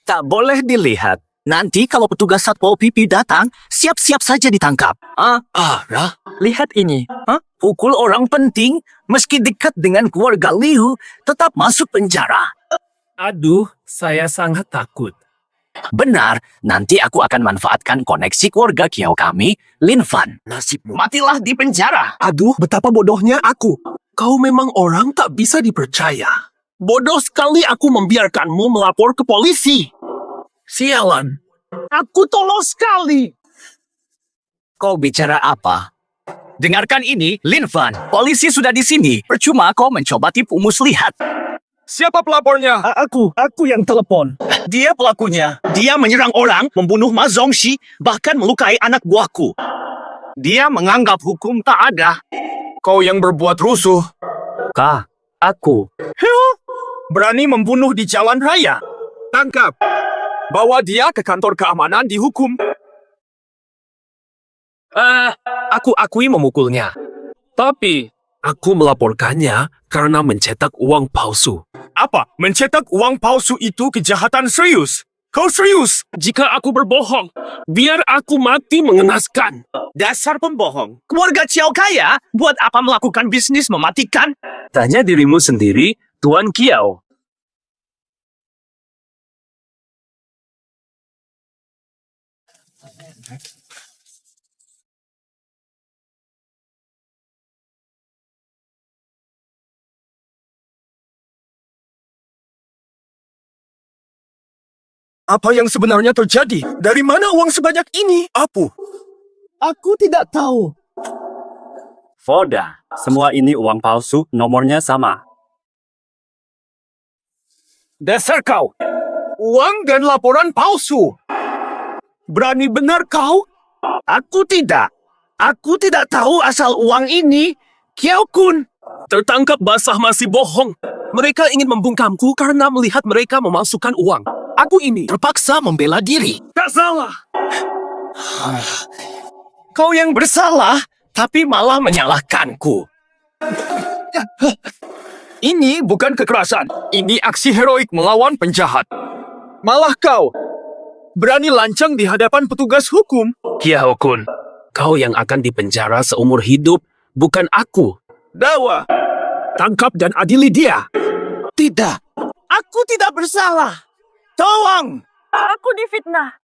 Speaker 1: Tak boleh dilihat. Nanti kalau petugas Satpol PP datang, siap-siap saja ditangkap. Lihat ini. Pukul orang penting, meski dekat dengan keluarga Liu, tetap masuk penjara.
Speaker 4: Aduh, saya sangat takut.
Speaker 1: Benar, nanti aku akan manfaatkan koneksi keluarga Kiao kami, Lin Fan. Nasibmu matilah di penjara.
Speaker 4: Aduh, betapa bodohnya aku. Kau memang orang tak bisa dipercaya. Bodoh sekali aku membiarkanmu melapor ke polisi. Sialan. Aku tolol sekali.
Speaker 1: Kau bicara apa? Dengarkan ini, Lin Fan. Polisi sudah di sini. Percuma kau mencoba tipu muslihat.
Speaker 12: Siapa pelapornya?
Speaker 1: Aku yang telepon. Dia pelakunya. Dia menyerang orang, membunuh Ma Zongxi, bahkan melukai anak buahku. Dia menganggap hukum tak ada.
Speaker 12: Kau yang berbuat rusuh.
Speaker 13: Aku.
Speaker 12: Berani membunuh di jalan raya. Tangkap. Bawa dia ke kantor keamanan dihukum.
Speaker 4: Aku akui memukulnya. Tapi, aku melaporkannya karena mencetak uang palsu.
Speaker 12: Apa? Mencetak uang palsu itu kejahatan serius? Kau serius?
Speaker 4: Jika aku berbohong, biar aku mati mengenaskan.
Speaker 1: Dasar pembohong. Keluarga Ciao kaya, buat apa melakukan bisnis mematikan?
Speaker 4: Tanya dirimu sendiri, Tuan Kiao.
Speaker 12: Apa yang sebenarnya terjadi? Dari mana uang sebanyak ini? Apu.
Speaker 1: Aku tidak tahu.
Speaker 19: Foda, semua ini uang palsu, nomornya sama.
Speaker 1: Dasar kau. Uang dan laporan palsu. Berani benar kau? Aku tidak. Aku tidak tahu asal uang ini. Kiao Kun.
Speaker 4: Tertangkap basah masih bohong. Mereka ingin membungkamku karena melihat mereka memasukkan uang. Aku ini
Speaker 1: terpaksa membela diri.
Speaker 12: Tak salah.
Speaker 1: Kau yang bersalah, tapi malah menyalahkanku.
Speaker 12: Ini bukan kekerasan. Ini aksi heroik melawan penjahat. Malah kau berani lancang di hadapan petugas hukum.
Speaker 4: Kiao Kun, kau yang akan dipenjara seumur hidup, bukan aku.
Speaker 12: Dawa, tangkap dan adili dia.
Speaker 1: Tidak. Aku tidak bersalah. Tolong.
Speaker 3: Aku difitnah.